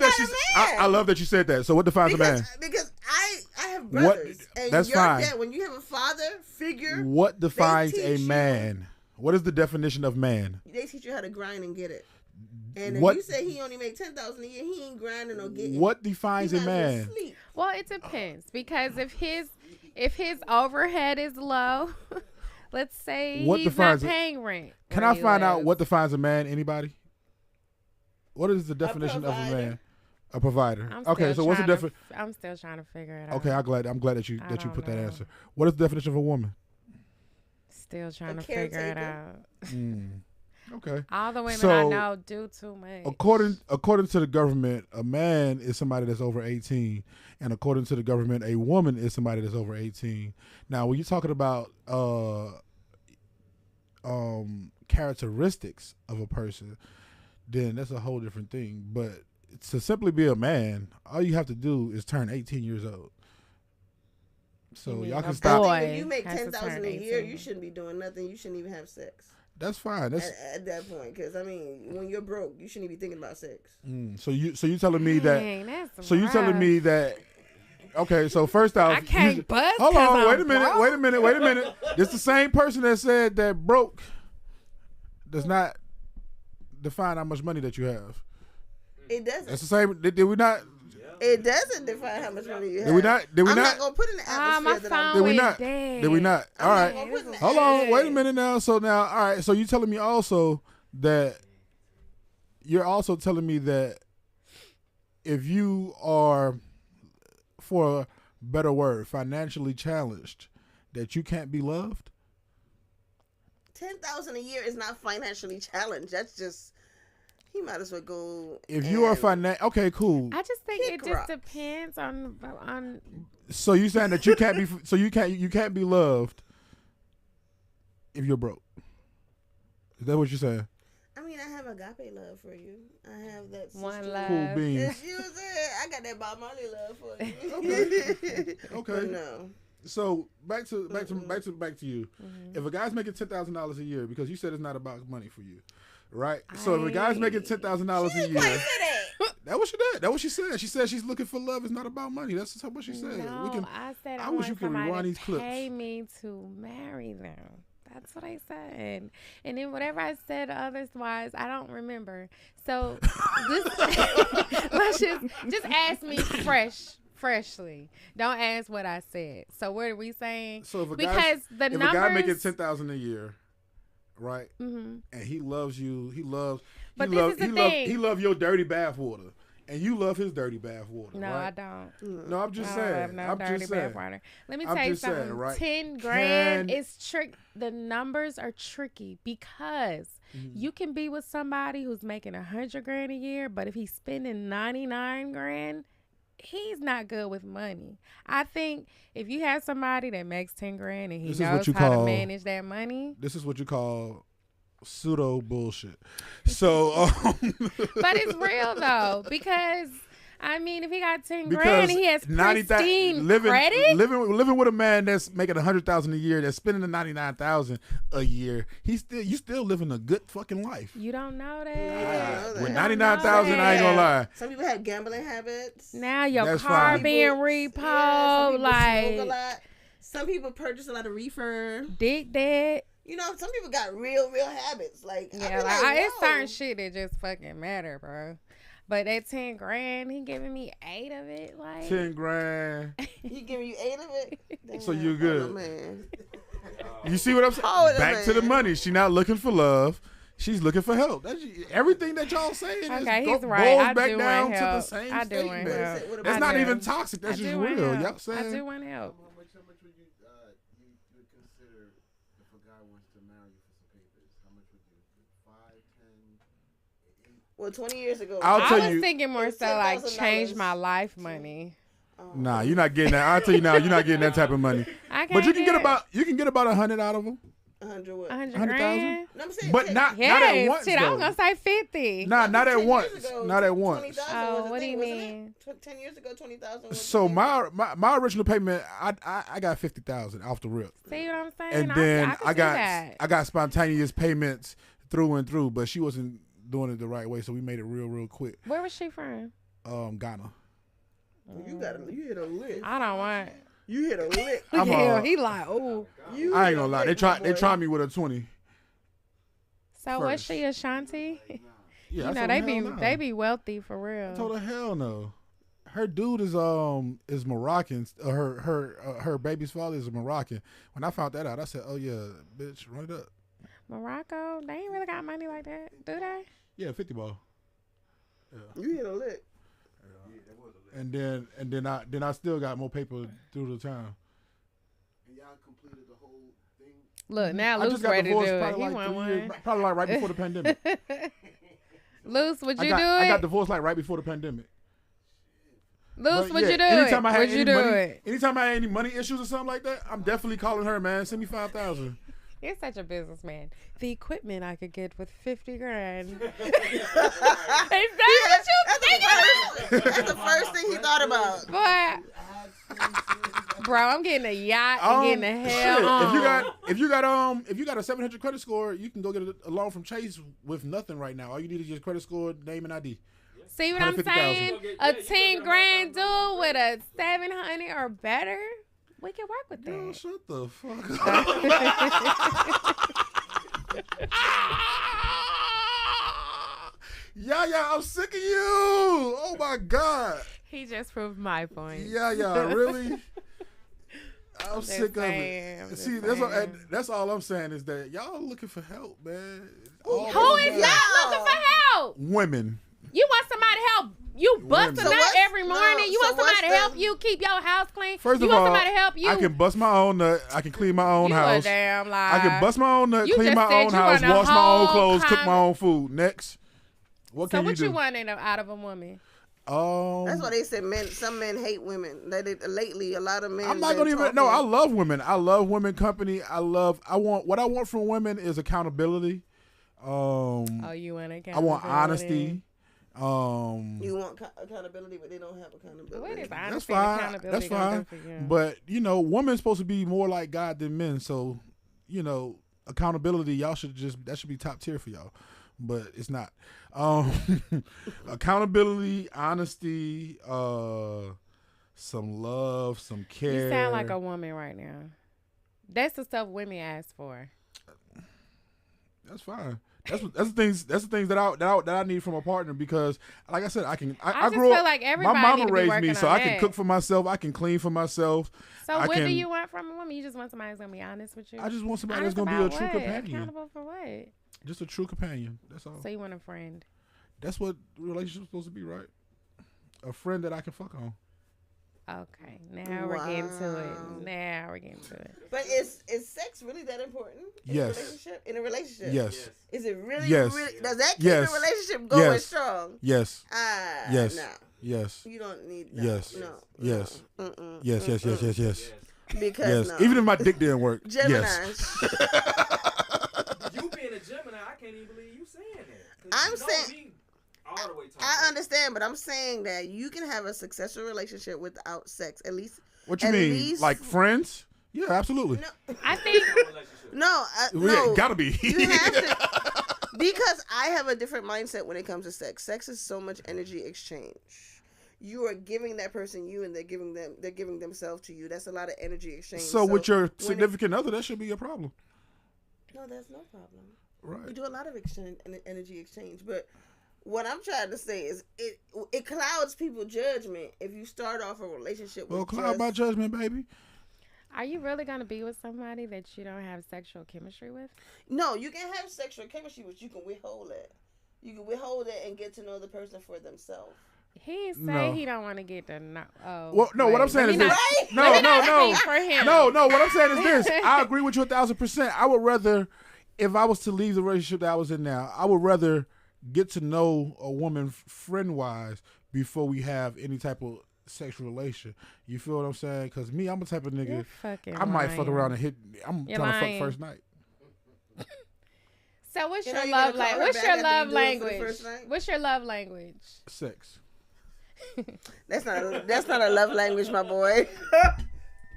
that you said that. So what defines a man? Because I have brothers. And that's fine. Dad, when you have a father figure, what defines a man? What is the definition of man? They teach you how to grind and get it. And if you say he only make $10,000 a year, he ain't grinding or getting. What defines a man? Well, it depends because if his overhead is low, let's say he's not paying rent. Can I find out what defines a man? Anybody? What is the definition of a man? A provider. Okay, so what's the definition? I'm still trying to figure it out. Okay, I'm glad that you put that answer. What is the definition of a woman? Still trying to figure it out. Okay. All the women I know do too much. According to the government, a man is somebody that's over 18, and according to the government, a woman is somebody that's over 18. Now, when you're talking about characteristics of a person, then that's a whole different thing. But to simply be a man, all you have to do is turn 18 years old. So y'all can stop. If you make $10,000 a year, you shouldn't be doing nothing. You shouldn't even have sex. That's fine. That's at that point, because I mean, when you're broke, you shouldn't be thinking about sex. So you telling me that? So you telling me that? Okay, so first off, I can't buzz. Hold on, wait a minute. It's the same person that said that broke does not define how much money that you have. It doesn't. That's the same. Did we not? It doesn't define how much money you have. Did we not? I'm not gonna put in the atmosphere that I'm. Did we not? All right. Hold on. Wait a minute now. So now, all right. So you telling me also that you're also telling me that if you are, for a better word, financially challenged, that you can't be loved? $10,000 a year is not financially challenged. That's just. He might as well go. If you are okay, cool. I just think it just depends on. So you saying that you can't be? So you can't be loved if you're broke? Is that what you're saying? I mean, I have agape love for you. I have that one love. Cool beans. It's you said I got that Bob Marley love for you. Okay. But no. So back to you. If a guy's making $10,000 a year, because you said it's not about money for you. Right, so if a guy's making $10,000 a year, that what she did. That what she said. She said she's looking for love. It's not about money. That's what she said. No, I said I wish you could rewind these clips. Pay me to marry them. That's what I said. And then whatever I said otherwise, I don't remember. So let's just ask me freshly. Don't ask what I said. So what are we saying? So if a guy making $10,000 a year. Right, and he loves you. He loves your dirty bath water, and you love his dirty bath water. No, right? I don't. No, I'm just saying. I have no dirty bath water. Let me tell you something. Saying, right? 10 grand is trick. The numbers are tricky because you can be with somebody who's making 100 grand a year, but if he's spending 99 grand. He's not good with money. I think if you have somebody that makes 10 grand and he knows how to manage that money. This is what you call pseudo bullshit. So, But it's real though, because I mean, if he got 10 grand and he has pristine credit, living with a man that's making $100,000 a year, that's spending the $99,000 a year, you still living a good fucking life. You don't know that. Yeah, With $99,000, I ain't gonna lie. Some people have gambling habits. Now your That's car fine. being Some repo, people like smoke a lot. Some people purchase a lot of reefer. dick dead. You know, some people got real habits. Like, I Yeah, be like it's whoa. certain shit that just fucking matter, bro. But that 10 grand, he giving me 8 of it, like 10 grand. He giving you 8 of it. Damn, So you good. hold on, man. You see what I'm saying? Hold on, Back to the man. money. She not looking for love. She's looking for help. That's everything that y'all saying. Okay, is he's boils right. I back do down want to the help. same I do want statement. help. What It's about not do. even toxic. That's I just do real. want Y'all help. I saying? do want help. How much would you would consider if a guy wants to marry you for some papers? How much would you? 5, 10, 8? Well, 20 years ago. I'll I tell was you- thinking more It's so like $10,000. change my life money. Nah, you're not getting that. I'll tell you now, you're not getting that type of money. I can't But you can get about 100 out of them. 100 what? 100 100,000? grand. No, I'm saying, But take- not at Yes, once. shit, I was though. gonna say 50. Nah, not 10 at years once. ago, Not at once. 20,000 Oh, was the what do thing, you wasn't mean? it? 10 years ago, 20,000 was So the thing. my original payment, I got 50,000 off the rip, See what I'm saying? and then I could I got spontaneous payments through and through, but she wasn't doing it the right way, so we made it real quick. Where was she from? Ghana. You hit a lick. I don't want. You hit a lick. I'm, Yeah, he like, oh. You I hit ain't a gonna lie, lick, they boy. tried me with a 20. So was First. she Ashanti? Yeah, You I know told they her, be hell no. they be wealthy for I told real. her hell no. Her dude is Moroccan. Her baby's father is a Moroccan. When I found that out, I said, "Oh yeah, bitch, run it up." Morocco, they ain't really got money like that, do they? Yeah, 50 ball. You hit a lick. And then I still got more paper through the time. And y'all completed the whole thing. Look, now I Luce just got ready to do divorced it. probably He like want 3 years, one. probably like right before the pandemic. Luce, would you do I got it? divorced like right before the pandemic. Luce, But would yeah, you do anytime it? I had Would you any do money, it? anytime I had any money issues or something like that, I'm definitely calling her, man. Send me 5,000. You're such a businessman. The equipment I could get with 50 grand. Is that what you thinking? That's the first thing he thought about. Boy, bro, I'm getting a yacht and getting the hell shit, on. if you got a 700 credit score, you can go get a loan from Chase with nothing right now. All you need is your credit score, name, and ID. See what I'm 150,000. saying? A 10 grand dude with a 700 or better, we can work with Girl, that. shut the fuck up. Yeah, I'm sick of you. Oh my God. He just proved my point. Yeah, really? I'm just sick saying, I'm of it. just See, saying. that's all I'm saying is that y'all looking for help, man. Who is not looking for help? Women. You want somebody to help you bust Women. a So nut what's- every morning? no, You so want somebody what's to help the- you keep your house clean? First you of want all, somebody to help you? I can bust my own nut. I can clean my own you house. a damn lie. I can bust my own nut, You clean just my said own you house, want a wash my own whole clothes, cook my comment. own food. Next. What So can what you you do? want out of a woman? That's why they said men. Some men hate women. Lately, a lot of men. I'm not gonna even. No, I love women. I love women company. What I want from women is accountability. Oh, you want accountability? I want honesty. You want accountability, but they don't have accountability. What is That's honesty and fine. accountability That's gonna fine. do for you? But women's supposed to be more like God than men. So, accountability, y'all that should be top tier for y'all. But it's not. Accountability, honesty, some love, some care. You sound like a woman right now. That's the stuff women ask for. That's fine. That's the things that I need from a partner because, like I said, I just grew feel up. like My everybody mama need to be raised working me, so on I can that. cook for myself. I can clean for myself. So I what do can- you want from a woman? You just want somebody who's gonna be honest with you. I just want somebody that's Honest gonna be a about true what? companion. Accountable for what? Just a true companion. That's all. So you want a friend? That's what relationship's supposed to be, right? A friend that I can fuck on. Okay, now we're getting to it. Now we're getting to it. But is sex really that important? Yes. In a relationship. Yes. Is it really? Yes. Really, does that keep Yes. a relationship going Yes. strong? Yes. Yes. No. Yes. You don't need. No, Yes. No. Yes. No. Mm-mm. Yes. Yes. Yes. Yes. Yes. Because Yes. no. Even if my dick didn't work. Gemini. Yes. You being a Gemini, I understand, but I'm saying that you can have a successful relationship without sex. At least. What you at mean? least- Like friends? Yeah, absolutely. No, I think no, Yeah, gotta be. You have to, because I have a different mindset when it comes to sex. Sex is so much energy exchange. You are giving that person you, and they're giving themselves to you. That's a lot of energy exchange. So with your significant other, that should be a problem. No, that's no problem. Right. We do a lot of energy exchange, but what I'm trying to say is it clouds people's judgment if you start off a relationship with Cloud my judgment, baby. Are you really gonna be with somebody that you don't have sexual chemistry with? No, you can have sexual chemistry, but you can withhold it. You can withhold it and get to know the person for themselves. He say No. he don't want to get to know. Oh, Well, no, what I'm saying is this. Right? No. For him. No, what I'm saying is this. I agree with you 1,000%. I would rather, if I was to leave the relationship that I was in now, I would rather get to know a woman friend-wise before we have any type of sexual relation. You feel what I'm saying? Because me, I'm the type of nigga, You're fucking I might fuck lying. around and I'm You're trying to lying. fuck first night. So what's You your know, you love gonna call language? her What's back your after love you do it for the language? first night? What's your love language? Sex. That's not a love language, my boy.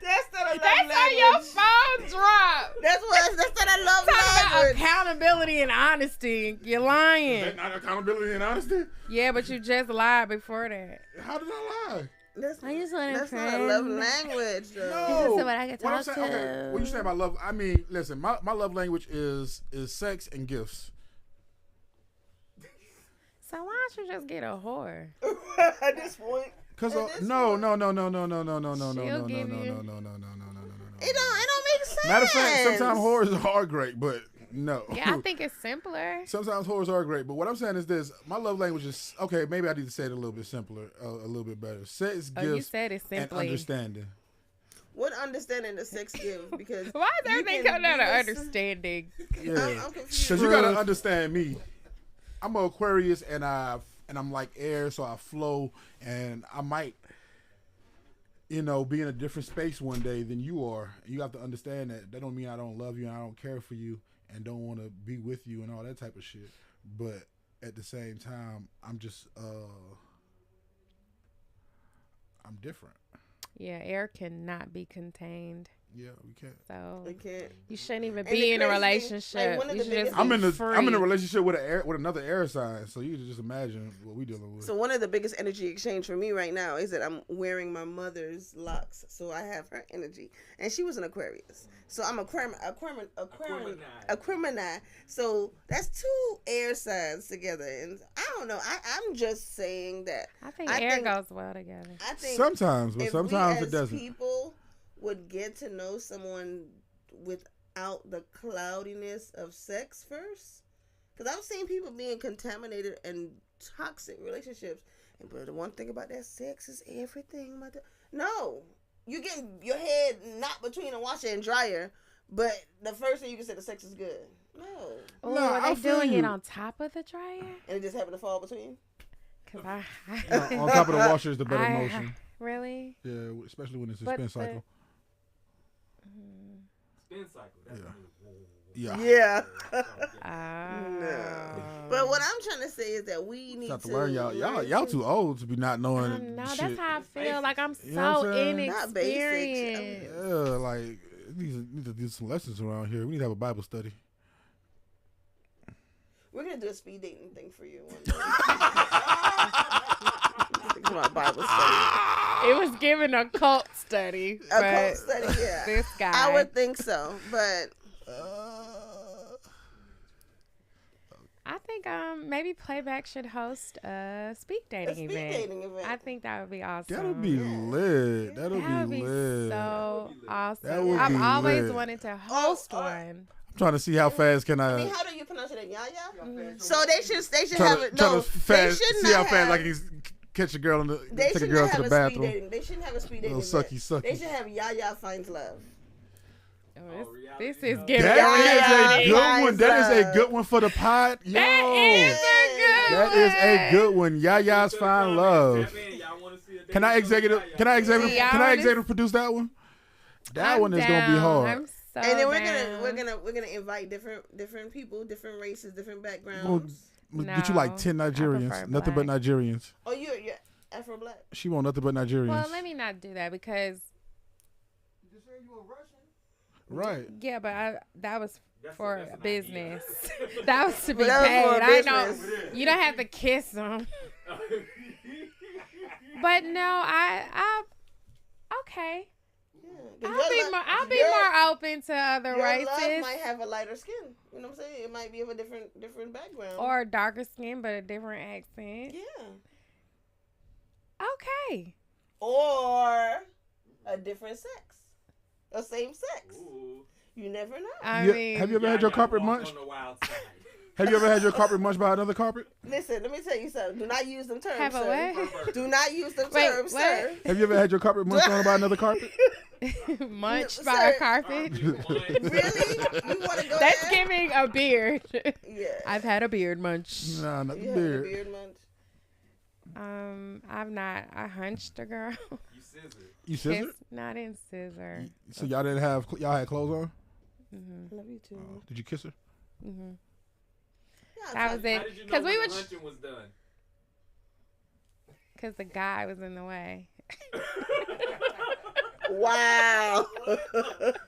That's not a love That's language. how your phone dropped. That's not a love Talking about language. accountability and honesty. You're lying. Not accountability and honesty? Yeah, but you just lied before that. How did I lie? I just want a That's not a friend. love language, though. No. somebody I can What I'm talk saying, to. okay, what you saying about love? I mean, listen, my love language is sex and gifts. So why don't you just get a whore? At this point, Cause At this no. She'll give you- it don't make sense. Matter of fact, sometimes whores are great, but no. Yeah, I think it's simpler. Sometimes whores are great, but what I'm saying is this: my love language is okay. Maybe I need to say it a little bit simpler, a little bit better. Sex, Oh, you gifts, said it and simply. understanding. What understanding does sex give? Because Why is you everything can coming down to be with understanding? Yeah, I'm confused. because you gotta understand me. I'm an Aquarius, and I'm like air, so I flow, and I might, be in a different space one day than you are. You have to understand that. That don't mean I don't love you and I don't care for you and don't want to be with you and all that type of shit. But at the same time, I'm just I'm different. Yeah, air cannot be contained. Yeah, we can't. So I can't. you shouldn't even And be the in a crazy thing, relationship. like, one of You the should just biggest- be I'm in a free. relationship with another air sign, so you can just imagine what we dealing with. So one of the biggest energy exchange for me right now is that I'm wearing my mother's locks, so I have her energy, and she was an Aquarius, so I'm Aquemini. So that's two air signs together, and I don't know. I'm just saying that. I think I air think- goes well together. I think Sometimes, but if sometimes we it as doesn't. people would get to know someone without the cloudiness of sex first, because I've seen people being contaminated and toxic relationships, but the one thing about that, sex is everything. No, you get your head not between a washer and dryer, but the first thing you can say, the sex is good. No, Oh, Nah, are I they feel doing it you. on top of the dryer? and it just happened to fall between. Cause On top of the washer is the better I- motion. really. Yeah, especially when it's a But spin the- cycle. Spin cycle. That's Yeah. Yeah. Oh. No. But what I'm trying to say is that we need Have to to learn y'all too old to be not knowing No, shit. that's how I feel. Like I'm You know what so I'm saying? Not basics. inexperienced. Yeah, like need to do some lessons around here. We need to have a Bible study. We're gonna do a speed dating thing for you one day. Thinking about Bible study. It was given a cult study. A but cult study, yeah. This guy. I would think so, but I think maybe Playback should host a speed a dating speed event. dating event. I think that would be awesome. That'll be lit. That'll That would be be lit. so awesome. That would I've be always lit. wanted to host Oh, one. I'm trying to see how fast can I mean, I how do you pronounce it? Yaya? Mm-hmm. So they should try have to, it. try No, to fast, they should see how not fast I have. can catch a girl in the They take a should girl not to have the a speed bathroom. dating. They shouldn't have a speed dating. Little event. sucky. They should have Yaya finds love. Oh, reality this is show. getting That is a reality. good one. That is a love. good one for the pod. Yo, That is a good that is a good one. Yaya's find love. Can I executive produce that one? That I'm one is gonna be down. hard. I'm so And then down. we're gonna invite different people, different races, different We're backgrounds. get you like 10 prefer Nigerians. Nothing but black. Nigerians. Oh, you're Afro black. She want nothing but Nigerians. Well, let me not do that because You just said you were Russian. Right. yeah, but that was for That's an business. idea. That was to be That was paid. for I know business. you don't have to kiss them, but no, I okay. Yeah. I'll be more open to other Your love races might have a lighter skin. You know what I'm saying? It might be of a different background. or darker skin, but a different accent. yeah. Okay. Or a different sex. Or same sex. Ooh. You never know. I You- mean, have you ever had your carpet walk munched? on the wild side. Have you ever had your carpet munched by another carpet? Listen, let me tell you something. Do not use them terms, have a sir. what? Do not use them Wait, terms, what? sir. Have you ever had your carpet munched on by another carpet? Munched Sir, by a carpet. Really? You want to go That's there? giving a beard. Yeah. I've had a beard munch. Nah, not the You had a beard. beard munch? I've not. I hunched a girl. You scissored. You scissored? Kiss, not in scissor. So y'all didn't have y'all had clothes on? Mm-hmm. Love you too. Did you kiss her? Mm-hmm. Yeah, That was it. How did you know Because when we the were. luncheon was done? Because the guy was in the way. Wow.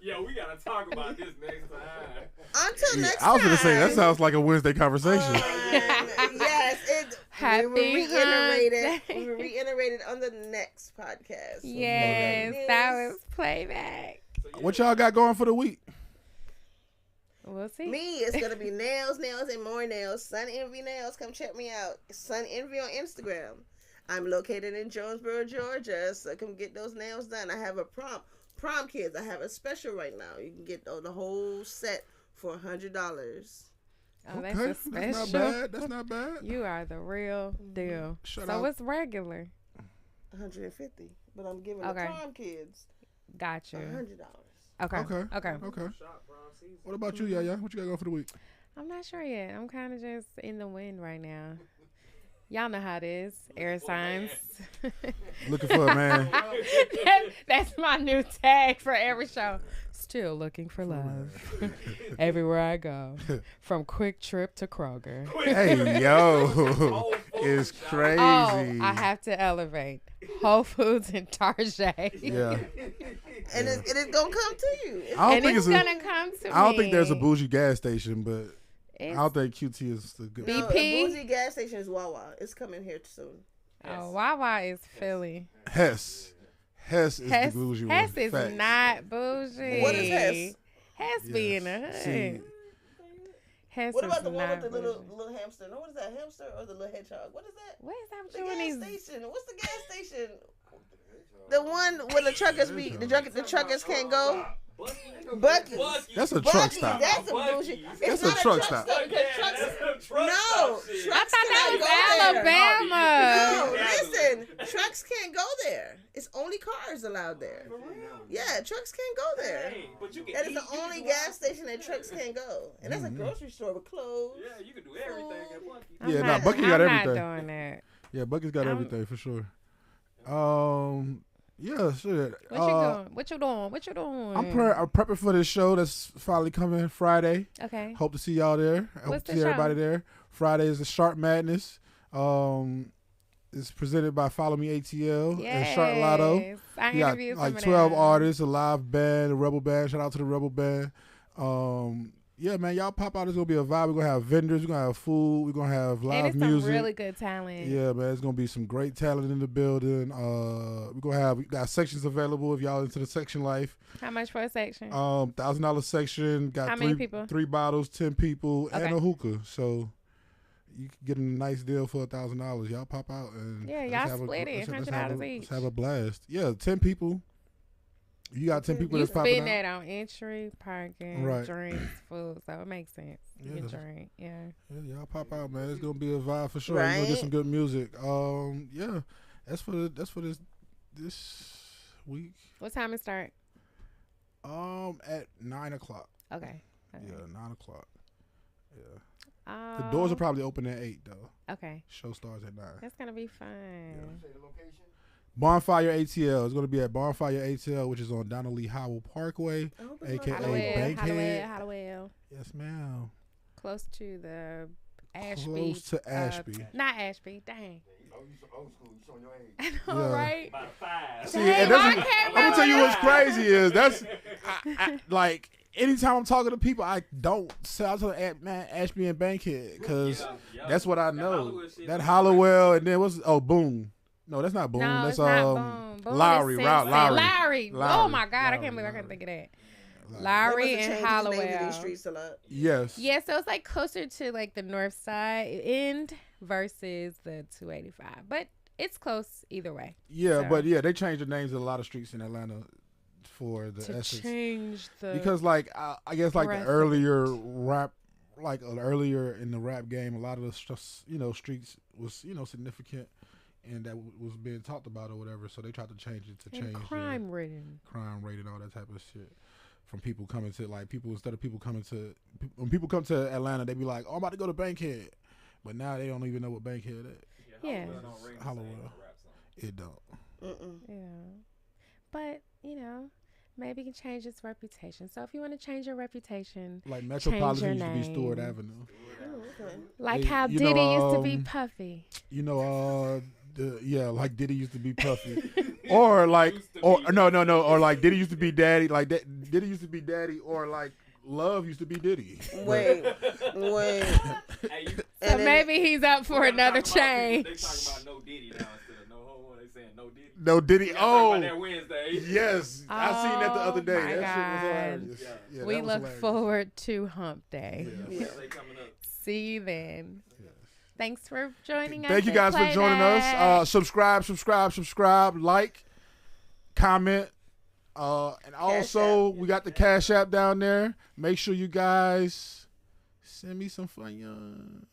Yeah, we gotta talk about this next time. Until next time. I was gonna say that sounds like a Wednesday conversation. Yes, Happy we Hump were reiterated on the next podcast. So Yes, Playback that News. was playback. So, yeah. What y'all got going for the week? We'll see. Me, it's gonna be nails, and more nails. Sun Envy Nails, come check me out. Sun Envy on Instagram. I'm located in Jonesboro, Georgia, so come get those nails done. I have a prom kids. I have a special right now. You can get the whole set for $100. Oh, Okay, that's a that's special. not bad. That's not bad. You are the real deal. Shout So out. what's regular? $150, but I'm giving Okay. the prom kids Got you. $100. Okay. Okay. Okay. Okay. Shop prom season. What about you, Yaya? What you got going for the week? I'm not sure yet. I'm kind of just in the wind right now. Y'all know how it is. Air signs. Looking for a man. That's my new tag for every show. Still looking for love. Everywhere I go. From Quick Trip to Kroger. Hey, yo. It's crazy. Oh, I have to elevate. Whole Foods and Tarjay. Yeah. And it's going to come to you. I don't And think it's it's a, gonna come to me. I don't think there's a bougie gas station, but It's, I don't think QT is the good. Be- No, BP? a bougie gas station is Wawa. It's coming here soon. oh, Wawa is Philly. Hess is Hess, the bougie Hess one. is Facts. not bougie. What is Hess? Hess be in the Yes. hood. See, Hess What is about the one not with the bougie. little hamster? No, what is that? Hamster or the little hedgehog? What is that? What is that The with you and gas these? station. What's the gas station? The one where the truckers the truckers can't go. Bucky. that's a Bucky, truck stop. that's a bougie. It's That's a not truck stop. because trucks. No, shit. trucks I cannot thought that was go there. Alabama. No, listen, trucks can't go there. It's only cars allowed there. Yeah, trucks can't go there. Hey, but you can That is eat, the you can only do gas all- station that trucks can't go. And that's a grocery store with clothes. Yeah, you can do everything at Bucky. I'm Yeah, not- nah, Bucky got I'm everything. not doing that. Yeah, Bucky's got I'm- everything for sure. Yeah, shit. What you doing? What you doing? What you doing? I'm prepping for this show that's finally coming Friday. Okay. Hope to see y'all there. I hope What's to the see everybody show? there. Friday is the Sharp Madness. It's presented by Follow Me ATL and Sharp Lotto. Yes. I We got interviewed like some of 12 them. artists, a live band, a rebel band. Shout out to the rebel band. Yeah, man, y'all pop out. It's gonna be a vibe. We're gonna have vendors. We're gonna have food. We're gonna have And live it's music. some really good talent. Yeah, man, it's gonna be some great talent in the building. We got sections available if y'all into the section life. How much for a section? $1,000 section. Got How many people? 3 bottles, 10 people, Okay. and a hookah. So you can get a nice deal for $1,000. Y'all pop out and Yeah, let's y'all have a- split it, let's have $100 a- each. Let's have a blast. Yeah, 10 people. You got 10 people You that's popping spend out. that on entry, parking, Right. drinks, food, so it makes sense. You Yeah. can drink, yeah. Yeah, y'all pop out, man. It's gonna be a vibe for sure. We're gonna Right. get some good music. Yeah, that's for this week. What time it start? At 9:00. Okay. Yeah, 9:00. Yeah, Oh, the doors will probably open at 8 though. Okay. Show starts at 9. That's gonna be fun. Say the location. Bonfire ATL is gonna be at Bonfire ATL, which is on Donnelly Howell Parkway, I hope it's aka not Hollowell, Bankhead. Hollowell. Yes, ma'am. Close to the Ashby. Close to Ashby. Not Ashby. Dang. Oh, you so old school. You showing your age. I know, Yeah. right? About 5. See, Dang, and that's I what- can't I'm gonna tell you what's remember. crazy is that's like anytime I'm talking to people, I don't say I tell them, man, Ashby and Bankhead because that's what I know. That Hollowell and then Boone. No, that's not Boone. No, that's it's not Boone. Boone Lowry, is Route Simpson. Lowry. Oh my God, I Lowry, can't believe I couldn't Lowry. think of that. They Lowry must have and changed his name to these Hollowell. streets a lot. Yes. Yeah, so it's like closer to like the north side end versus the 285, but it's close either way. Yeah, So- but yeah, they changed the names of a lot of streets in Atlanta for the To essence. change the Because like I guess like the breath of earlier rap, like earlier in the rap game, a lot of the streets was significant, and that was being talked about or whatever. So they tried to change it to and change crime ridden. crime rate and all that type of shit. From people coming to instead of people coming to when people come to Atlanta, they be like, "Oh, I'm about to go to Bankhead," but now they don't even know what Bankhead is. Yeah. Hollowell. It don't. Yeah, but maybe it can change its reputation. So if you want to change your reputation, Like your Metropolitan used to be Stewart name. Avenue. Oh, okay. like Hey, how you Diddy know, used to be Puffy. Like Diddy used to be Puffy, or like Diddy used to be Daddy, Diddy used to be Daddy, or like Love used to be Diddy. Wait. Hey, So And then- maybe he's up for another change. They talking about no Diddy now instead of no homo. They saying no Diddy. No Diddy. We gotta talk about that Oh, Wednesday. yes, I seen that the other day. my That God. shit was hilarious. Yeah. Yeah, We that was look hilarious. forward to Hump Day. Yeah. Yeah. They coming up. See you then. Yes. Thanks for joining us. Thank you at guys for joining Playback. us. Subscribe, like, comment, and also App. we got the Cash App down there. Make sure you guys send me some fun.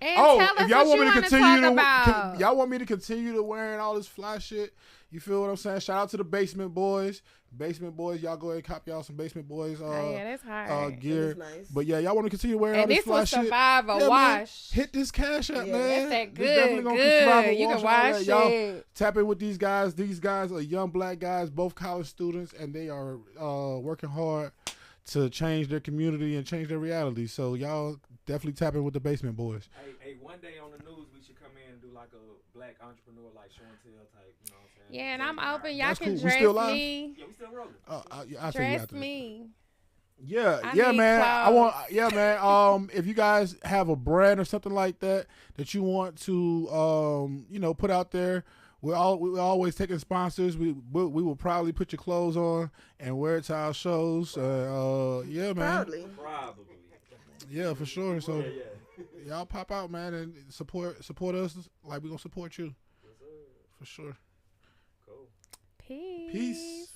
And tell us if y'all what want me you to want to continue talk about. y'all want me to continue to wearing all this fly shit. You feel what I'm saying? Shout out to the Basement Boys. Basement Boys, y'all go ahead and cop y'all some Basement Boys Oh, yeah, that's hard. gear. That is nice. But yeah, y'all want to continue wearing all And this this fly will shit. survive a Yeah, man. wash. Hit this Cash App, Yeah, man. That's that This definitely good, gonna survive a good. You can all wash that. Y'all it. tap in with these guys. These guys are young black guys, both college students, and they are working hard to change their community and change their reality. So y'all definitely tap in with the Basement Boys. Hey, one day on the news we should come in and do like a black entrepreneur, like show and tell type. You know what I'm saying? Yeah, and I'm open. Y'all That's can cool. We dress still live? me. Yeah, we still rolling. I'll tell you Dress after this. me. Yeah, I yeah, need man. clothes. Man. If you guys have a brand or something like that you want to, put out there, we're always taking sponsors. We will probably put your clothes on and wear it to our shows. Yeah, man. Proudly. Probably. Yeah, for sure. So Yeah. y'all pop out, man, and support us like we gonna support you. Yes, sir. For sure. Cool. Peace. Peace.